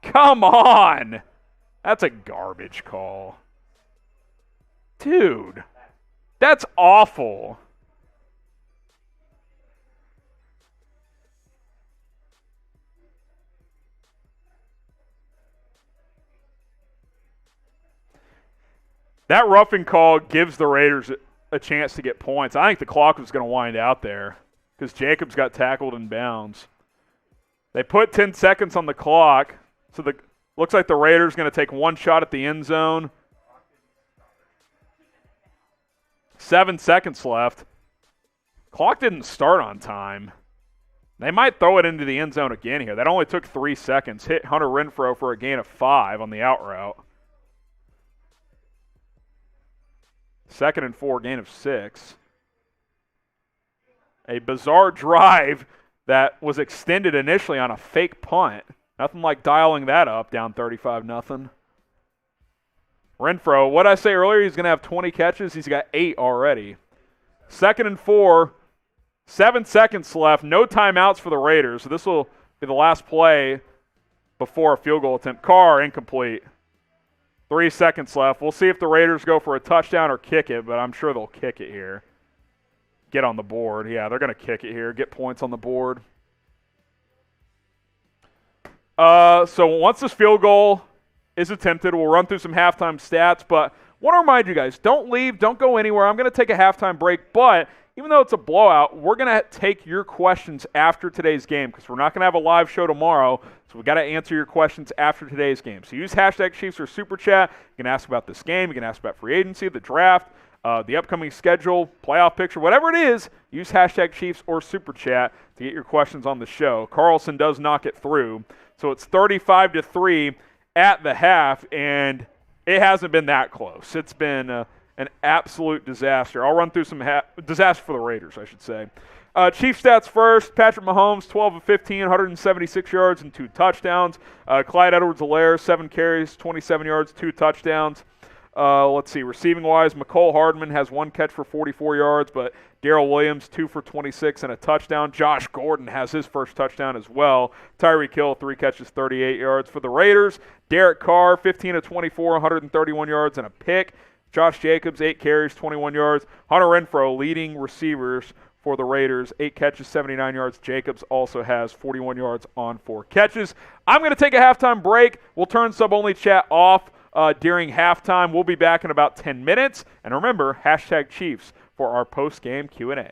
Come on. That's a garbage call. Dude, that's awful. That roughing call gives the Raiders a chance to get points. I think the clock was going to wind out there because Jacobs got tackled in bounds. They put 10 seconds on the clock, so looks like the Raiders going to take one shot at the end zone. 7 seconds left. Clock didn't start on time. They might throw it into the end zone again here. That only took 3 seconds. Hit Hunter Renfrow for a gain of 5 on the out route. 2nd and 4, gain of 6. A bizarre drive that was extended initially on a fake punt. Nothing like dialing that up, down 35-0. Renfrow, what I say earlier, he's going to have 20 catches. He's got 8 already. 2nd and 4, 7 seconds left. No timeouts for the Raiders. So this will be the last play before a field goal attempt. Carr, incomplete. 3 seconds left. We'll see if the Raiders go for a touchdown or kick it, but I'm sure they'll kick it here. Get on the board. Yeah, they're going to kick it here. Get points on the board. So once this field goal is attempted, we'll run through some halftime stats, but I want to remind you guys, don't leave, don't go anywhere. I'm going to take a halftime break, but even though it's a blowout, we're going to take your questions after today's game because we're not going to have a live show tomorrow, so we've got to answer your questions after today's game. So use hashtag Chiefs or Super Chat. You can ask about this game. You can ask about free agency, the draft, the upcoming schedule, playoff picture, whatever it is, use hashtag Chiefs or Super Chat to get your questions on the show. Carlson does knock it through. So it's 35-3 at the half, and it hasn't been that close. It's been an absolute disaster. I'll run through some disaster for the Raiders, I should say. Chief stats first. Patrick Mahomes, 12 of 15, 176 yards and 2 touchdowns. Clyde Edwards-Helaire, 7 carries, 27 yards, 2 touchdowns. Let's see, receiving-wise, McCole Hardman has 1 catch for 44 yards, but Darrell Williams, 2 for 26 and a touchdown. Josh Gordon has his first touchdown as well. Tyreek Hill, 3 catches, 38 yards. For the Raiders, Derek Carr, 15 of 24, 131 yards and a pick. Josh Jacobs, 8 carries, 21 yards. Hunter Renfrow, leading receivers for the Raiders, 8 catches, 79 yards. Jacobs also has 41 yards on 4 catches. I'm going to take a halftime break. We'll turn sub-only chat off during halftime. We'll be back in about 10 minutes. And remember, hashtag Chiefs for our post-game Q&A.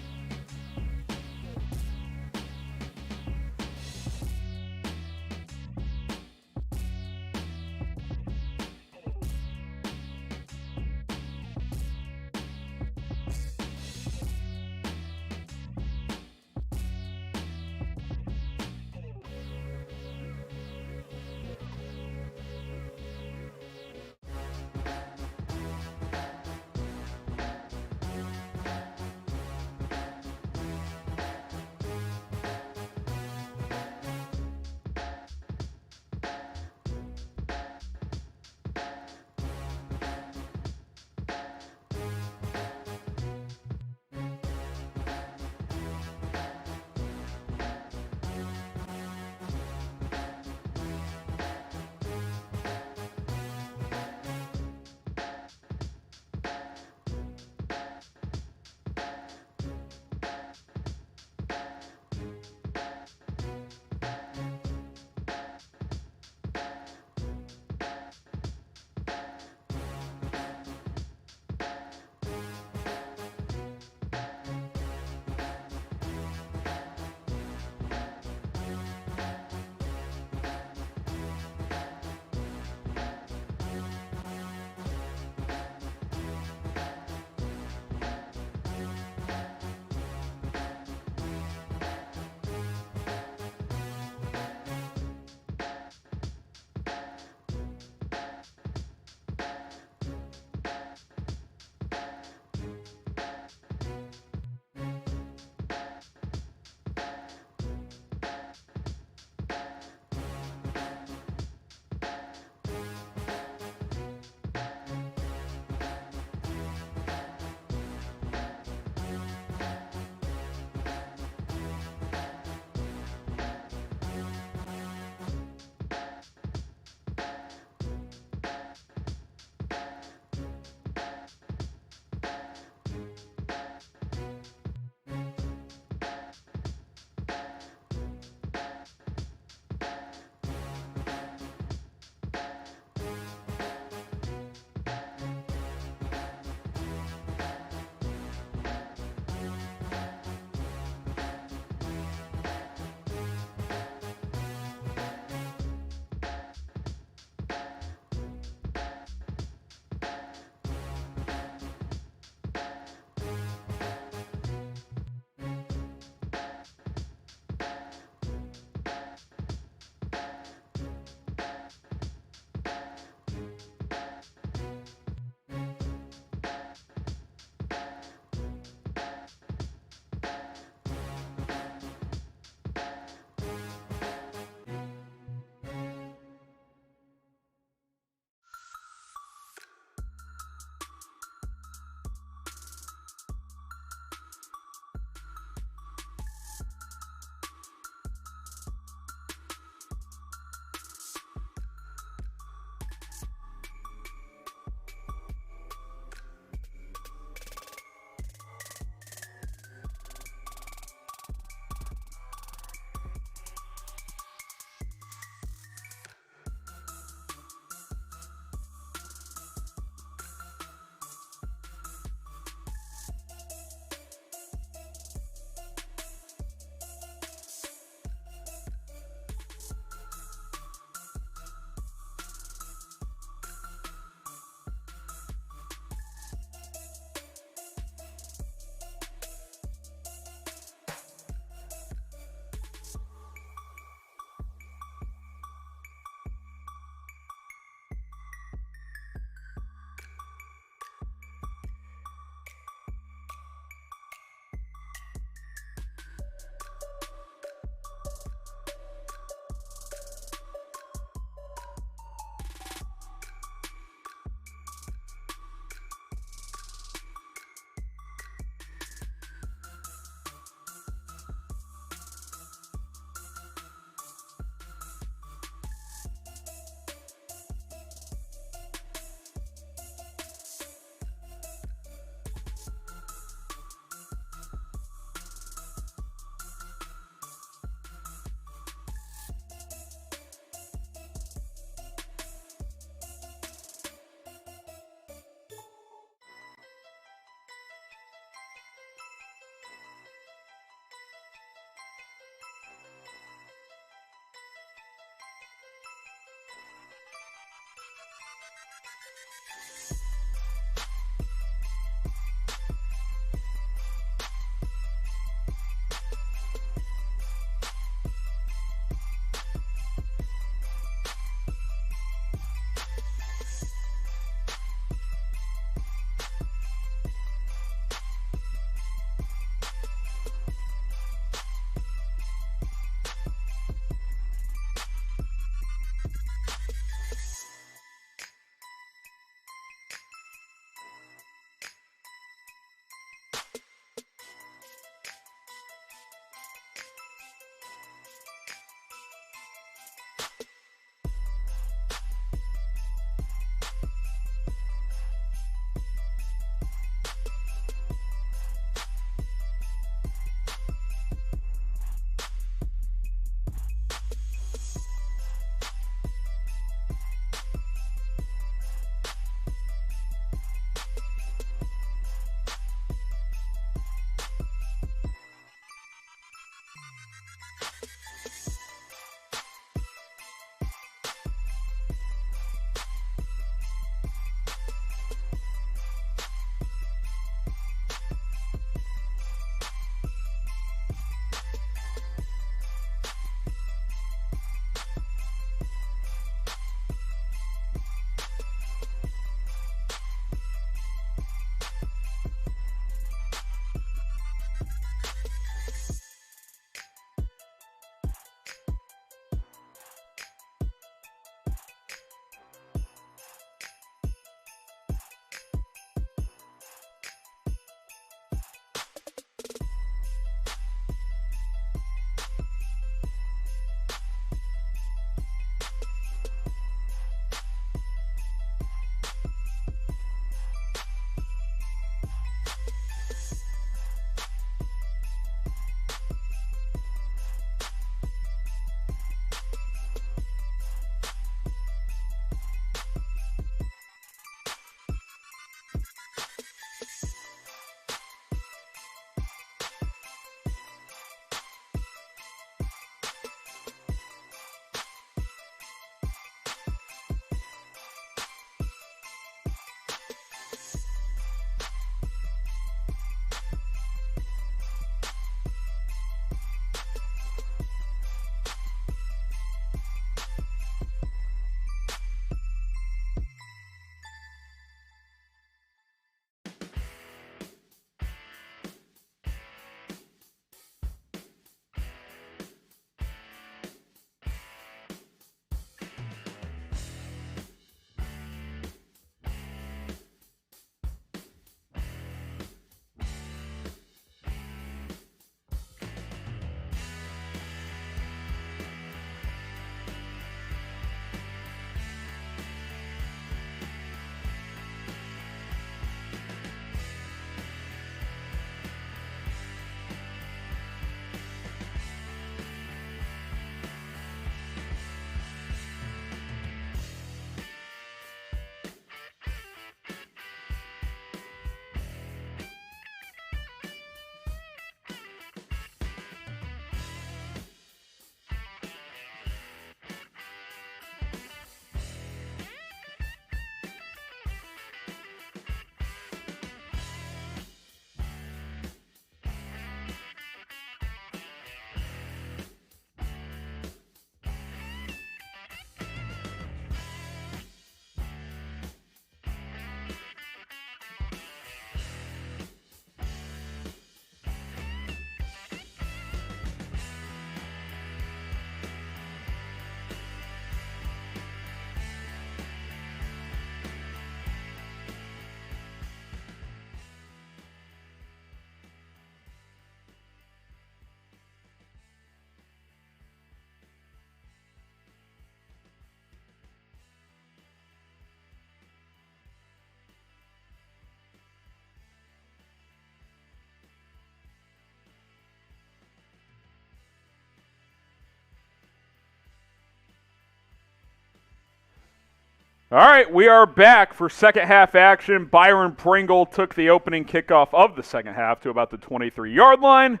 All right, we are back for second half action. Byron Pringle took the opening kickoff of the second half to about the 23-yard line.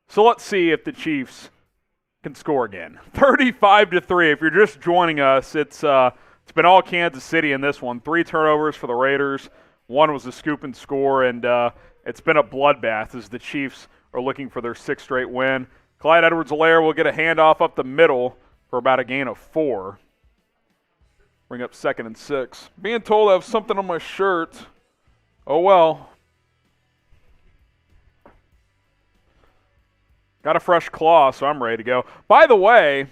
So let's see if the Chiefs can score again. 35-3. If you're just joining us, it's It's been all Kansas City in this one. 3 turnovers for the Raiders. 1 was a scoop and score, and it's been a bloodbath as the Chiefs are looking for their 6th straight win. Clyde Edwards-Helaire will get a handoff up the middle for about a gain of 4. Bring up 2nd and 6. Being told I have something on my shirt. Oh well. Got a fresh claw, so I'm ready to go. By the way,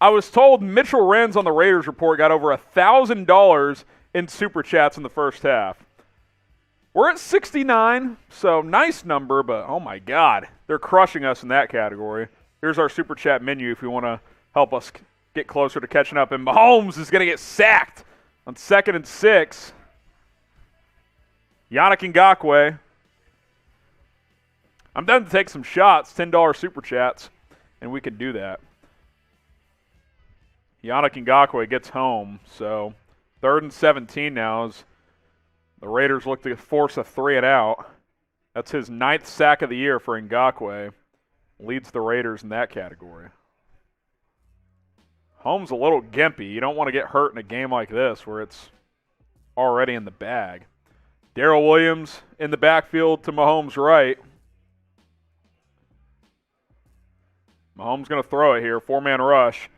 I was told Mitchell Renz on the Raiders report got over $1,000 in Super Chats in the first half. We're at 69, so nice number, but oh my God, they're crushing us in that category. Here's our Super Chat menu if you want to help us get closer to catching up. And Mahomes is going to get sacked on 2nd and 6. Yannick Ngakoue. I'm done to take some shots, $10 Super Chats, and we can do that. Yannick Ngakoue gets home, so 3rd and 17 now as the Raiders look to force a 3 and out. That's his 9th sack of the year for Ngakoue. Leads the Raiders in that category. Holmes a little gimpy. You don't want to get hurt in a game like this where it's already in the bag. Darrell Williams in the backfield to Mahomes' right. Mahomes going to throw it here. 4-man rush.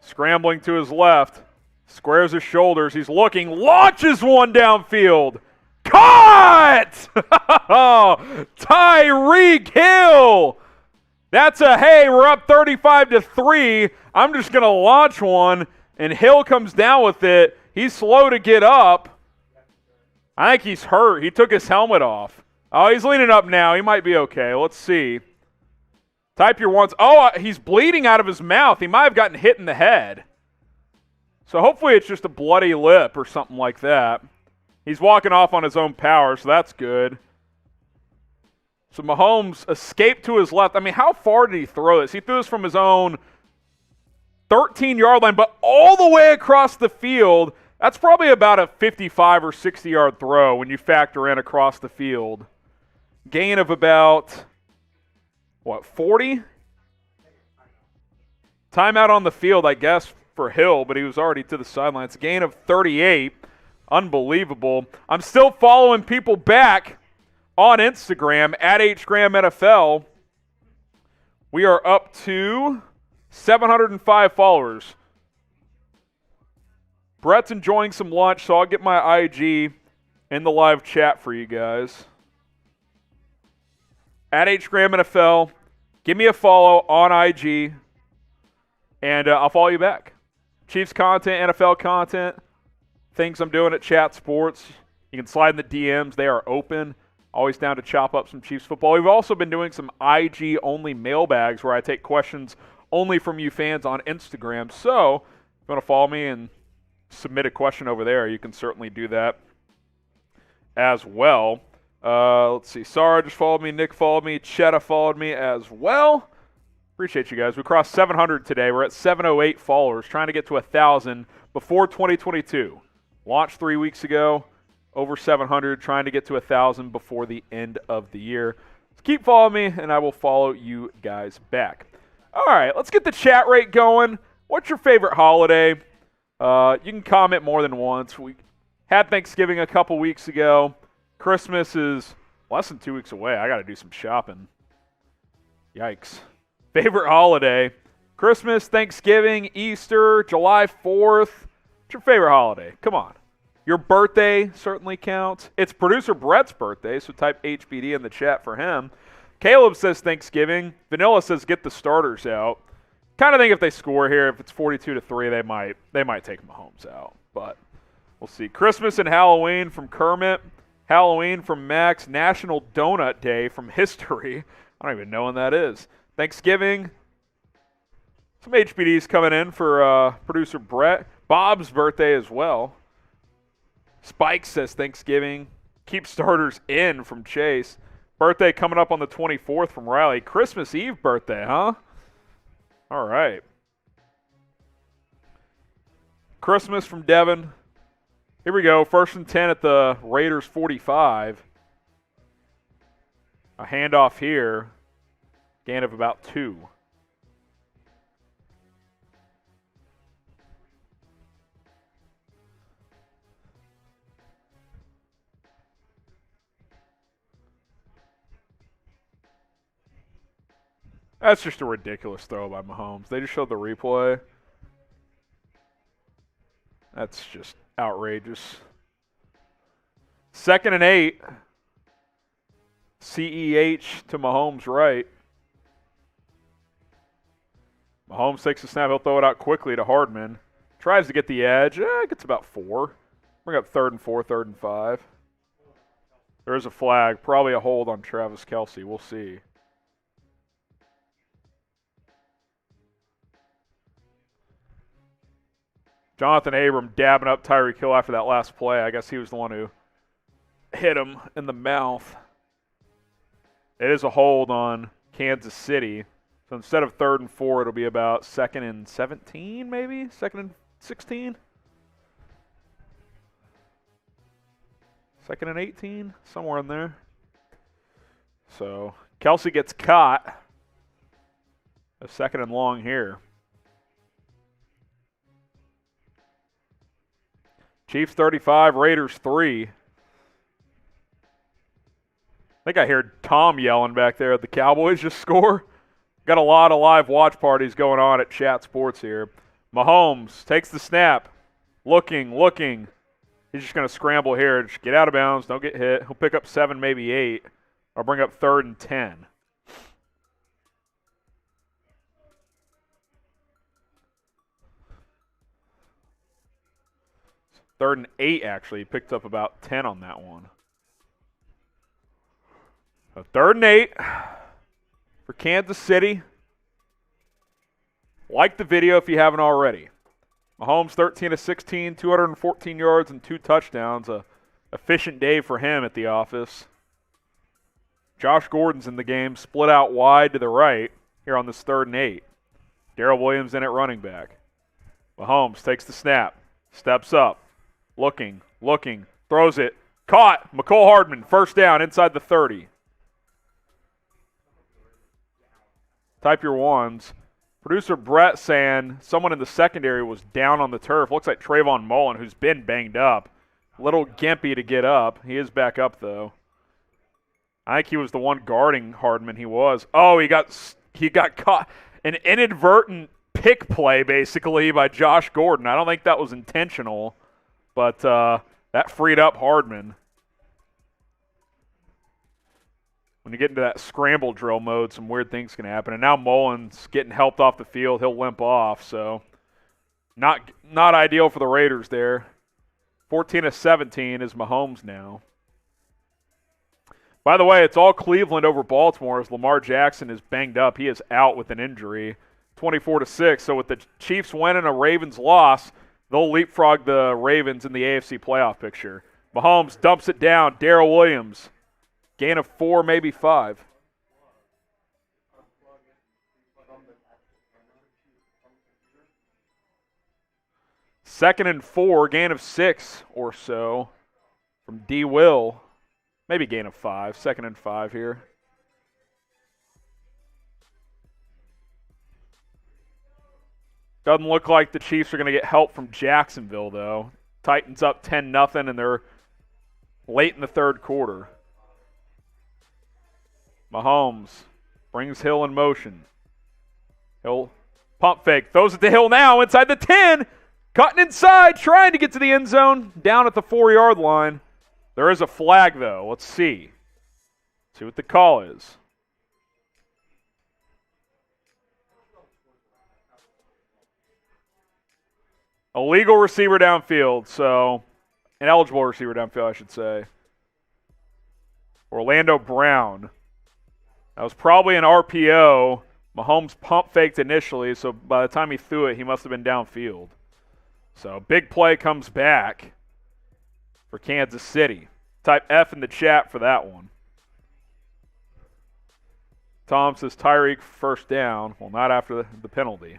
Scrambling to his left. Squares his shoulders. He's looking. Launches one downfield. Caught! Tyreek Hill! That's a, hey, we're up 35-3. I'm just going to launch one, and Hill comes down with it. He's slow to get up. I think he's hurt. He took his helmet off. Oh, he's leaning up now. He might be okay. Let's see. Type your ones. Oh, he's bleeding out of his mouth. He might have gotten hit in the head. So hopefully it's just a bloody lip or something like that. He's walking off on his own power, so that's good. So Mahomes escaped to his left. I mean, how far did he throw this? He threw this from his own 13-yard line, but all the way across the field. That's probably about a 55 or 60-yard throw when you factor in across the field. Gain of about, 40? Timeout on the field, I guess, for Hill, but he was already to the sideline. It's a gain of 38. Unbelievable. I'm still following people back on Instagram at HGramNFL. We are up to 705 followers. Brett's enjoying some lunch, so I'll get my IG in the live chat for you guys. At HGramNFL. Give me a follow on IG, and I'll follow you back. Chiefs content, NFL content, things I'm doing at Chat Sports. You can slide in the DMs. They are open. Always down to chop up some Chiefs football. We've also been doing some IG-only mailbags where I take questions only from you fans on Instagram. So if you want to follow me and submit a question over there, you can certainly do that as well. Let's see. Sarah just followed me. Nick followed me. Chetta followed me as well. Appreciate you guys. We crossed 700 today. We're at 708 followers, trying to get to 1,000 before 2022. Launched 3 weeks ago. Over 700, trying to get to 1,000 before the end of the year. So keep following me, and I will follow you guys back. All right, let's get the chat rate going. What's your favorite holiday? You can comment more than once. We had Thanksgiving a couple weeks ago. Christmas is less than 2 weeks away. I got to do some shopping. Yikes. Favorite holiday? Christmas, Thanksgiving, Easter, July 4th. What's your favorite holiday? Come on. Your birthday certainly counts. It's producer Brett's birthday, so type HBD in the chat for him. Caleb says Thanksgiving. Vanilla says get the starters out. Kind of think if they score here, if it's 42-3, they might take Mahomes out. But we'll see. Christmas and Halloween from Kermit. Halloween from Max. National Donut Day from History. I don't even know when that is. Thanksgiving. Some HBDs coming in for producer Brett. Bob's birthday as well. Spike says Thanksgiving. Keep starters in from Chase. Birthday coming up on the 24th from Riley. Christmas Eve birthday, huh? All right. Christmas from Devin. Here we go. 1st and 10 at the Raiders 45. A handoff here. Gain of about 2. That's just a ridiculous throw by Mahomes. They just showed the replay. That's just outrageous. 2nd and 8. CEH to Mahomes right. Mahomes takes the snap. He'll throw it out quickly to Hardman. Tries to get the edge. Gets about 4. Bring up 3rd and 4, 3rd and 5. There is a flag. Probably a hold on Travis Kelce. We'll see. Jonathan Abram dabbing up Tyreek Hill after that last play. I guess he was the one who hit him in the mouth. It is a hold on Kansas City. So instead of 3rd and 4, it'll be about 2nd and 17, maybe? 2nd and 16? 2nd and 18? Somewhere in there. So Kelce gets caught. A 2nd and long here. Chiefs 35, Raiders 3. I think I heard Tom yelling back there at the Cowboys just score. Got a lot of live watch parties going on at Chat Sports here. Mahomes takes the snap. Looking. He's just going to scramble here. Just get out of bounds. Don't get hit. He'll pick up 7, maybe 8. I'll bring up 3rd and 10. Third and 8, actually. He picked up about 10 on that one. So 3rd and 8 for Kansas City. Like the video if you haven't already. Mahomes 13 of 16, 214 yards and 2 touchdowns. A efficient day for him at the office. Josh Gordon's in the game, split out wide to the right here on this 3rd and 8. Darrell Williams in at running back. Mahomes takes the snap, steps up. Looking, throws it, caught. Mecole Hardman, 1st down inside the 30. Type your ones. Producer Brett saying someone in the secondary was down on the turf. Looks like Trayvon Mullen, who's been banged up. A little gimpy to get up. He is back up, though. I think he was the one guarding Hardman. He was. Oh, he got caught. An inadvertent pick play, basically, by Josh Gordon. I don't think that was intentional. But that freed up Hardman. When you get into that scramble drill mode, some weird things can happen. And now Mullen's getting helped off the field. He'll limp off. So not ideal for the Raiders there. 14 of 17 is Mahomes now. By the way, it's all Cleveland over Baltimore as Lamar Jackson is banged up. He is out with an injury. 24-6. So with the Chiefs winning a Ravens loss, they'll leapfrog the Ravens in the AFC playoff picture. Mahomes dumps it down. Darrell Williams. Gain of 4, maybe 5. Second and 4, gain of 6 or so from D. Will. Maybe gain of 5. 2nd and 5 here. Doesn't look like the Chiefs are going to get help from Jacksonville, though. Titans up 10-0, and they're late in the 3rd quarter. Mahomes brings Hill in motion. Hill pump fake, throws it to Hill now inside the 10. Cutting inside, trying to get to the end zone, down at the 4-yard line. There is a flag, though. Let's see. See what the call is. Illegal receiver downfield, so an eligible receiver downfield, I should say. Orlando Brown. That was probably an RPO. Mahomes pump faked initially, so by the time he threw it, he must have been downfield. So big play comes back for Kansas City. Type F in the chat for that one. Tom says Tyreek 1st down. Well, not after the penalty.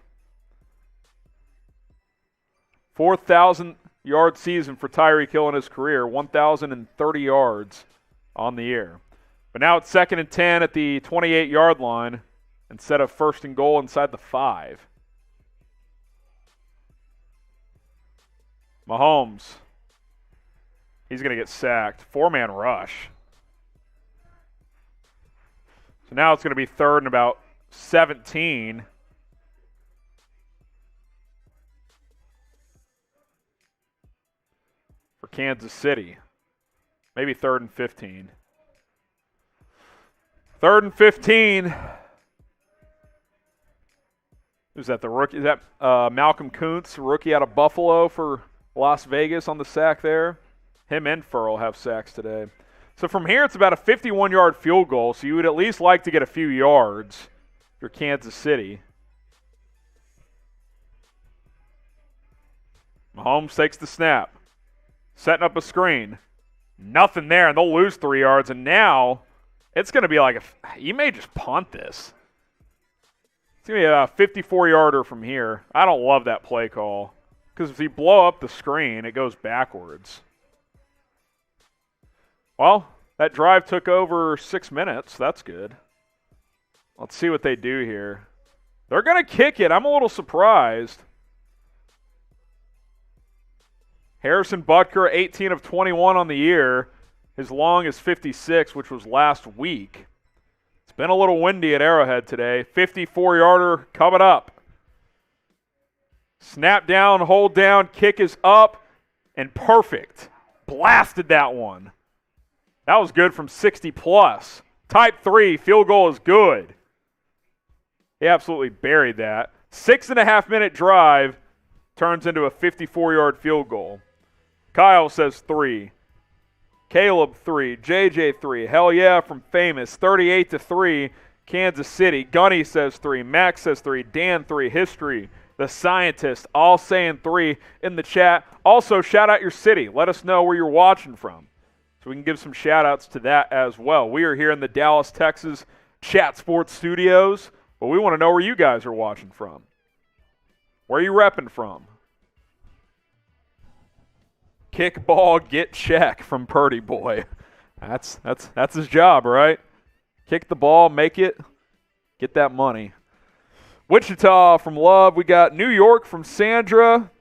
4,000-yard season for Tyreek Hill in his career. 1,030 yards on the year. But now it's 2nd and 10 at the 28-yard line instead of 1st and goal inside the 5. Mahomes. He's going to get sacked. 4-man rush. So now it's going to be 3rd and about 17. For Kansas City. Maybe 3rd and 15. 3rd and 15. Who's that, the rookie? Is that Malcolm Kuntz, rookie out of Buffalo for Las Vegas on the sack there? Him and Furl have sacks today. So from here, it's about a 51-yard field goal, so you would at least like to get a few yards for Kansas City. Mahomes takes the snap. Setting up a screen. Nothing there, and they'll lose 3 yards, and now it's going to be like you may just punt this. It's going to be a 54-yarder from here. I don't love that play call because if you blow up the screen, it goes backwards. Well, that drive took over 6 minutes. That's good. Let's see what they do here. They're going to kick it. I'm a little surprised. Harrison Butker, 18 of 21 on the year. His long is 56, which was last week. It's been a little windy at Arrowhead today. 54-yarder coming up. Snap down, hold down, kick is up, and perfect. Blasted that one. That was good from 60-plus. Type 3, field goal is good. He absolutely buried that. 6.5-minute drive turns into a 54-yard field goal. Kyle says 3. Caleb 3. JJ 3. Hell yeah from Famous. 38-3. Kansas City. Gunny says 3. Max says 3. Dan 3. History. The Scientist all saying 3 in the chat. Also, shout out your city. Let us know where you're watching from, so we can give some shout outs to that as well. We are here in the Dallas, Texas Chat Sports Studios, but we want to know where you guys are watching from. Where are you repping from? Kick ball, get check from Purdy Boy. That's his job, right? Kick the ball, make it, get that money. Wichita from Love. We got New York from Sandra.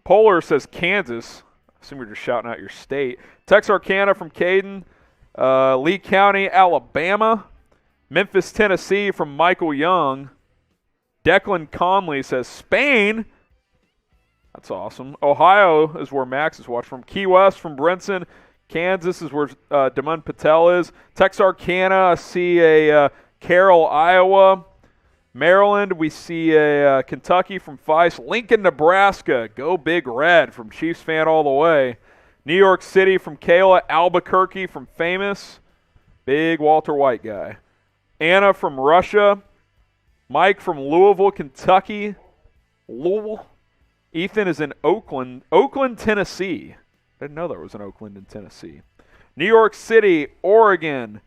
Polar says Kansas. I assume you're just shouting out your state. Texarkana from Caden. Lee County, Alabama. Memphis, Tennessee from Michael Young. Declan Conley says Spain. That's awesome. Ohio is where Max is watching from. Key West from Brinson. Kansas is where Damon Patel is. Texarkana, I see a Carroll, Iowa. Maryland, we see a Kentucky from Feist. Lincoln, Nebraska, go Big Red from Chiefs fan all the way. New York City from Kayla. Albuquerque from Famous. Big Walter White guy. Anna from Russia. Mike from Louisville, Kentucky. Louisville. Ethan is in Oakland, Tennessee. I didn't know there was an Oakland in Tennessee. New York City, Oregon.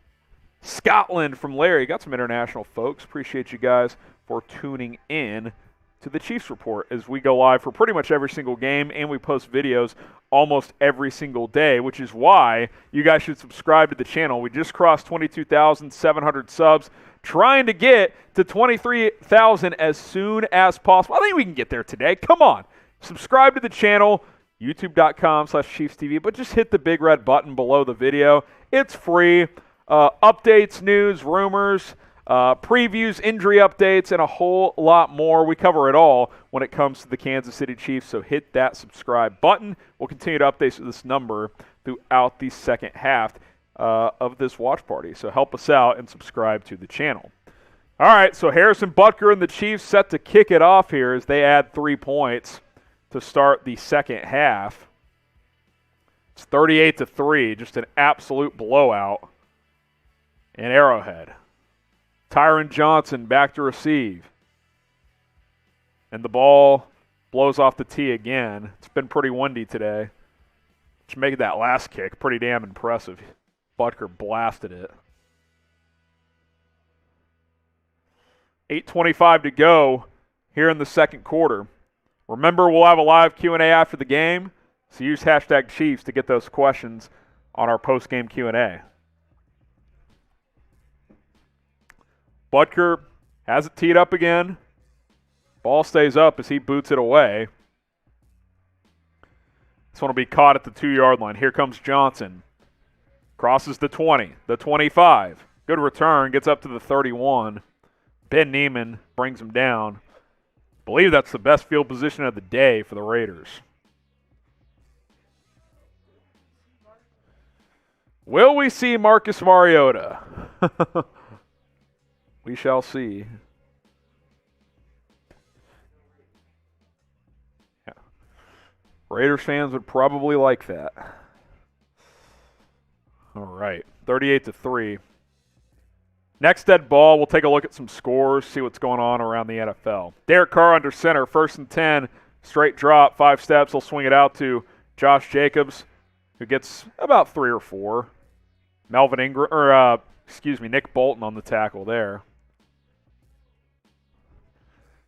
Scotland from Larry. Got some international folks. Appreciate you guys for tuning in to the Chiefs Report as we go live for pretty much every single game, and we post videos almost every single day, which is why you guys should subscribe to the channel. We just crossed 22,700 subs, trying to get to 23,000 as soon as possible. I think we can get there today. Come on. Subscribe to the channel, youtube.com/ChiefsTV, but just hit the big red button below the video. It's free. Updates, news, rumors, previews, injury updates, and a whole lot more. We cover it all when it comes to the Kansas City Chiefs, so hit that subscribe button. We'll continue to update this number throughout the second half of this watch party, so help us out and subscribe to the channel. All right, so Harrison Butker and the Chiefs set to kick it off here as they add 3 points to start the second half. It's 38-3, just an absolute blowout in Arrowhead. Tyron Johnson back to receive. And the ball blows off the tee again. It's been pretty windy today, which made that last kick pretty damn impressive. Butker blasted it. 8:25 to go here in the second quarter. Remember, we'll have a live Q&A after the game, so use hashtag Chiefs to get those questions on our post-game Q&A. Butker has it teed up again. Ball stays up as he boots it away. This one will be caught at the 2-yard line. Here comes Johnson. Crosses the 20, the 25. Good return, gets up to the 31. Ben Neiman brings him down. I believe that's the best field position of the day for the Raiders. Will we see Marcus Mariota? We shall see. Yeah. Raiders fans would probably like that. All right, 38-3. Next dead ball, we'll take a look at some scores, see what's going on around the NFL. Derek Carr under center, 1st and 10, straight drop, 5 steps. He'll swing it out to Josh Jacobs, who gets about 3 or 4. Nick Bolton on the tackle there.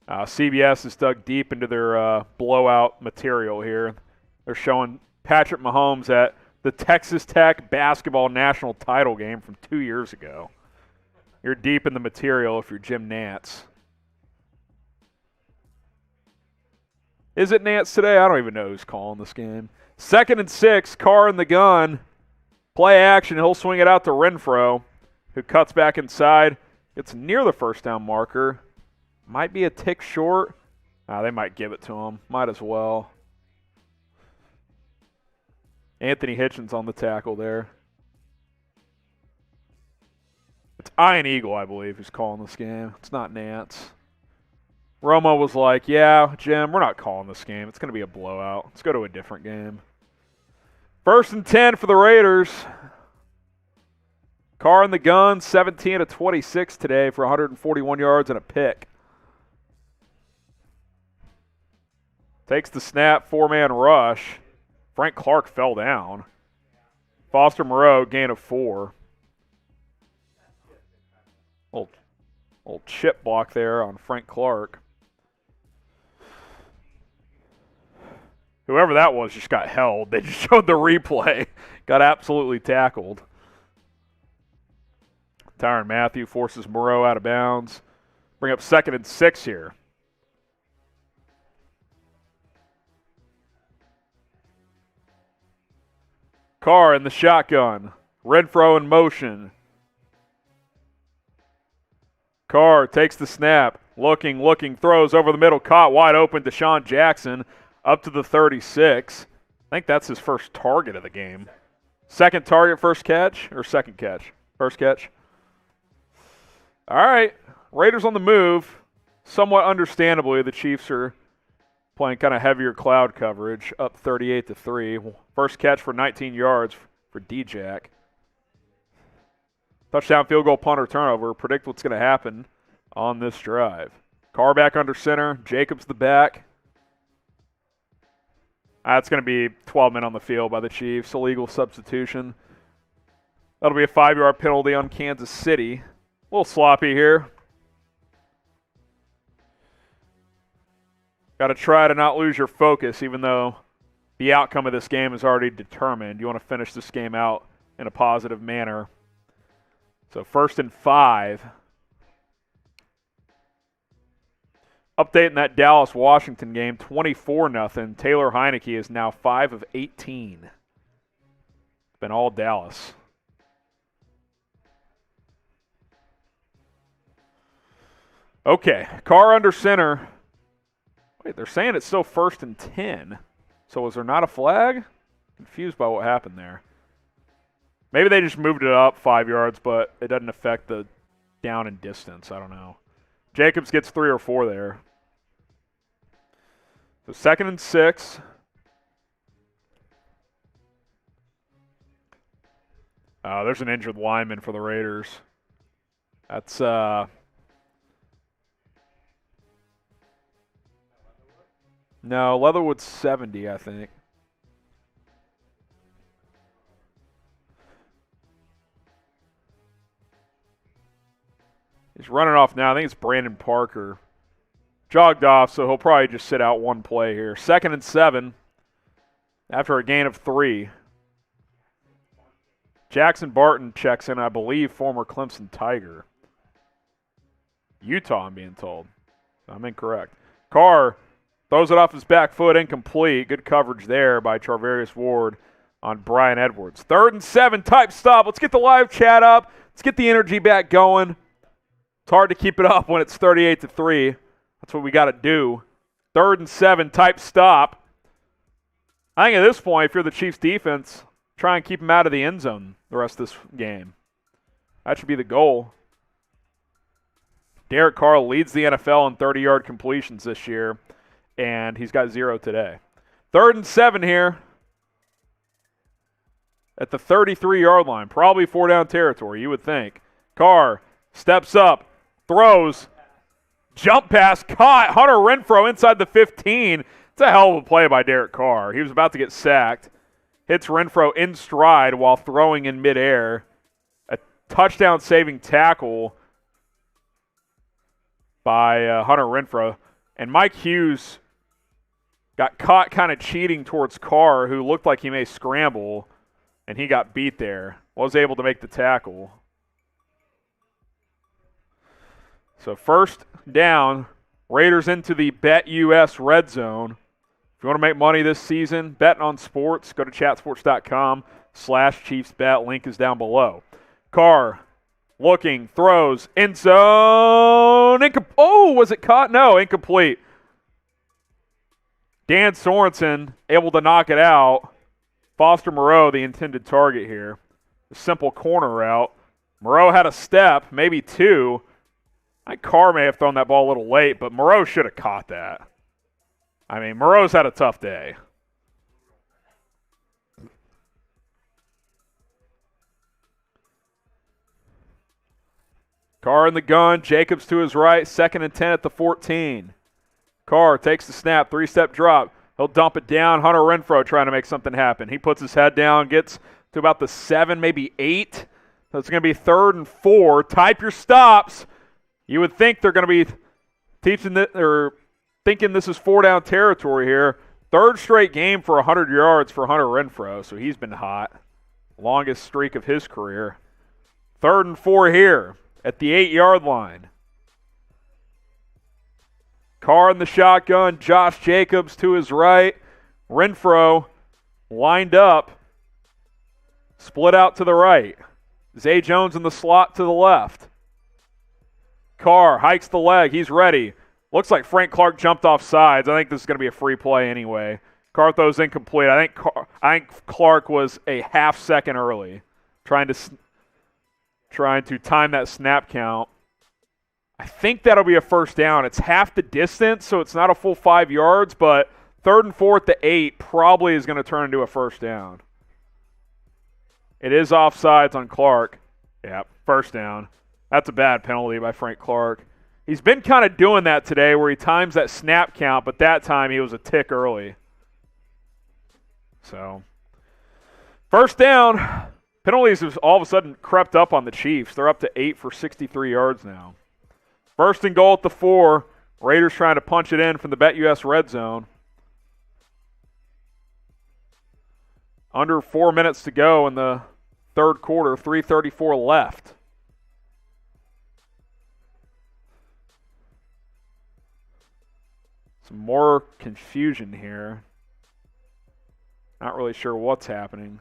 CBS is dug deep into their blowout material here. They're showing Patrick Mahomes at the Texas Tech basketball national title game from 2 years ago. You're deep in the material if you're Jim Nantz. Is it Nantz today? I don't even know who's calling this game. 2nd and 6, Carr in the gun. Play action. He'll swing it out to Renfro, who cuts back inside. Gets near the first down marker. Might be a tick short. They might give it to him. Might as well. Anthony Hitchens on the tackle there. It's Ian Eagle, I believe, who's calling this game. It's not Nance. Romo was like, yeah, Jim, we're not calling this game. It's going to be a blowout. Let's go to a different game. 1st and 10 for the Raiders. Carr in the gun, 17-26 today for 141 yards and a pick. Takes the snap, 4-man rush. Frank Clark fell down. Foster Moreau, gain of 4. Old chip block there on Frank Clark. Whoever that was just got held. They just showed the replay. Got absolutely tackled. Tyrann Mathieu forces Moreau out of bounds. Bring up 2nd and 6 here. Carr in the shotgun. Renfro in motion. Carr takes the snap. Looking, throws over the middle. Caught wide open. Deshaun Jackson up to the 36. I think that's his first target of the game. Second target, first catch, or second catch? First catch. All right. Raiders on the move. Somewhat understandably, the Chiefs are playing kind of heavier cloud coverage, up 38-3. First catch for 19 yards for D-Jack. Touchdown, field goal, punt, or turnover. Predict what's going to happen on this drive. Carr back under center. Jacobs the back. That's going to be 12 men on the field by the Chiefs. Illegal substitution. That'll be a 5-yard penalty on Kansas City. A little sloppy here. Got to try to not lose your focus, even though the outcome of this game is already determined. You want to finish this game out in a positive manner. So 1st and 5. Updating that Dallas-Washington game, 24-0. Taylor Heineke is now 5 of 18. It's been all Dallas. Okay, Carr under center. Wait, they're saying it's still 1st and 10. So is there not a flag? Confused by what happened there. Maybe they just moved it up 5 yards, but it doesn't affect the down and distance. I don't know. Jacobs gets 3 or 4 there. So 2nd and 6. There's an injured lineman for the Raiders. That's no, Leatherwood's 70, I think. He's running off now. I think it's Brandon Parker. Jogged off, so he'll probably just sit out one play here. 2nd and 7 after a gain of 3. Jackson Barton checks in, I believe, former Clemson Tiger. Utah, I'm being told. I'm incorrect. Carr throws it off his back foot, incomplete. Good coverage there by Charvarius Ward on Bryan Edwards. 3rd and 7, type stop. Let's get the live chat up. Let's get the energy back going. hard to keep it up when it's 38-3. That's what we got to do. 3rd and 7, type stop. I think at this point, if you're the Chiefs defense, try and keep them out of the end zone the rest of this game. That should be the goal. Derek Carr leads the NFL in 30-yard completions this year, and he's got 0 today. 3rd and 7 here at the 33-yard line. Probably 4-down territory, you would think. Carr steps up, throws, jump pass, caught. Hunter Renfrow inside the 15. It's a hell of a play by Derek Carr. He was about to get sacked. Hits Renfrow in stride while throwing in midair. A touchdown-saving tackle by Hunter Renfrow. And Mike Hughes got caught kind of cheating towards Carr, who looked like he may scramble, and he got beat there. Was able to make the tackle. So 1st down, Raiders into the BetUS red zone. If you want to make money this season, betting on sports, go to chatsports.com/ChiefsBet. Link is down below. Carr looking, throws, end zone. Oh, was it caught? No, incomplete. Dan Sorensen able to knock it out. Foster Moreau, the intended target here. A simple corner route. Moreau had a step, maybe 2. I think Carr may have thrown that ball a little late, but Moreau should have caught that. I mean, Moreau's had a tough day. Carr in the gun, Jacobs to his right, 2nd and 10 at the 14. Carr takes the snap, 3-step drop. He'll dump it down. Hunter Renfrow trying to make something happen. He puts his head down, gets to about the 7, maybe 8. So it's going to be 3rd and 4. Type your stops. You would think they're going to be teaching that or thinking this is 4-down territory here. 3rd straight game for 100 yards for Hunter Renfrow, so he's been hot. Longest streak of his career. 3rd and 4 here at the 8-yard line. Carr in the shotgun, Josh Jacobs to his right. Renfrow lined up, split out to the right. Zay Jones in the slot to the left. Carr hikes the leg. He's ready. Looks like Frank Clark jumped off sides. I think this is going to be a free play anyway. Carr throws incomplete. I think Clark was a half second early, trying to time that snap count. I think that'll be a 1st down. It's half the distance, so it's not a full 5 yards, but 3rd and 4 at the 8 probably is going to turn into a 1st down. It is offsides on Clark. Yeah, 1st down. That's a bad penalty by Frank Clark. He's been kind of doing that today where he times that snap count, but that time he was a tick early. So, 1st down. Penalties have all of a sudden crept up on the Chiefs. They're up to 8 for 63 yards now. 1st and goal at the 4. Raiders trying to punch it in from the BetUS red zone. Under 4 minutes to go in the 3rd quarter, 3:34 left. Some more confusion here. Not really sure what's happening.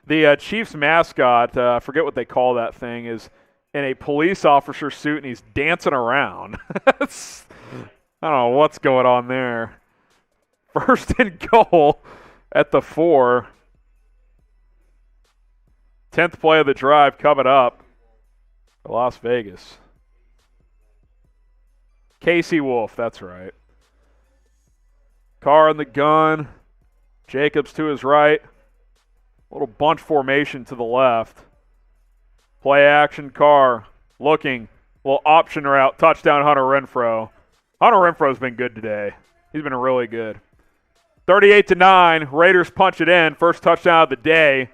The Chiefs mascot, I forget what they call that thing, is in a police officer suit and he's dancing around. I don't know what's going on there. 1st and goal at the 4. 10th play of the drive coming up for Las Vegas. Casey Wolf, that's right. Carr in the gun. Jacobs to his right. A little bunch formation to the left. Play action, Carr looking. Little option route. Touchdown, Hunter Renfrow. Hunter Renfrow's been good today. He's been really good. 38-9. Raiders punch it in. First touchdown of the day.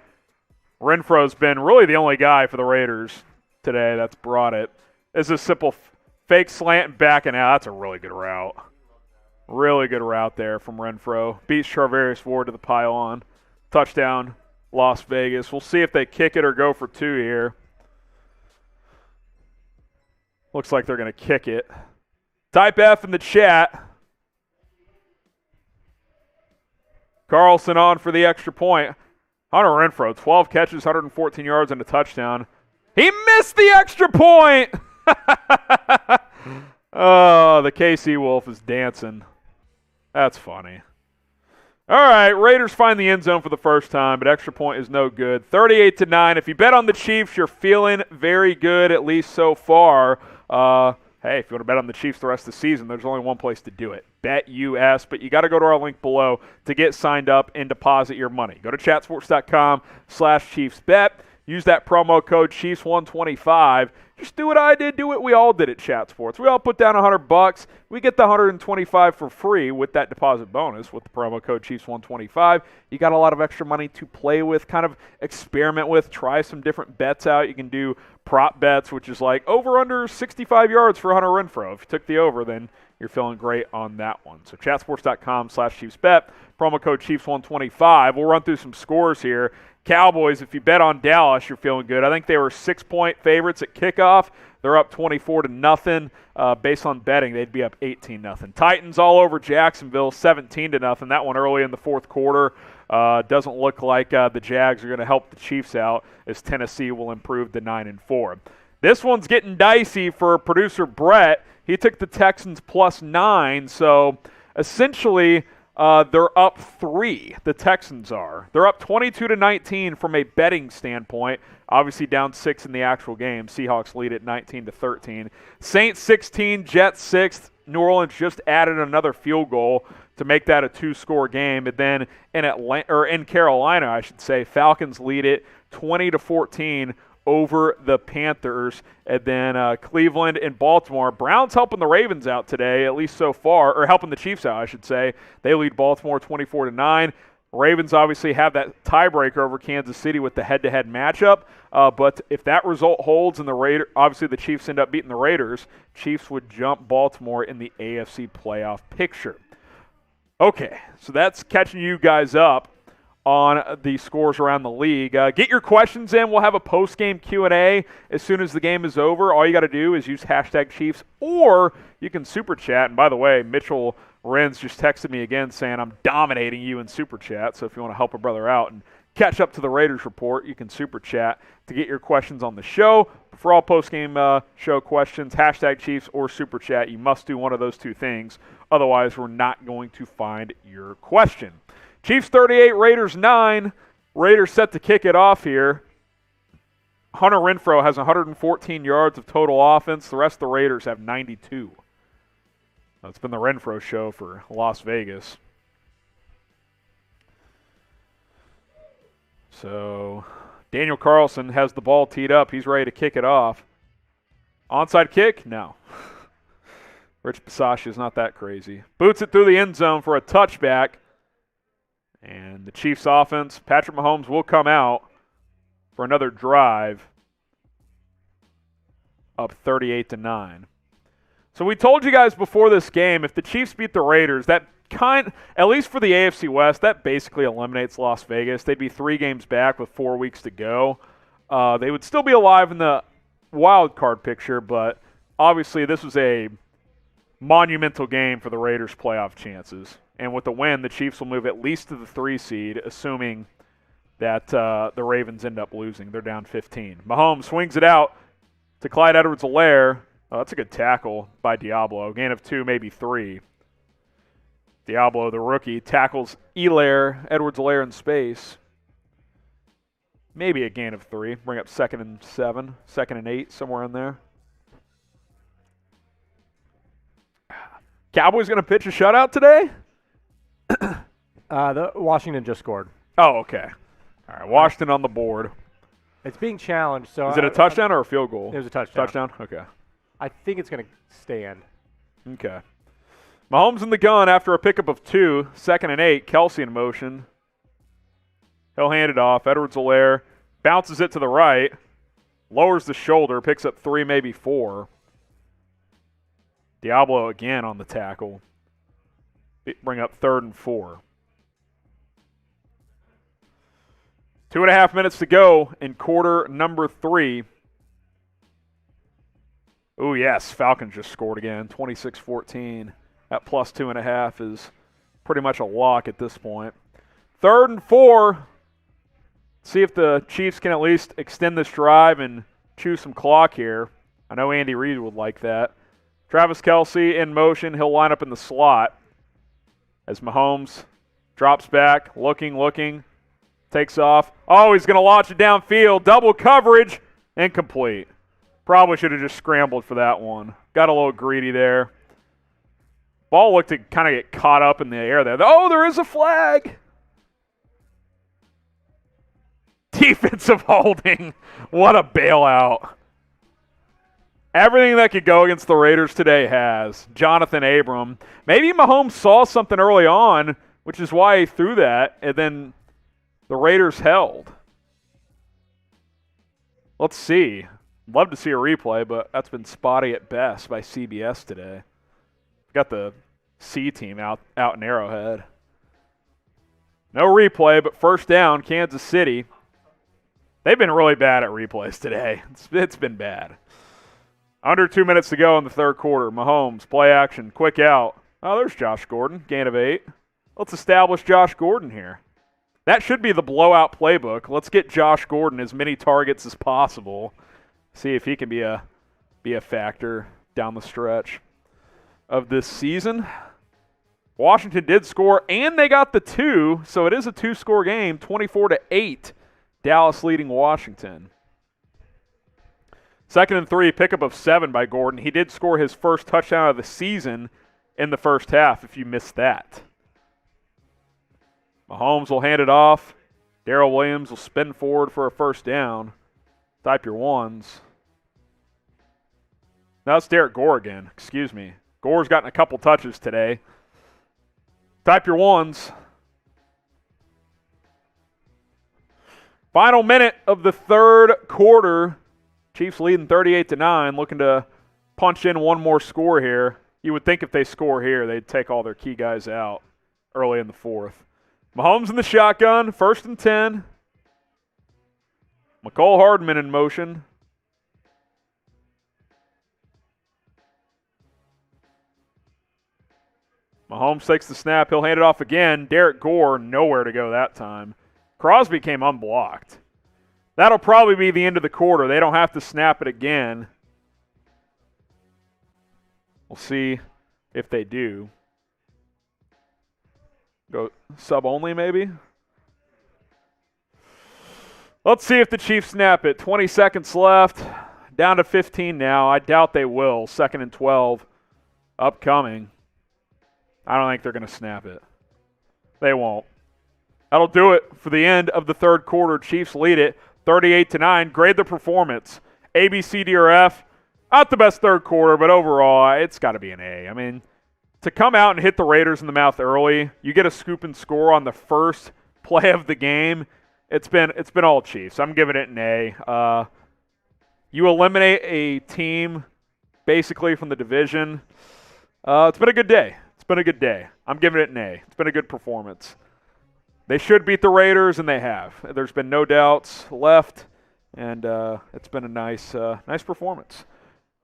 Renfrow's been really the only guy for the Raiders today that's brought it. It's a simple fake slant and backing out. That's a really good route. Really good route there from Renfrow. Beats Charvarius Ward to the pylon. Touchdown, Las Vegas. We'll see if they kick it or go for 2 here. Looks like they're going to kick it. Type F in the chat. Carlson on for the extra point. Hunter Renfrow, 12 catches, 114 yards, and a touchdown. He missed the extra point! Oh, the KC Wolf is dancing. That's funny. All right, Raiders find the end zone for the first time, but extra point is no good. 38-9. If you bet on the Chiefs, you're feeling very good, at least so far. Hey, if you want to bet on the Chiefs the rest of the season, there's only one place to do it. BetUS, but you got to go to our link below to get signed up and deposit your money. Go to chatsports.com/ChiefsBet. Use that promo code Chiefs125. Just do what I did, do what we all did at Chat Sports. We all put down $100. We get the $125 for free with that deposit bonus with the promo code Chiefs125. You got a lot of extra money to play with, kind of experiment with, try some different bets out. You can do prop bets, which is like over under 65 yards for Hunter Renfrow. If you took the over, then you're feeling great on that one. So chatsports.com/ChiefsBet, promo code Chiefs125. We'll run through some scores here. Cowboys, if you bet on Dallas, you're feeling good. I think they were 6-point favorites at kickoff. They're up 24-0. Based on betting, they'd be up 18-0. Titans all over Jacksonville, 17-0. That one early in the fourth quarter. Doesn't look like the Jags are going to help the Chiefs out as Tennessee will improve to 9-4. This one's getting dicey for producer Brett. He took the Texans +9, so essentially they're up 3, the Texans are. They're up 22-19 from a betting standpoint. Obviously down 6 in the actual game. Seahawks lead at 19-13. Saints 16, Jets 6. New Orleans just added another field goal to make that a 2-score game. And then in Carolina, I should say, Falcons lead it 20-14 over the Panthers. And then Cleveland and Baltimore. Browns helping the Ravens out today, at least so far, or helping the Chiefs out, I should say. They lead Baltimore 24-9. Ravens obviously have that tiebreaker over Kansas City with the head-to-head matchup. But if that result holds and obviously the Chiefs end up beating the Raiders, Chiefs would jump Baltimore in the AFC playoff picture. Okay, so that's catching you guys up on the scores around the league. Get your questions in. We'll have a post-game Q&A as soon as the game is over. All you got to do is use #Chiefs, or you can super chat. And by the way, Mitchell Renz just texted me again saying I'm dominating you in super chat. So if you want to help a brother out and catch up to the Raiders report, you can super chat to get your questions on the show. For all post-game show questions, #Chiefs or super chat. You must do one of those two things. Otherwise, we're not going to find your question. Chiefs 38, Raiders 9. Raiders set to kick it off here. Hunter Renfrow has 114 yards of total offense. The rest of the Raiders have 92. It's been the Renfrow show for Las Vegas. So Daniel Carlson has the ball teed up. He's ready to kick it off. Onside kick? No. Rich Bisaccia is not that crazy. Boots it through the end zone for a touchback. And the Chiefs offense, Patrick Mahomes will come out for another drive, up 38-9. So we told you guys before this game, if the Chiefs beat the Raiders, at least for the AFC West, that basically eliminates Las Vegas. They'd be 3 games back with 4 weeks to go. They would still be alive in the wild card picture, but obviously this was a monumental game for the Raiders' playoff chances. And with the win, the Chiefs will move at least to the 3 seed, assuming that the Ravens end up losing. They're down 15. Mahomes swings it out to Clyde Edwards-Helaire. Oh, that's a good tackle by Diablo. Gain of 2, maybe 3. Diablo, the rookie, tackles Edwards-Helaire in space. Maybe a gain of 3. Bring up 2nd and 7, 2nd and 8, somewhere in there. Cowboys going to pitch a shutout today? The Washington just scored. Oh, okay. All right, Washington on the board. It's being challenged. So is it a touchdown or a field goal? It was a touchdown. Touchdown? Okay. I think it's going to stand. Okay. Mahomes in the gun after a pickup of 2, 2nd and 8. Kelce in motion. He'll hand it off. Edwards-Helaire bounces it to the right, lowers the shoulder, picks up 3, maybe 4. Diablo again on the tackle. Bring up 3rd and 4. 2.5 minutes to go in quarter number 3. Oh, yes, Falcons just scored again, 26-14. That plus 2.5 is pretty much a lock at this point. 3rd and 4. See if the Chiefs can at least extend this drive and chew some clock here. I know Andy Reid would like that. Travis Kelce in motion. He'll line up in the slot as Mahomes drops back, looking, takes off. Oh, he's going to launch it downfield. Double coverage. Incomplete. Probably should have just scrambled for that one. Got a little greedy there. Ball looked to kind of get caught up in the air there. Oh, there is a flag. Defensive holding. What a bailout. Everything that could go against the Raiders today has. Jonathan Abram. Maybe Mahomes saw something early on, which is why he threw that, and then the Raiders held. Let's see. Love to see a replay, but that's been spotty at best by CBS today. Got the C team out in Arrowhead. No replay, but first down, Kansas City. They've been really bad at replays today. It's been bad. Under 2 minutes to go in the third quarter. Mahomes, play action, quick out. Oh, there's Josh Gordon, gain of 8. Let's establish Josh Gordon here. That should be the blowout playbook. Let's get Josh Gordon as many targets as possible. See if he can be a factor down the stretch of this season. Washington did score, and they got the 2, so it is a 2-score game, 24-8. Dallas leading Washington. 2nd and 3, pickup of 7 by Gordon. He did score his first touchdown of the season in the first half, if you missed that. Mahomes will hand it off. Darrell Williams will spin forward for a first down. Type your ones. Now it's Derek Gore again. Excuse me. Gore's gotten a couple touches today. Type your ones. Final minute of the third quarter. Chiefs leading 38-9, looking to punch in one more score here. You would think if they score here, they'd take all their key guys out early in the fourth. Mahomes in the shotgun, 1st and 10. McCole Hardman in motion. Mahomes takes the snap. He'll hand it off again. Derek Gore, nowhere to go that time. Crosby came unblocked. That'll probably be the end of the quarter. They don't have to snap it again. We'll see if they do. Go sub only maybe? Let's see if the Chiefs snap it. 20 seconds left. Down to 15 now. I doubt they will. 2nd and 12. Upcoming. I don't think they're going to snap it. They won't. That'll do it for the end of the third quarter. Chiefs lead it 38-9. Grade the performance. A, B, C, D, or F. Not the best third quarter, but overall, it's got to be an A. I mean, to come out and hit the Raiders in the mouth early, you get a scoop and score on the first play of the game. It's been all Chiefs. I'm giving it an A. You eliminate a team basically from the division. It's been a good day. It's been a good day. I'm giving it an A. It's been a good performance. They should beat the Raiders, and they have. There's been no doubts left, and it's been a nice performance.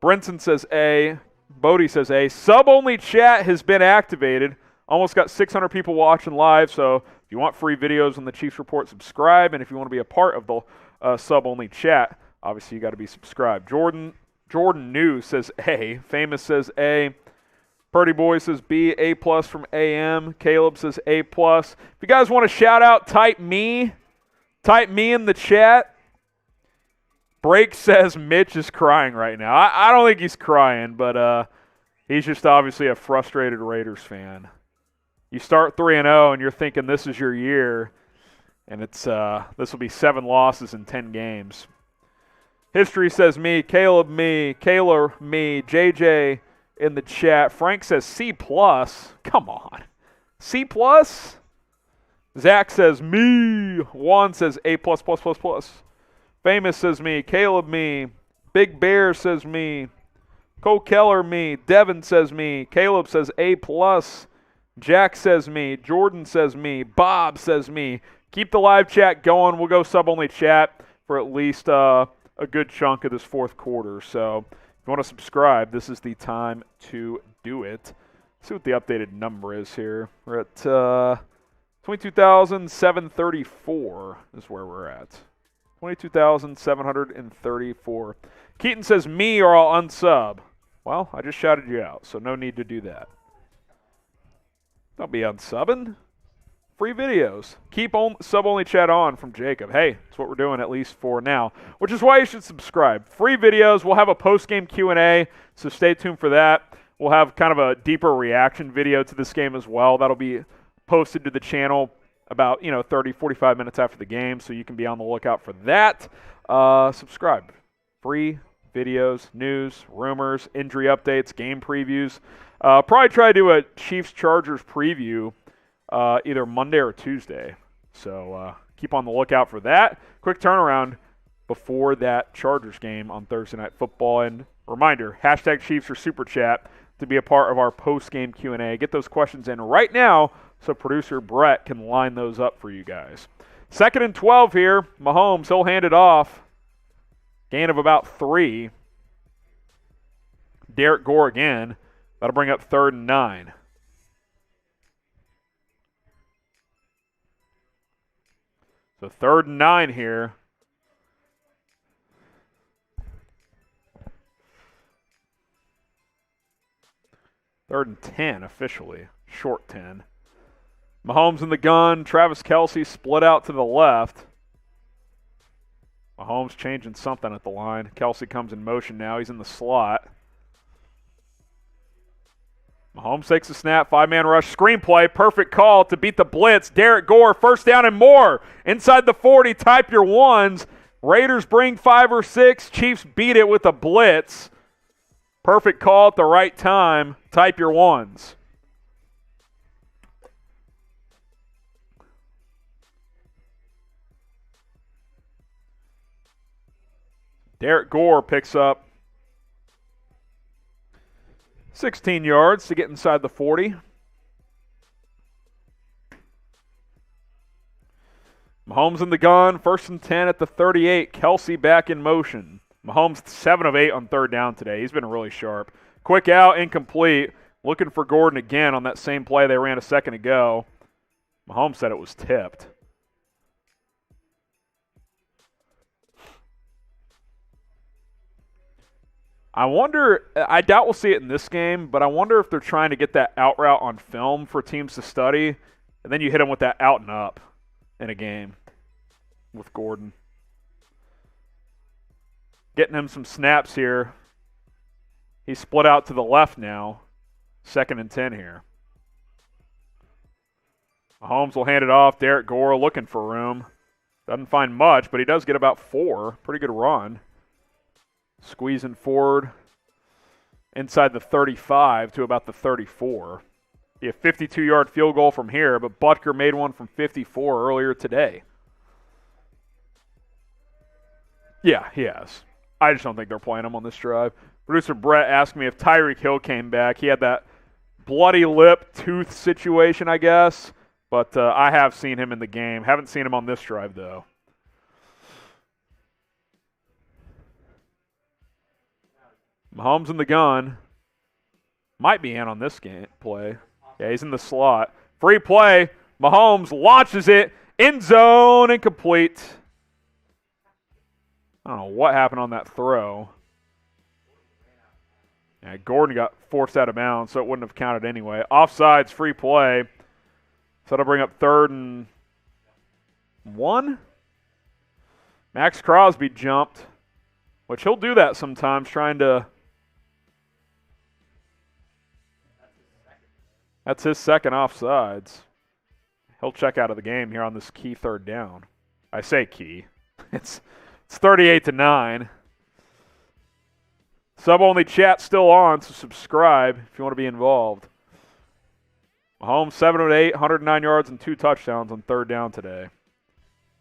Brinson says A. Bodie says A. Sub-only chat has been activated. Almost got 600 people watching live, so if you want free videos on the Chiefs Report, subscribe. And if you want to be a part of the sub-only chat, obviously you got to be subscribed. Jordan New says A. Famous says A. Purdy Boy says B. A+ from AM. Caleb says A+. If you guys want to shout out, type me in the chat. Break says Mitch is crying right now. I don't think he's crying, but he's just obviously a frustrated Raiders fan. You start 3-0 and you're thinking this is your year, and it's this will be 7 losses in 10 games. History says me, Caleb me, Kaylor me, JJ in the chat. Frank says C+. Come on. C+? Zach says me. Juan says A++++. Famous says me. Caleb me. Big Bear says me. Cole Keller me. Devin says me. Caleb says A+. Jack says me. Jordan says me. Bob says me. Keep the live chat going. We'll go sub-only chat for at least a good chunk of this fourth quarter. So if you want to subscribe, this is the time to do it. Let's see what the updated number is here. We're at 22,734 is where we're at. 22,734. Keaton says, me or I'll unsub. Well, I just shouted you out, so no need to do that. Don't be unsubbing. Free videos. Keep sub-only chat on from Jacob. Hey, that's what we're doing at least for now, which is why you should subscribe. Free videos. We'll have a post-game Q&A, so stay tuned for that. We'll have kind of a deeper reaction video to this game as well. That'll be posted to the channel about 30, 45 minutes after the game, so you can be on the lookout for that. Subscribe. Free videos, news, rumors, injury updates, game previews. Probably try to do a Chiefs-Chargers preview either Monday or Tuesday. So keep on the lookout for that. Quick turnaround before that Chargers game on Thursday Night Football. And reminder, hashtag Chiefs or Super Chat to be a part of our post-game Q&A. Get those questions in right now so producer Brett can line those up for you guys. 2nd and 12 here. Mahomes, he'll hand it off. Gain of about 3. Derek Gore again. That'll bring up 3rd and 9. So 3rd and 9 here. Third and 10 officially. Short 10. Mahomes in the gun. Travis Kelce split out to the left. Mahomes changing something at the line. Kelce comes in motion now. He's in the slot. Mahomes takes a snap. 5-man rush. Screenplay. Perfect call to beat the blitz. Derek Gore, 1st down and more. Inside the 40. Type your ones. Raiders bring 5 or 6. Chiefs beat it with a blitz. Perfect call at the right time. Type your ones. Derek Gore picks up 16 yards to get inside the 40. Mahomes in the gun, 1st and 10 at the 38. Kelce back in motion. Mahomes 7 of 8 on 3rd down today. He's been really sharp. Quick out, incomplete. Looking for Gordon again on that same play they ran a second ago. Mahomes said it was tipped. I wonder, I doubt we'll see it in this game, but I wonder if they're trying to get that out route on film for teams to study, and then you hit them with that out and up in a game with Gordon. Getting him some snaps here. He's split out to the left now. 2nd and 10 here. Mahomes will hand it off. Derek Gore looking for room. Doesn't find much, but he does get about 4. Pretty good run. Squeezing forward inside the 35 to about the 34. Be a 52-yard field goal from here, but Butker made one from 54 earlier today. Yeah, he has. I just don't think they're playing him on this drive. Producer Brett asked me if Tyreek Hill came back. He had that bloody lip tooth situation, I guess, but I have seen him in the game. Haven't seen him on this drive, though. Mahomes in the gun. Might be in on this game play. Yeah, he's in the slot. Free play. Mahomes launches it. End zone, incomplete. I don't know what happened on that throw. Yeah, Gordon got forced out of bounds, so it wouldn't have counted anyway. Offsides, free play. So that'll bring up 3rd and 1. Max Crosby jumped, which he'll do that sometimes, trying to... That's his 2nd offsides. He'll check out of the game here on this key 3rd down. I say key. It's 38-9. Sub-only chat still on, so subscribe if you want to be involved. Mahomes 7 of 8, 109 yards and 2 touchdowns on 3rd down today.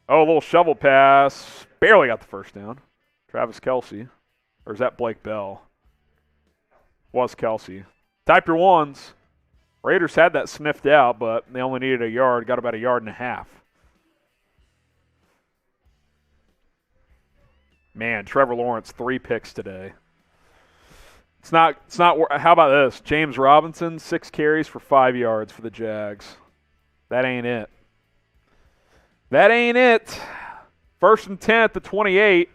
Oh, a little shovel pass. Barely got the 1st down. Travis Kelce. Or is that Blake Bell? Was Kelce. Type your ones. Raiders had that sniffed out, but they only needed a yard. Got about a yard and a half. Man, Trevor Lawrence, 3 picks today. It's not. How about this? James Robinson, 6 carries for 5 yards for the Jags. That ain't it. That ain't it. 1st and 10 at the 28.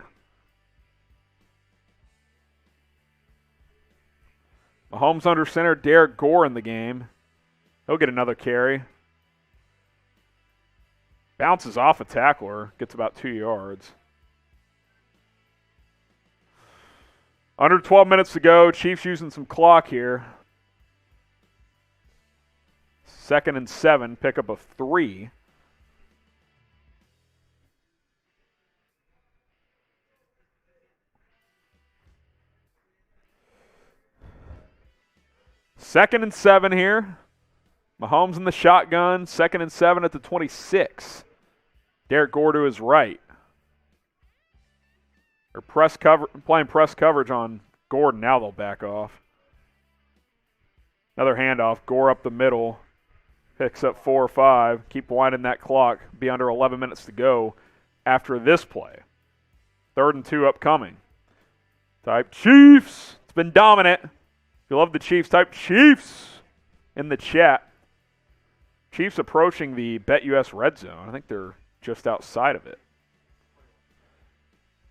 Mahomes under center, Derek Gore in the game. He'll get another carry. Bounces off a tackler, gets about 2 yards. Under 12 minutes to go. Chiefs using some clock here. 2nd and 7, pickup of 3. Second and 7 here. Mahomes in the shotgun. 2nd and 7 at the 26. Derek Gore to his right. They're playing press coverage on Gordon. Now they'll back off. Another handoff. Gore up the middle. Picks up 4 or 5. Keep winding that clock. Be under 11 minutes to go after this play. 3rd and 2 upcoming. Type Chiefs. It's been dominant. If you love the Chiefs, type Chiefs in the chat. Chiefs approaching the BetUS red zone. I think they're just outside of it.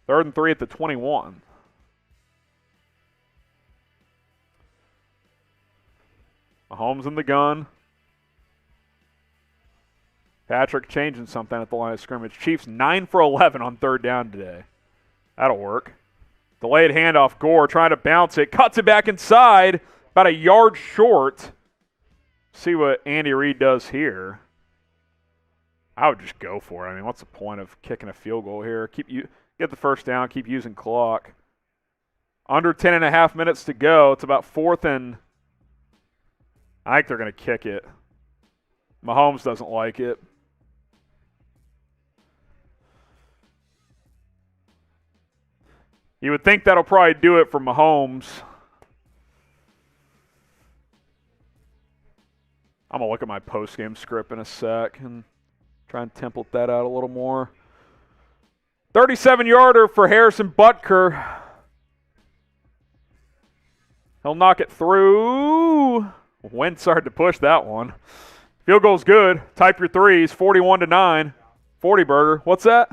3rd and 3 at the 21. Mahomes in the gun. Patrick changing something at the line of scrimmage. Chiefs 9 for 11 on 3rd down today. That'll work. Delayed handoff. Gore trying to bounce it. Cuts it back inside. About a yard short. See what Andy Reid does here. I would just go for it. I mean, what's the point of kicking a field goal here? Get the 1st down. Keep using clock. Under 10.5 minutes to go. It's about 4th and... I think they're going to kick it. Mahomes doesn't like it. You would think that'll probably do it for Mahomes. I'm going to look at my post-game script in a sec and try and template that out a little more. 37-yarder for Harrison Butker. He'll knock it through. Wentz started to push that one. Field goal's good. Type your threes. 41-9. 40 burger. What's that?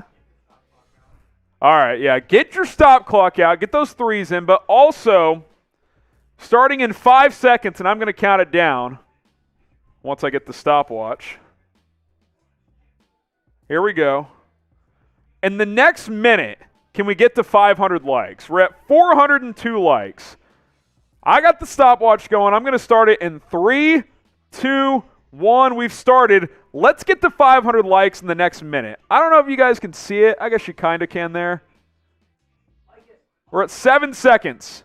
All right, yeah. Get your stop clock out. Get those threes in. But also, starting in 5 seconds, and I'm going to count it down once I get the stopwatch. Here we go. In the next minute, can we get to 500 likes? We're at 402 likes. I got the stopwatch going. I'm going to start it in 3, 2, 1. We've started. Let's get to 500 likes in the next minute. I don't know if you guys can see it. I guess you kind of can there. We're at 7 seconds.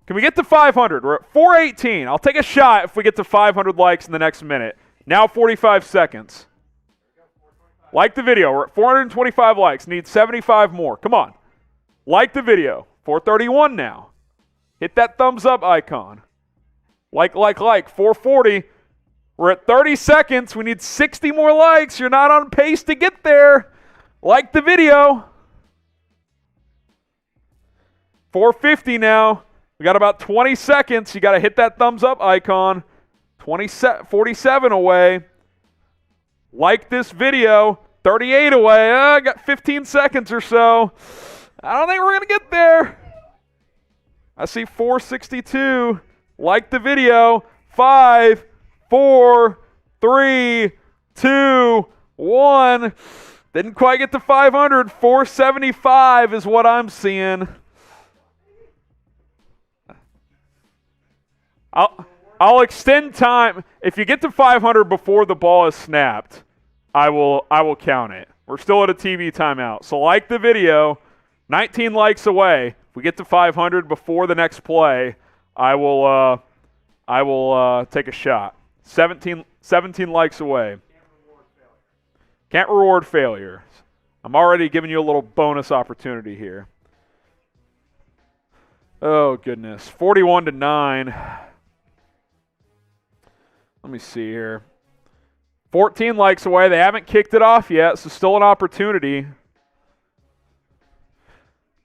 Can we get to 500? We're at 418. I'll take a shot if we get to 500 likes in the next minute. Now 45 seconds. Like the video. We're at 425 likes. Need 75 more. Come on. Like the video. 431 now. Hit that thumbs up icon. Like. 440. We're at 30 seconds. We need 60 more likes. You're not on pace to get there. Like the video. 450 now. We got about 20 seconds. You got to hit that thumbs up icon. 47 away. Like this video. 38 away. I got 15 seconds or so. I don't think we're going to get there. I see 462. Like the video. 5, 4, 3, 2, 1. Didn't quite get to 500. 475 is what I'm seeing. I'll extend time. If you get to 500 before the ball is snapped, I will count it. We're still at a TV timeout. So like the video, 19 likes away. If we get to 500 before the next play, I will take a shot. 17 likes away. Can't reward failure. I'm already giving you a little bonus opportunity here. Oh goodness. 41-9. Let me see here. 14 likes away. They haven't kicked it off yet, so still an opportunity.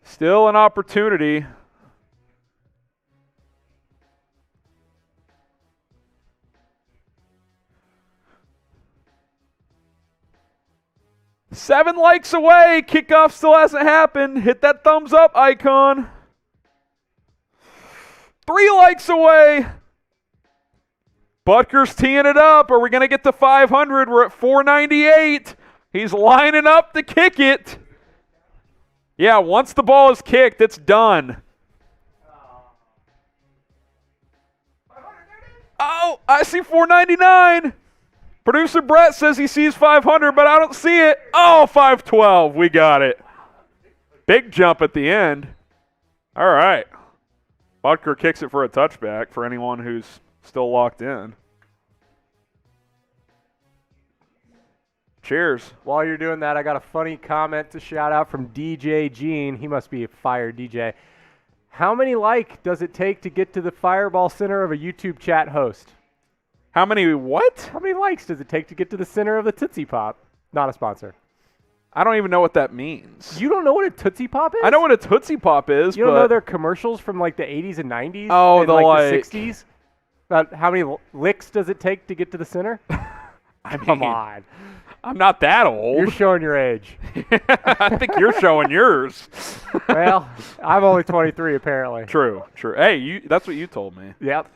Still an opportunity. 7 likes away. Kickoff still hasn't happened. Hit that thumbs up icon. 3 likes away. Butker's teeing it up. Are we going to get to 500? We're at 498. He's lining up to kick it. Yeah, once the ball is kicked, it's done. Oh, I see 499. Producer Brett says he sees 500, but I don't see it. Oh, 512. We got it. Big jump at the end. All right. Butker kicks it for a touchback for anyone who's still locked in. Cheers. While you're doing that, I got a funny comment to shout out from DJ Gene. He must be a fire DJ. How many does it take to get to the fireball center of a YouTube chat host? How many what? How many likes does it take to get to the center of the Tootsie Pop? Not a sponsor. I don't even know what that means. You don't know what a Tootsie Pop is? I know what a Tootsie Pop is, You don't know their commercials from like the 80s and 90s? Oh, and the the 60s? About how many licks does it take to get to the center? I mean, Come on. I'm not that old. You're showing your age. I think you're showing yours. Well, I'm only 23 apparently. True. Hey, that's what you told me. Yep.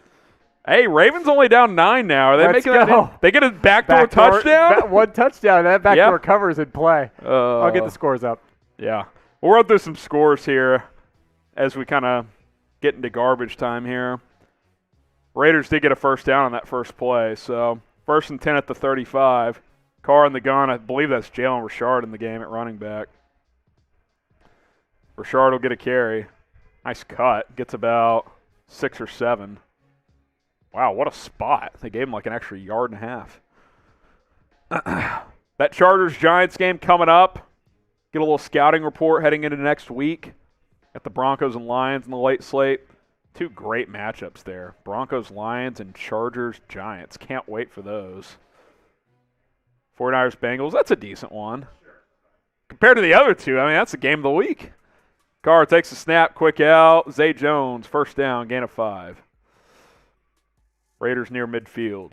Hey, Ravens only down 9 now. Are they Let's making go. that? They get a backdoor touchdown? One touchdown. That backdoor Yep. cover's in play. I'll get the scores up. Yeah. We'll run through some scores here as we kind of get into garbage time here. Raiders did get a first down on that first play, so 1st and 10 at the 35. Carr in the gun. I believe that's Jalen Richard in the game at running back. Richard will get a carry. Nice cut. Gets about 6 or 7. Wow, what a spot. They gave him like an extra yard and a half. That Chargers-Giants game coming up. Get a little scouting report heading into next week. Got the Broncos and Lions in the late slate. 2 great matchups there. Broncos-Lions and Chargers-Giants. Can't wait for those. 49ers-Bengals, that's a decent one. Compared to the other 2, I mean, that's the game of the week. Carr takes a snap, quick out. Zay Jones, first down, gain of 5. Raiders near midfield.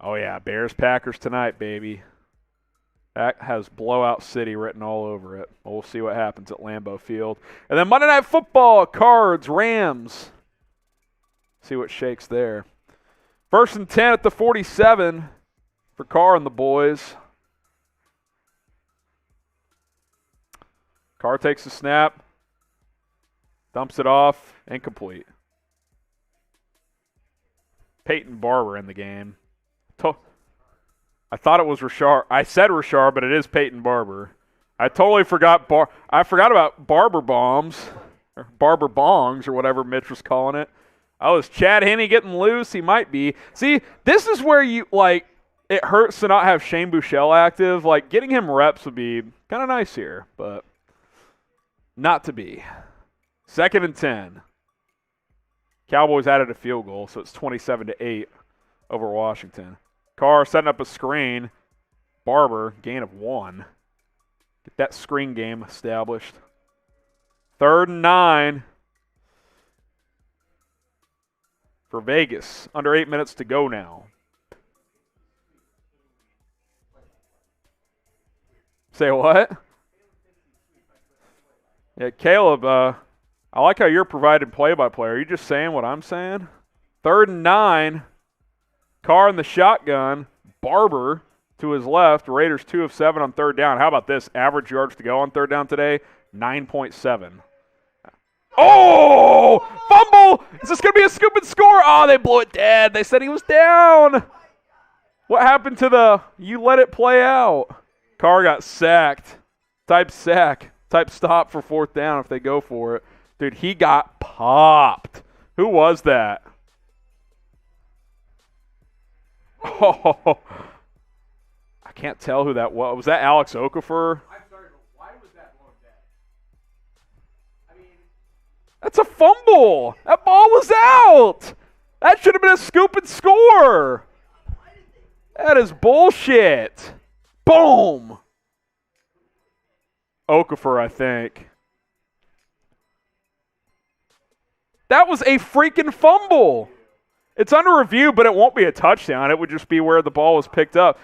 Oh, yeah, Bears-Packers tonight, baby. That has Blowout City written all over it. We'll see what happens at Lambeau Field. And then Monday Night Football, Cards, Rams. See what shakes there. 1st and 10 at the 47 for Carr and the boys. Carr takes the snap. Dumps it off. Incomplete. Peyton Barber in the game. I thought it was Richard. I said Richard, but it is Peyton Barber. I totally forgot. I forgot about Barber Bombs, or Barber Bongs, or whatever Mitch was calling it. Oh, is Chad Henne getting loose? He might be. See, this is where it hurts to not have Shane Buechele active. Like, getting him reps would be kind of nice here, but not to be. 2nd and 10. Cowboys added a field goal, so it's 27-8 over Washington. Carr setting up a screen. Barber, gain of 1. Get that screen game established. 3rd and 9 for Vegas. Under 8 minutes to go now. Say what? Yeah, Caleb, I like how you're providing play-by-play. Are you just saying what I'm saying? 3rd and 9. Carr in the shotgun. Barber to his left. Raiders 2 of 7 on 3rd down. How about this? Average yards to go on 3rd down today, 9.7. Oh! Fumble! Is this going to be a scoop and score? Oh, they blew it dead. They said he was down. What happened to you let it play out? Carr got sacked. Type sack. Type stop for 4th down if they go for it. Dude, he got popped. Who was that? Oh, I can't tell who that was. Was that Alex Okafor? I'm sorry, but why was that blown dead? I mean, that's a fumble. That ball was out. That should have been a scoop and score. That is bullshit. Boom. Okafor, I think. That was a freaking fumble. It's under review, but it won't be a touchdown. It would just be where the ball was picked up.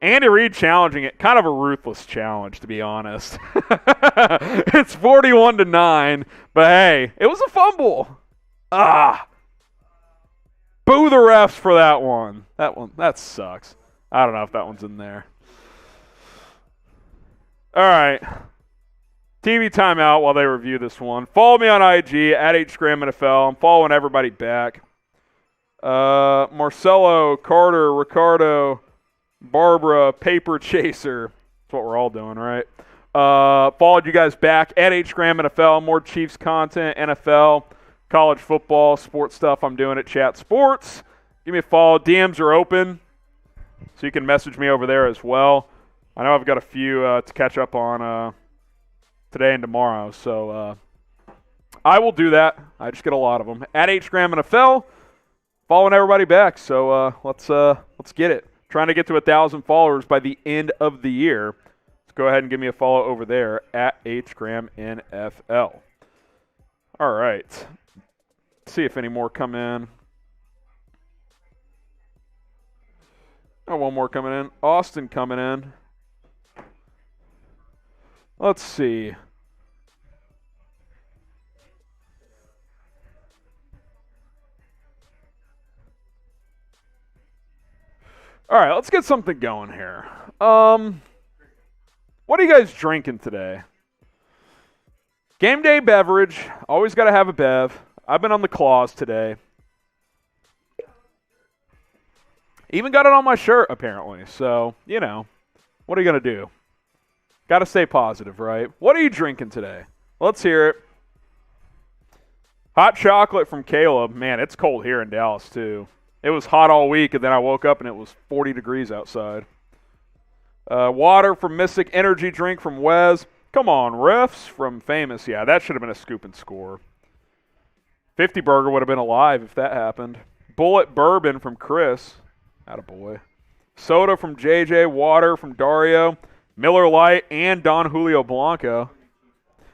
Andy Reid challenging it. Kind of a ruthless challenge, to be honest. It's 41-9, but hey, it was a fumble. Boo the refs for that one. That sucks. I don't know if that one's in there. All right. TV timeout while they review this one. Follow me on IG at HGramNFL. I'm following everybody back. Marcelo, Carter, Ricardo, Barbara, Paper Chaser. That's what we're all doing, right? Followed you guys back at HGramNFL. More Chiefs content, NFL, college football, sports stuff I'm doing at Chat Sports. Give me a follow. DMs are open, so you can message me over there as well. I know I've got a few to catch up on today and tomorrow, so I will do that. I just get a lot of them. At HGramNFL, following everybody back, so let's get it. Trying to get to 1,000 followers by the end of the year. Let's go ahead and give me a follow over there at HGramNFL. All right. Let's see if any more come in. Oh, one more coming in. Austin coming in. Let's see. All right, let's get something going here. What are you guys drinking today? Game day beverage. Always got to have a bev. I've been on the claws today. Even got it on my shirt, apparently. So, you know, what are you going to do? Got to stay positive, right? What are you drinking today? Let's hear it. Hot chocolate from Caleb. Man, it's cold here in Dallas, too. It was hot all week, and then I woke up and it was 40 degrees outside. Water from Mystic. Energy drink from Wes. Come on, refs from Famous. Yeah, that should have been a scoop and score. 50 Burger would have been alive if that happened. Bullet Bourbon from Chris. Attaboy. Soda from JJ. Water from Dario. Miller Lite and Don Julio Blanco.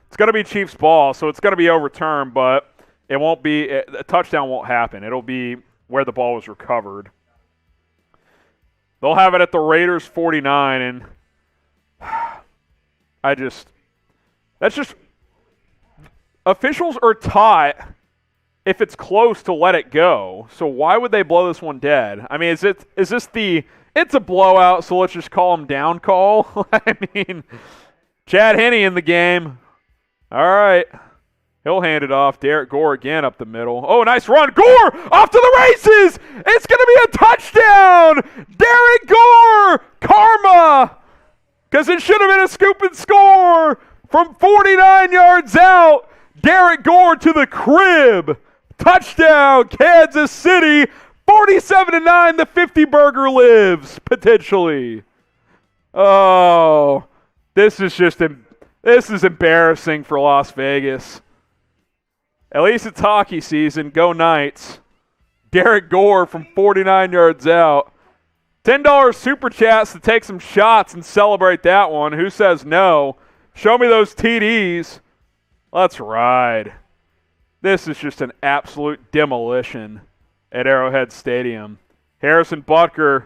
It's going to be Chiefs ball, so it's going to be overturned, but it won't be a touchdown won't happen. It'll be where the ball was recovered. They'll have it at the Raiders 49, and that's just officials are taught if it's close to let it go. So why would they blow this one dead? I mean, is this it's a blowout, so let's just call them down call? I mean, Chad Henne in the game. All right. He'll hand it off. Derek Gore again up the middle. Oh, nice run. Gore off to the races. It's going to be a touchdown. Derek Gore. Karma. Because it should have been a scoop and score from 49 yards out. Derek Gore to the crib. Touchdown, Kansas City. 47-9, the 50 Burger lives, potentially. Oh, this is embarrassing for Las Vegas. At least it's hockey season. Go Knights. Derek Gore from 49 yards out. $10 super chats to take some shots and celebrate that one. Who says no? Show me those TDs. Let's ride. This is just an absolute demolition at Arrowhead Stadium. Harrison Butker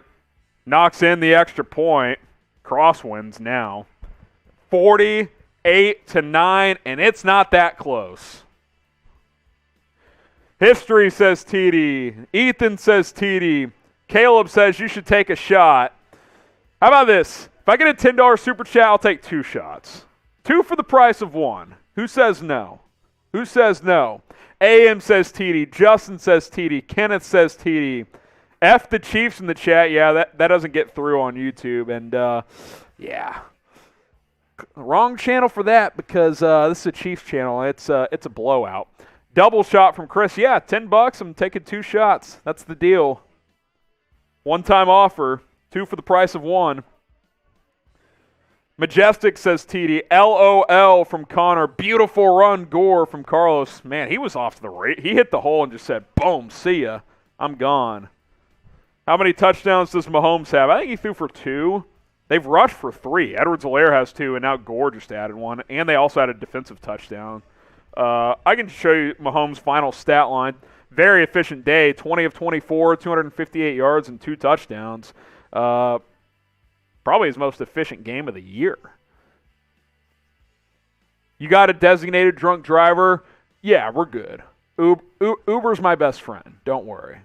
knocks in the extra point. Crosswinds now. 48-9, and it's not that close. History says TD. Ethan says TD. Caleb says you should take a shot. How about this? If I get a $10 super chat, I'll take 2 shots. 2 for the price of 1. Who says no? Who says no? AM says TD. Justin says TD. Kenneth says TD. F the Chiefs in the chat. Yeah, that doesn't get through on YouTube. And, yeah. Wrong channel for that because this is a Chiefs channel. It's a blowout. Double shot from Chris. Yeah, $10. I'm taking 2 shots. That's the deal. One-time offer. 2 for the price of 1. Majestic says TD. LOL from Connor. Beautiful run, Gore from Carlos. Man, he was off to the right. He hit the hole and just said, boom, see ya. I'm gone. How many touchdowns does Mahomes have? I think he threw for 2. They've rushed for 3. Edwards-Helaire has 2, and now Gore just added 1. And they also had a defensive touchdown. I can show you Mahomes' final stat line. Very efficient day. 20 of 24, 258 yards, and 2 touchdowns. probably his most efficient game of the year. You got a designated drunk driver? Yeah, we're good. Uber's my best friend. Don't worry.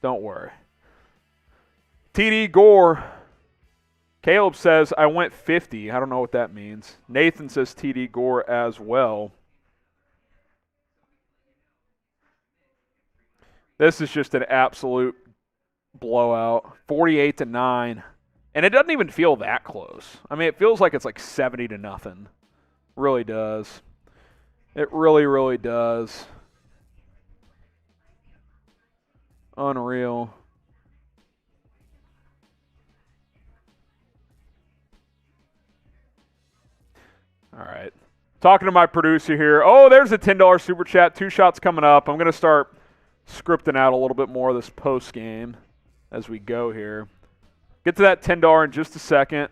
Don't worry. TD Gore. Caleb says, I went 50. I don't know what that means. Nathan says TD Gore as well. This is just an absolute blowout. 48-9. And it doesn't even feel that close. I mean, it feels like it's like 70-0. Really does. It really, really does. Unreal. All right. Talking to my producer here. Oh, there's a $10 super chat. 2 shots coming up. I'm going to start scripting out a little bit more of this post game as we go here. Get to that $10 in just a second.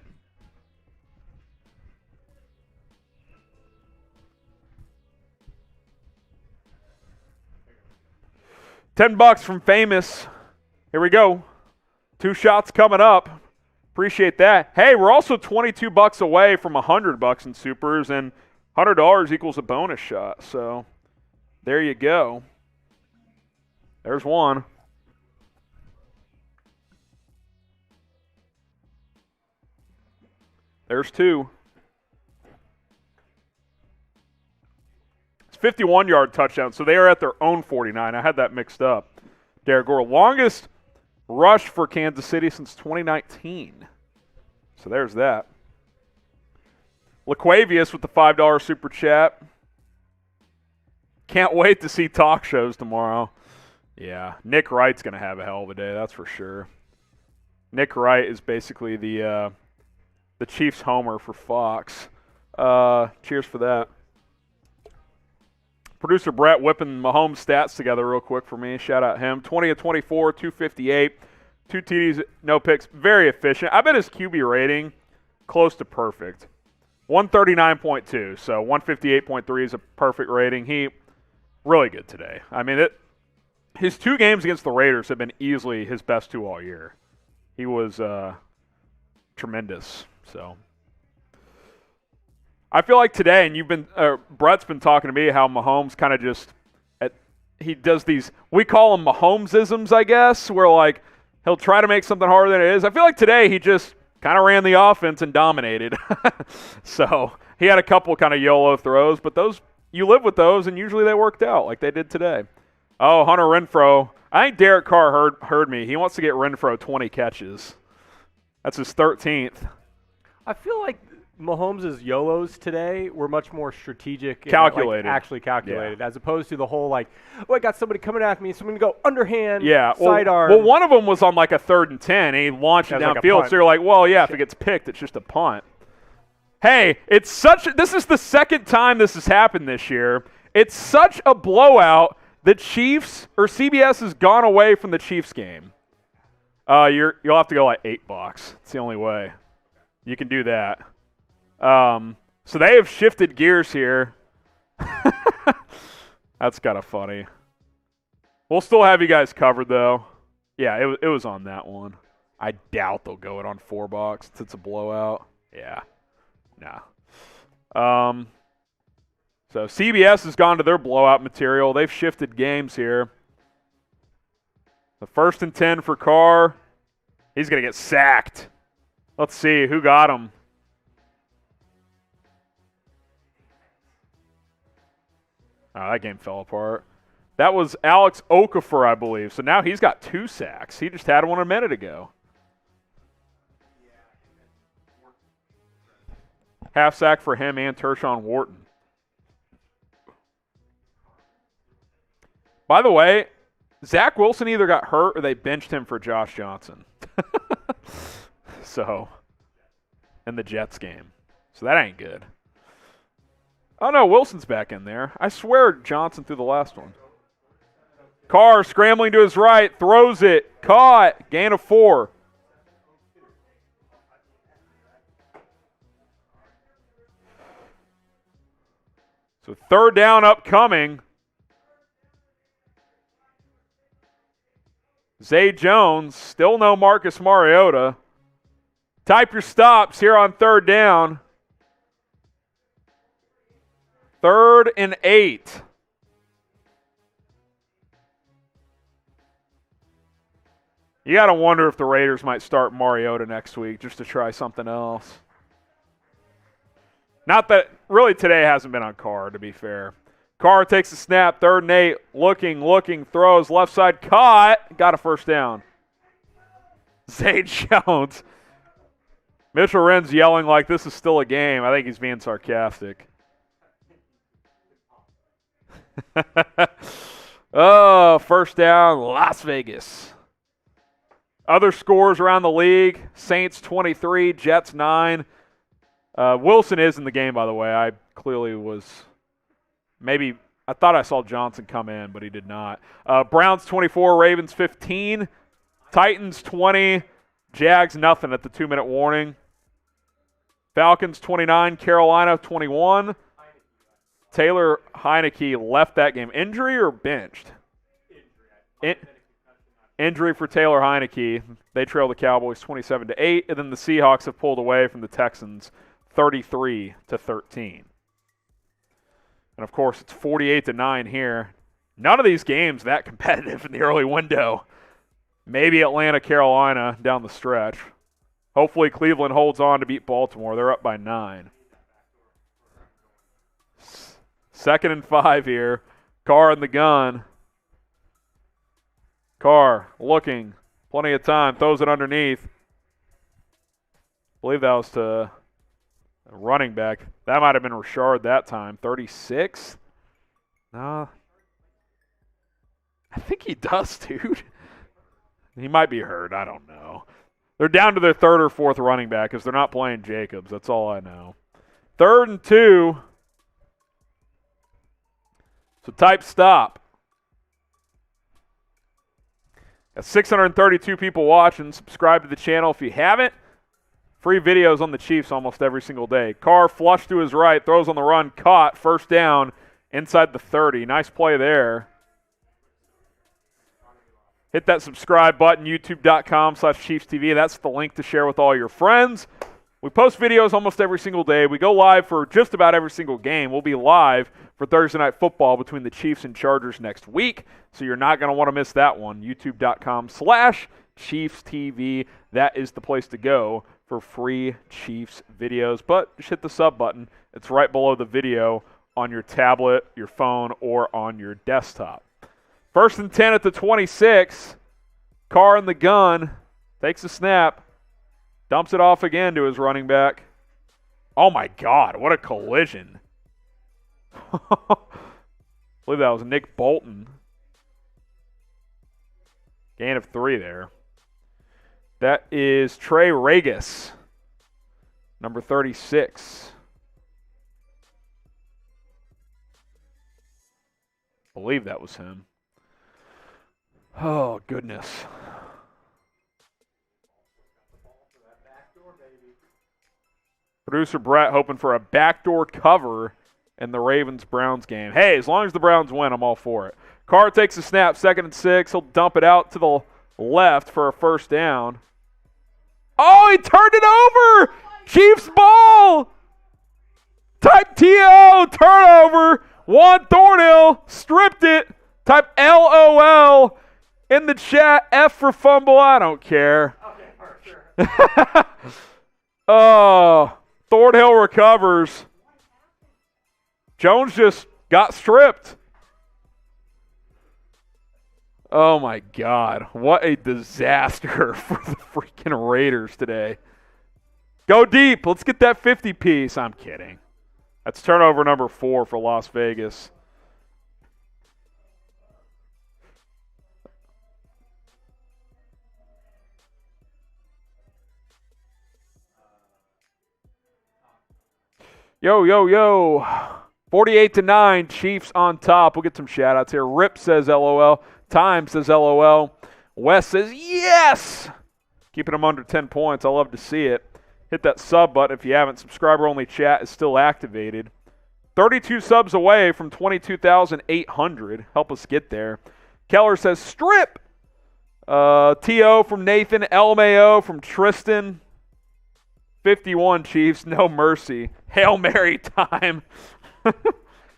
$10 from Famous. Here we go. 2 shots coming up. Appreciate that. Hey, we're also $22 away from $100 in supers, and $100 equals a bonus shot. So there you go. There's one. There's 2. It's 51-yard touchdown, so they are at their own 49. I had that mixed up. Derek Gore, longest rush for Kansas City since 2019. So there's that. LaQuavius with the $5 super chat. Can't wait to see talk shows tomorrow. Yeah, Nick Wright's going to have a hell of a day, that's for sure. Nick Wright is basically the Chiefs homer for Fox. Cheers for that. Producer Brett whipping Mahomes stats together real quick for me. Shout out him. 20 of 24, 258, 2 TDs, no picks. Very efficient. I bet his QB rating close to perfect. 139.2, so 158.3 is a perfect rating. He really good today. I mean, his 2 games against the Raiders have been easily his best 2 all year. He was tremendous. So I feel like today, and Brett's been talking to me how Mahomes kind of just he does these, we call them Mahomesisms, I guess, where like he'll try to make something harder than it is. I feel like today he just kind of ran the offense and dominated. So he had a couple kind of YOLO throws, but those you live with those, and usually they worked out like they did today. Oh, Hunter Renfrow. I think Derek Carr heard me. He wants to get Renfrow 20 catches. That's his 13th. I feel like Mahomes' YOLOs today were much more strategic. Calculated. And, actually calculated, as opposed to the whole, like, oh, I got somebody coming at me, so I'm going to go underhand, sidearm. Well, one of them was on like a 3rd and 10, and he launched it downfield. Like so you're like, well, yeah, if it gets picked, it's just a punt. Hey, this is the second time this has happened this year. It's such a blowout that CBS has gone away from the Chiefs game. You'll have to go like $8. It's the only way. You can do that. So they have shifted gears here. That's kind of funny. We'll still have you guys covered, though. Yeah, it was on that one. I doubt they'll go it on $4 since it's a blowout. Yeah. Nah. So CBS has gone to their blowout material. They've shifted games here. The 1st and 10 for Carr. He's going to get sacked. Let's see who got him. Oh, that game fell apart. That was Alex Okafor, I believe. So now he's got 2 sacks. He just had one a minute ago. Half sack for him and Tershawn Wharton. By the way, Zach Wilson either got hurt or they benched him for Josh Johnson. So, in the Jets game. So that ain't good. Oh, no, Wilson's back in there. I swear Johnson threw the last one. Carr scrambling to his right, throws it, caught, gain of 4. So 3rd down upcoming. Zay Jones, still no Marcus Mariota. Type your stops here on third down. 3rd and 8. You got to wonder if the Raiders might start Mariota next week just to try something else. Not that really today hasn't been on Carr, to be fair. Carr takes a snap, 3rd and 8, looking, throws, left side, caught, got a first down. Zay Jones. Mitchell Wren's yelling like this is still a game. I think he's being sarcastic. Oh, first down, Las Vegas. Other scores around the league, Saints 23, Jets 9. Wilson is in the game, by the way. I clearly was I thought I saw Johnson come in, but he did not. Browns 24, Ravens 15. Titans 20, Jags nothing at the 2-minute warning. Falcons 29, Carolina 21. Taylor Heineke left that game. Injury or benched? Injury for Taylor Heineke. They trail the Cowboys 27-8, and then the Seahawks have pulled away from the Texans 33-13. And of course, it's 48-9 here. None of these games that competitive in the early window. Maybe Atlanta, Carolina down the stretch. Hopefully Cleveland holds on to beat Baltimore. They're up by 9. 2nd and 5 here. Carr in the gun. Carr looking. Plenty of time. Throws it underneath. I believe that was to a running back. That might have been Richard that time. 36? No. I think he does, dude. He might be hurt. I don't know. They're down to their 3rd or 4th running back because they're not playing Jacobs. That's all I know. 3rd and 2. So type stop. Got 632 people watching. Subscribe to the channel if you haven't. Free videos on the Chiefs almost every single day. Carr flushed to his right, throws on the run, caught, first down, inside the 30. Nice play there. Hit that subscribe button, youtube.com/ChiefsTV. That's the link to share with all your friends. We post videos almost every single day. We go live for just about every single game. We'll be live for Thursday Night Football between the Chiefs and Chargers next week, so you're not going to want to miss that one. youtube.com/ChiefsTV. That is the place to go for free Chiefs videos. But just hit the sub button. It's right below the video on your tablet, your phone, or on your desktop. 1st and 10 at the 26. Carr in the gun. Takes a snap. Dumps it off again to his running back. Oh, my God. What a collision. I believe that was Nick Bolton. Gain of 3 there. That is Trey Regis, number 36. I believe that was him. Oh, goodness. Producer Brett hoping for a backdoor cover in the Ravens-Browns game. Hey, as long as the Browns win, I'm all for it. Carr takes a snap, 2nd and 6. He'll dump it out to the left for a first down. Oh, he turned it over! Chiefs ball! Type TO, turnover. Juan Thornhill stripped it. Type LOL in the chat. F for fumble. I don't care. Okay, for sure. Oh, Thornhill recovers. Jones just got stripped. Oh, my God. What a disaster for the freaking Raiders today. Go deep. Let's get that 50 piece. I'm kidding. That's turnover number 4 for Las Vegas. Yo. 48-9, Chiefs on top. We'll get some shout-outs here. Rip says LOL. Time says LOL. Wes says yes! Keeping them under 10 points. I love to see it. Hit that sub button if you haven't. Subscriber-only chat is still activated. 32 subs away from 22,800. Help us get there. Keller says strip! T.O. from Nathan. LMAO from Tristan. 51 Chiefs, no mercy. Hail Mary time.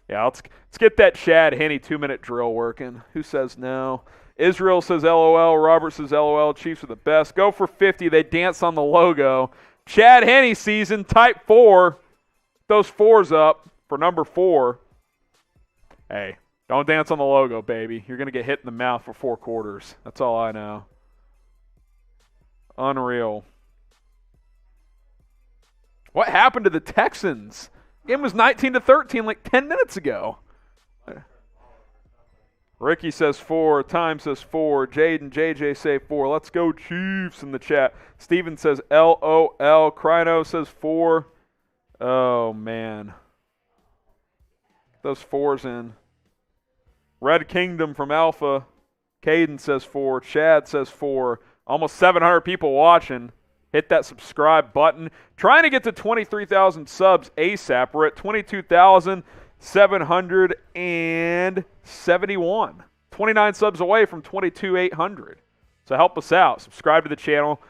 Yeah, let's get that Chad Henne 2-minute drill working. Who says no? Israel says LOL. Robert says LOL. Chiefs are the best. Go for 50. They dance on the logo. Chad Henne season, type 4. Those 4s up for number 4. Hey, don't dance on the logo, baby. You're going to get hit in the mouth for 4 quarters. That's all I know. Unreal. What happened to the Texans? Game was 19-13 like 10 minutes ago. Ricky says 4. Time says 4. Jade and JJ say 4. Let's go Chiefs in the chat. Steven says LOL. Kryno says 4. Oh, man. Those 4s in. Red Kingdom from Alpha. Caden says 4. Chad says 4. Almost 700 people watching. Hit that subscribe button. Trying to get to 23,000 subs ASAP. We're at 22,771. 29 subs away from 22,800. So help us out. Subscribe to the channel.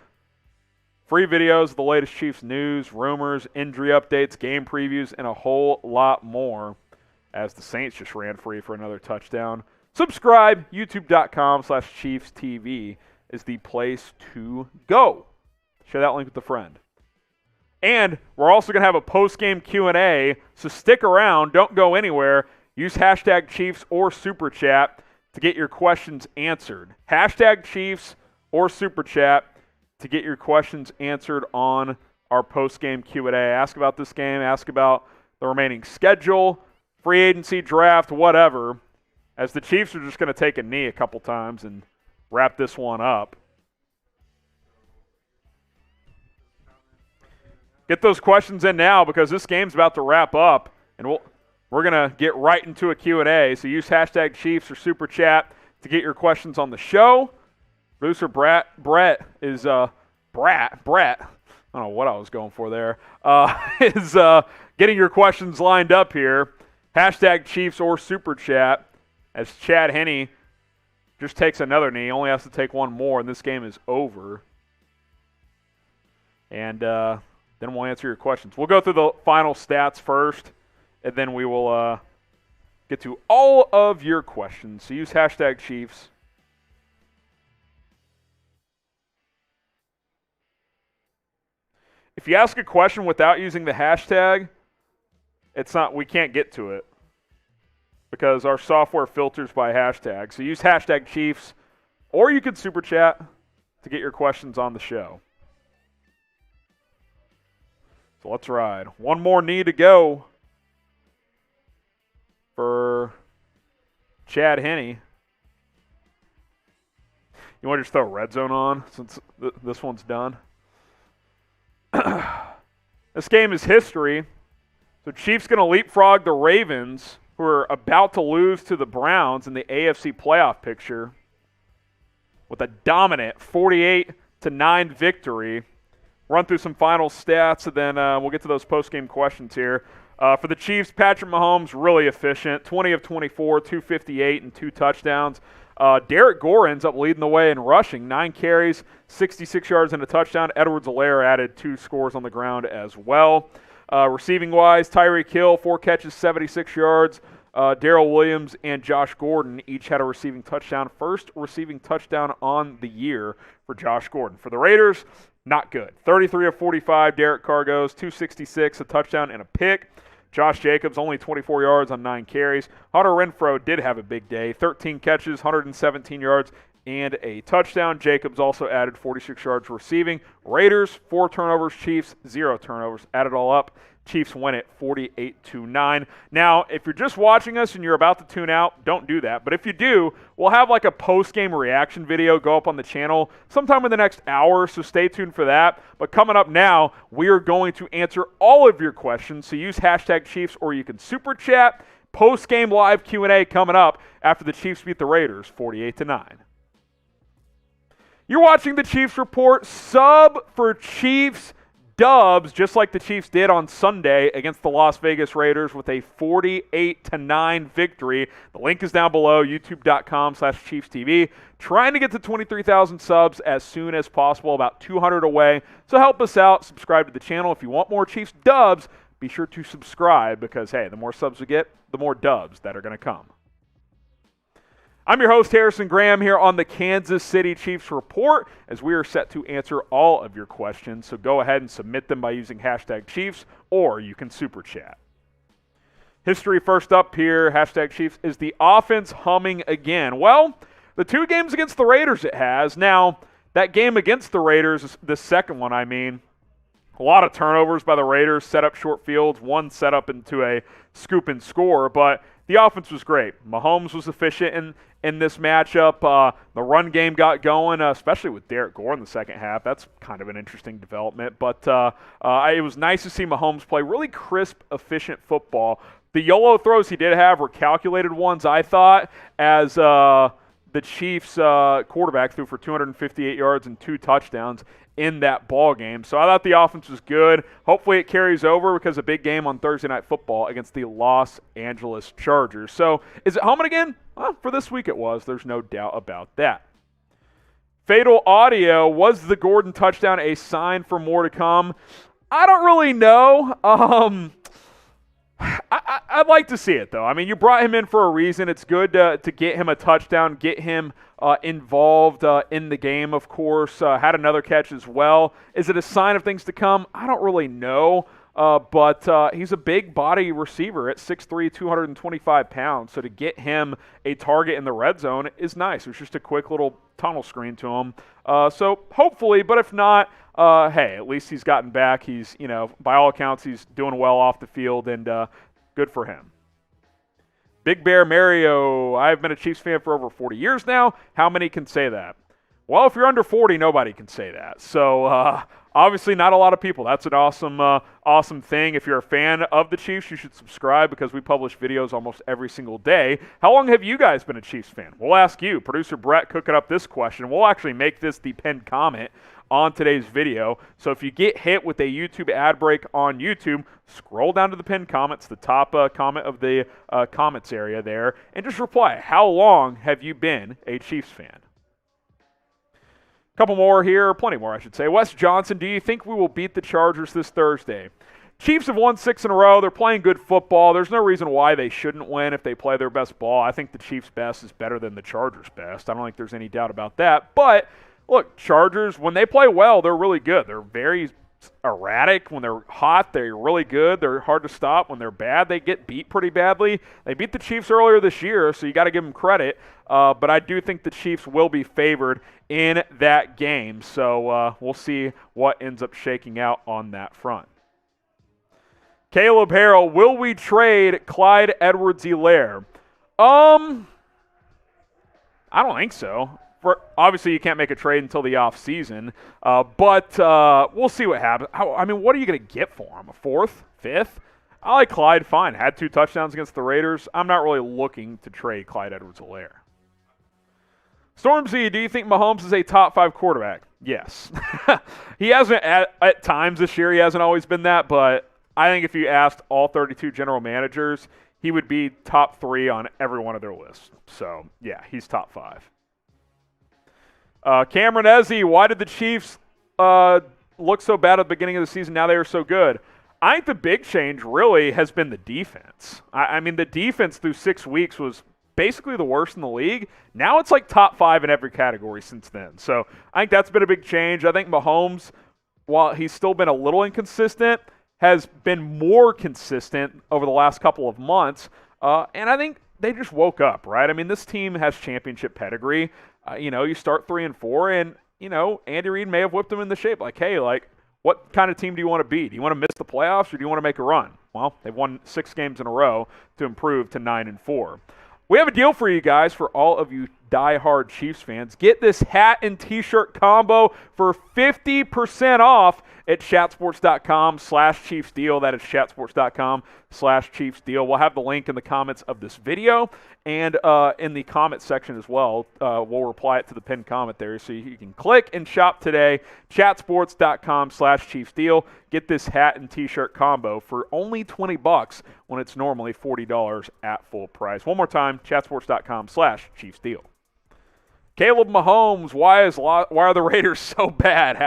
Free videos, the latest Chiefs news, rumors, injury updates, game previews, and a whole lot more. As the Saints just ran free for another touchdown. Subscribe. YouTube.com/ChiefsTV is the place to go. Share that link with a friend. And we're also going to have a post-game Q&A, so stick around. Don't go anywhere. Use hashtag Chiefs or Super Chat to get your questions answered. Hashtag Chiefs or Super Chat to get your questions answered on our post-game Q&A. Ask about this game. Ask about the remaining schedule, free agency, draft, whatever, as the Chiefs are just going to take a knee a couple times and wrap this one up. Get those questions in now because this game's about to wrap up, and we're going to get right into a Q&A. So use hashtag Chiefs or Super Chat to get your questions on the show. Producer Brett is Brett. I don't know what I was going for there. Is getting your questions lined up here. Hashtag Chiefs or Super Chat as Chad Henne just takes another knee. Only has to take one more, and this game is over. And then we'll answer your questions. We'll go through the final stats first, and then we will get to all of your questions. So use hashtag Chiefs. If you ask a question without using the hashtag, we can't get to it because our software filters by hashtag. So use hashtag Chiefs, or you can Super Chat to get your questions on the show. So let's ride. One more knee to go for Chad Henne. You want to just throw Red Zone on since this one's done? This game is history. So Chiefs going to leapfrog the Ravens, who are about to lose to the Browns in the AFC Playoff Picture with a dominant 48-9 victory. Run through some final stats, and then we'll get to those post-game questions here. For the Chiefs, Patrick Mahomes, really efficient. 20 of 24, 258, and 2 touchdowns. Derek Gore ends up leading the way in rushing. 9 carries, 66 yards, and a touchdown. Edwards-Helaire added 2 scores on the ground as well. Receiving-wise, Tyreek Hill, 4 catches, 76 yards. Darrell Williams and Josh Gordon each had a receiving touchdown. First receiving touchdown on the year for Josh Gordon. For the Raiders, not good. 33 of 45, Derek Carr goes, 266, a touchdown and a pick. Josh Jacobs, only 24 yards on 9 carries. Hunter Renfrow did have a big day. 13 catches, 117 yards, and a touchdown. Jacobs also added 46 yards receiving. Raiders, 4 turnovers. Chiefs, 0 turnovers. Add it all up. Chiefs win it 48-9. Now, if you're just watching us and you're about to tune out, don't do that. But if you do, we'll have like a post-game reaction video go up on the channel sometime in the next hour, so stay tuned for that. But coming up now, we are going to answer all of your questions. So use hashtag Chiefs, or you can Super Chat. Post-game live Q&A coming up after the Chiefs beat the Raiders 48-9. You're watching the Chiefs Report. Sub for Chiefs dubs, just like the Chiefs did on Sunday against the Las Vegas Raiders with a 48-9 victory. The link is down below, youtube.com/ChiefsTV. Trying to get to 23,000 subs as soon as possible, about 200 away. So help us out. Subscribe to the channel. If you want more Chiefs dubs, be sure to subscribe because, hey, the more subs we get, the more dubs that are going to come. I'm your host, Harrison Graham, here on the Kansas City Chiefs Report, as we are set to answer all of your questions. So go ahead and submit them by using #Chiefs, or you can super chat. History first up here, #Chiefs, is the offense humming again? Well, the 2 games against the Raiders it has. Now, that game against the Raiders, the second one, a lot of turnovers by the Raiders, set up short fields, one set up into a scoop and score, but the offense was great. Mahomes was efficient in this matchup. The run game got going, especially with Derek Gore in the second half. That's kind of an interesting development, but it was nice to see Mahomes play really crisp, efficient football. The YOLO throws he did have were calculated ones, I thought, as the Chiefs quarterback threw for 258 yards and 2 touchdowns in that ball game. So I thought the offense was good. Hopefully it carries over because a big game on Thursday Night Football against the Los Angeles Chargers. So is it humming again? Well, for this week it was. There's no doubt about that. Fatal Audio, was the Gordon touchdown a sign for more to come? I don't really know. I'd like to see it, though. I mean, you brought him in for a reason. It's good to get him a touchdown, get him involved in the game, of course. Had another catch as well. Is it a sign of things to come? I don't really know, but he's a big body receiver at 6'3", 225 pounds. So to get him a target in the red zone is nice. It was just a quick little tunnel screen to him. So hopefully, but if not, hey, at least he's gotten back. He's, by all accounts, he's doing well off the field, and good for him. Big Bear Mario, I've been a Chiefs fan for over 40 years now. How many can say that? Well, if you're under 40, nobody can say that. So obviously not a lot of people. That's an awesome thing. If you're a fan of the Chiefs, you should subscribe because we publish videos almost every single day. How long have you guys been a Chiefs fan? We'll ask you. Producer Brett cooking up this question. We'll actually make this the pinned comment on today's video. So if you get hit with a YouTube ad break on YouTube, scroll down to the pinned comments, the top comment of the comments area there, and just reply, how long have you been a Chiefs fan? Couple more here, plenty more I should say. Wes Johnson, do you think we will beat the Chargers this Thursday? Chiefs have won 6 in a row. They're playing good football. There's no reason why they shouldn't win if they play their best ball. I think the Chiefs' best is better than the Chargers' best. I don't think there's any doubt about that. But look, Chargers, when they play well, they're really good. They're very erratic. When they're hot, they're really good. They're hard to stop. When they're bad, they get beat pretty badly. They beat the Chiefs earlier this year, so you got to give them credit. But I do think the Chiefs will be favored in that game. So we'll see what ends up shaking out on that front. Caleb Harrell, will we trade Clyde Edwards-Helaire? I don't think so. Obviously, you can't make a trade until the offseason, but we'll see what happens. I mean, what are you going to get for him? A 4th? 5th? I like Clyde fine. Had 2 touchdowns against the Raiders. I'm not really looking to trade Clyde Edwards-Helaire. Stormzy, do you think Mahomes is a top 5 quarterback? Yes. He hasn't, at times this year, he hasn't always been that, but I think if you asked all 32 general managers, he would be top 3 on every one of their lists. So, yeah, he's top 5. Cameron Ezzy, why did the Chiefs look so bad at the beginning of the season? Now they are so good. I think the big change really has been the defense. I mean, the defense through 6 weeks was basically the worst in the league. Now it's like top 5 in every category since then. So I think that's been a big change. I think Mahomes, while he's still been a little inconsistent, has been more consistent over the last couple of months. And I think they just woke up, right? I mean, this team has championship pedigree. You start 3-4, and, Andy Reid may have whipped them in the shape. Like, hey, what kind of team do you want to be? Do you want to miss the playoffs or do you want to make a run? Well, they've won 6 games in a row to improve to 9-4. We have a deal for you guys, for all of you diehard Chiefs fans. Get this hat and T-shirt combo for 50% off at chatsports.com/ChiefsDeal. That is chatsports.com/ChiefsDeal. We'll have the link in the comments of this video and in the comment section as well. We'll reply it to the pinned comment there, so you can click and shop today. Chatsports.com/ChiefsDeal. Get this hat and t-shirt combo for only $20 when it's normally $40 at full price. One more time, chatsports.com/ChiefsDeal. Caleb Mahomes, why are the Raiders so bad?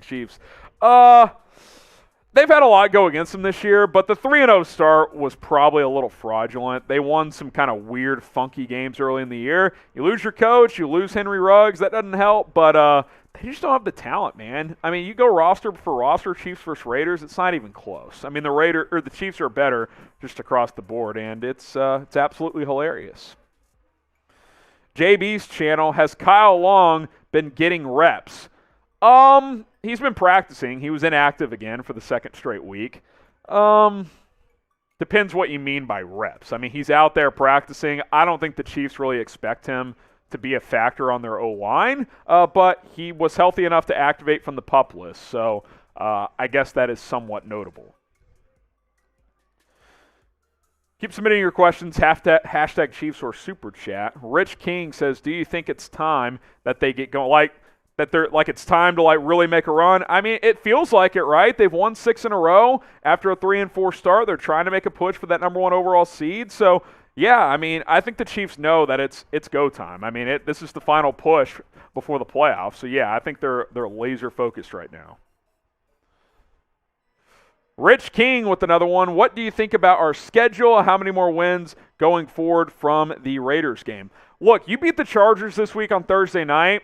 #Chiefs. They've had a lot go against them this year, but the 3-0 start was probably a little fraudulent. They won some kind of weird, funky games early in the year. You lose your coach, you lose Henry Ruggs, that doesn't help, but they just don't have the talent, man. I mean, you go roster for roster, Chiefs versus Raiders, it's not even close. I mean, the Chiefs are better just across the board, and it's absolutely hilarious. JB's channel, has Kyle Long been getting reps? He's been practicing. He was inactive again for the second straight week. Depends what you mean by reps. I mean, he's out there practicing. I don't think the Chiefs really expect him to be a factor on their O-line, but he was healthy enough to activate from the PUP list, so I guess that is somewhat notable. Keep submitting your questions, hashtag Chiefs or Super Chat. Rich King says, do you think it's time that they get going, it's time to really make a run? I mean, it feels like it, right? They've won 6 in a row after a 3-4 start. They're trying to make a push for that #1 overall seed. So, yeah, I mean, I think the Chiefs know that it's go time. I mean, this is the final push before the playoffs. So, yeah, I think they're laser focused right now. Rich King with another one. What do you think about our schedule? How many more wins going forward from the Raiders game? Look, you beat the Chargers this week on Thursday night.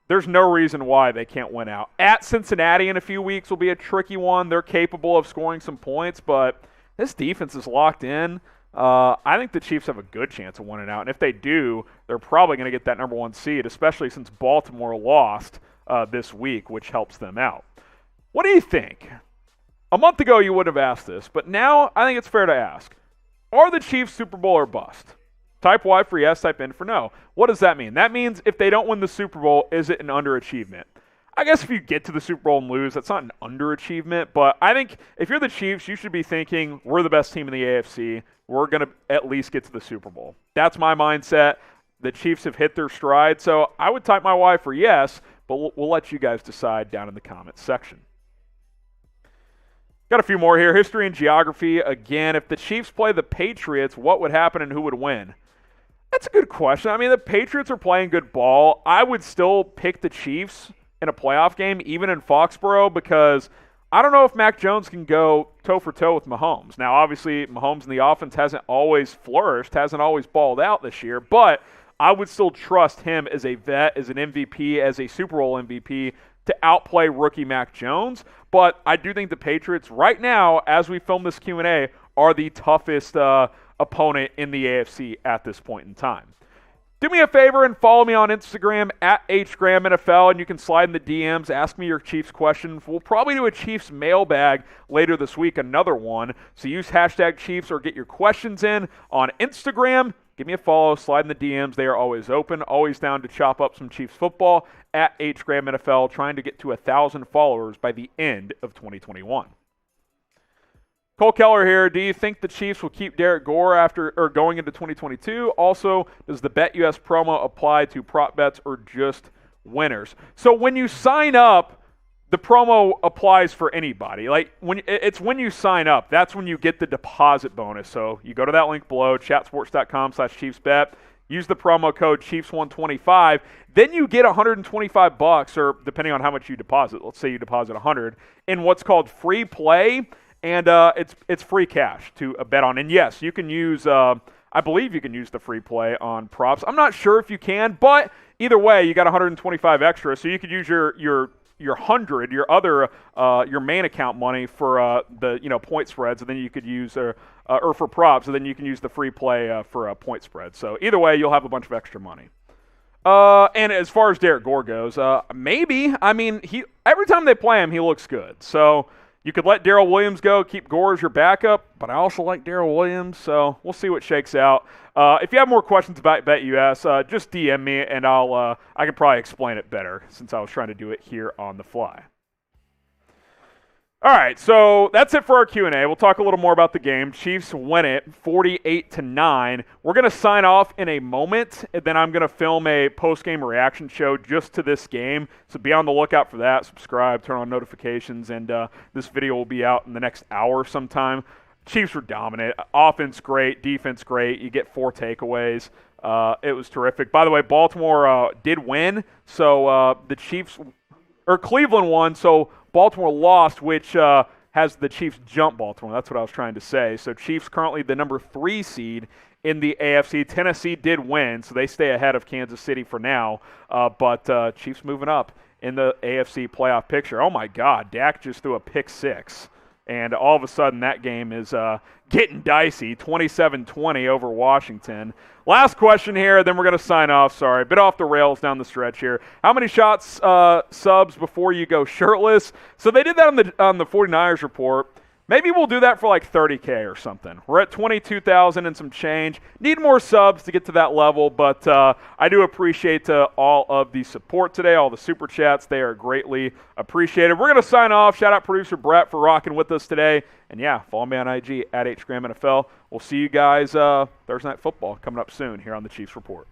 There's no reason why they can't win out. At Cincinnati in a few weeks will be a tricky one. They're capable of scoring some points, but this defense is locked in. I think the Chiefs have a good chance of winning out, and if they do, they're probably going to get that #1 seed, especially since Baltimore lost this week, which helps them out. What do you think? A month ago, you wouldn't have asked this, but now I think it's fair to ask. Are the Chiefs Super Bowl or bust? Type Y for yes, type N for no. What does that mean? That means if they don't win the Super Bowl, is it an underachievement? I guess if you get to the Super Bowl and lose, that's not an underachievement, but I think if you're the Chiefs, you should be thinking, we're the best team in the AFC. We're going to at least get to the Super Bowl. That's my mindset. The Chiefs have hit their stride, so I would type my Y for yes, but we'll let you guys decide down in the comments section. Got a few more here. History and geography. Again, if the Chiefs play the Patriots, what would happen and who would win? That's a good question. I mean, the Patriots are playing good ball. I would still pick the Chiefs in a playoff game, even in Foxborough, because I don't know if Mac Jones can go toe-for-toe with Mahomes. Now, obviously, Mahomes in the offense hasn't always flourished, hasn't always balled out this year, but I would still trust him as a vet, as an MVP, as a Super Bowl MVP, to outplay rookie Mac Jones. But I do think the Patriots right now, as we film this Q&A, are the toughest opponent in the AFC at this point in time. Do me a favor and follow me on Instagram at HGramNFL, and you can slide in the DMs, ask me your Chiefs questions. We'll probably do a Chiefs mailbag later this week, another one. So use hashtag Chiefs or get your questions in on Instagram. Give me a follow, slide in the DMs. They are always open, always down to chop up some Chiefs football at HGramNFL, trying to get to 1,000 followers by the end of 2021. Cole Keller here. Do you think the Chiefs will keep Derek Gore going into 2022? Also, does the BetUS promo apply to prop bets or just winners? So when you sign up, the promo applies for anybody. When you sign up, that's when you get the deposit bonus. So you go to that link below, chatsports.com/ChiefsBet. Use the promo code Chiefs125. Then you get $125, or depending on how much you deposit. Let's say you deposit $100 in what's called free play. And it's free cash to bet on. And yes, you can use, I believe you can use the free play on props. I'm not sure if you can, but either way, you got 125 extra. So you could use your 100, your main account money for the point spreads, and then you could use or for props, and then you can use the free play for a point spread. So either way, you'll have a bunch of extra money. And as far as Derek Gore goes, maybe. I mean, every time they play him, he looks good. So you could let Darrell Williams go, keep Gore as your backup, but I also like Darrell Williams, so we'll see what shakes out. If you have more questions about BetUS, just DM me, and I can probably explain it better since I was trying to do it here on the fly. All right, so that's it for our Q&A. We'll talk a little more about the game. Chiefs win it 48-9. We're going to sign off in a moment, and then I'm going to film a post-game reaction show just to this game. So be on the lookout for that. Subscribe, turn on notifications, and this video will be out in the next hour sometime. Chiefs were dominant. Offense great, defense great. You get 4 takeaways. It was terrific. By the way, Baltimore did win, so the Chiefs – or Cleveland won, so – Baltimore lost, which has the Chiefs jump Baltimore. That's what I was trying to say. So Chiefs currently the number 3 seed in the AFC. Tennessee did win, so they stay ahead of Kansas City for now. But Chiefs moving up in the AFC playoff picture. Oh, my God. Dak just threw a pick 6. And all of a sudden that game is getting dicey, 27-20 over Washington. Last question here, then we're going to sign off. Sorry, a bit off the rails down the stretch here. How many shots, subs before you go shirtless? So they did that on the 49ers report. Maybe we'll do that for like $30K or something. We're at 22,000 and some change. Need more subs to get to that level, but I do appreciate all of the support today, all the super chats. They are greatly appreciated. We're going to sign off. Shout out producer Brett for rocking with us today. And yeah, follow me on IG at HGramNFL. We'll see you guys Thursday Night Football coming up soon here on the Chiefs Report.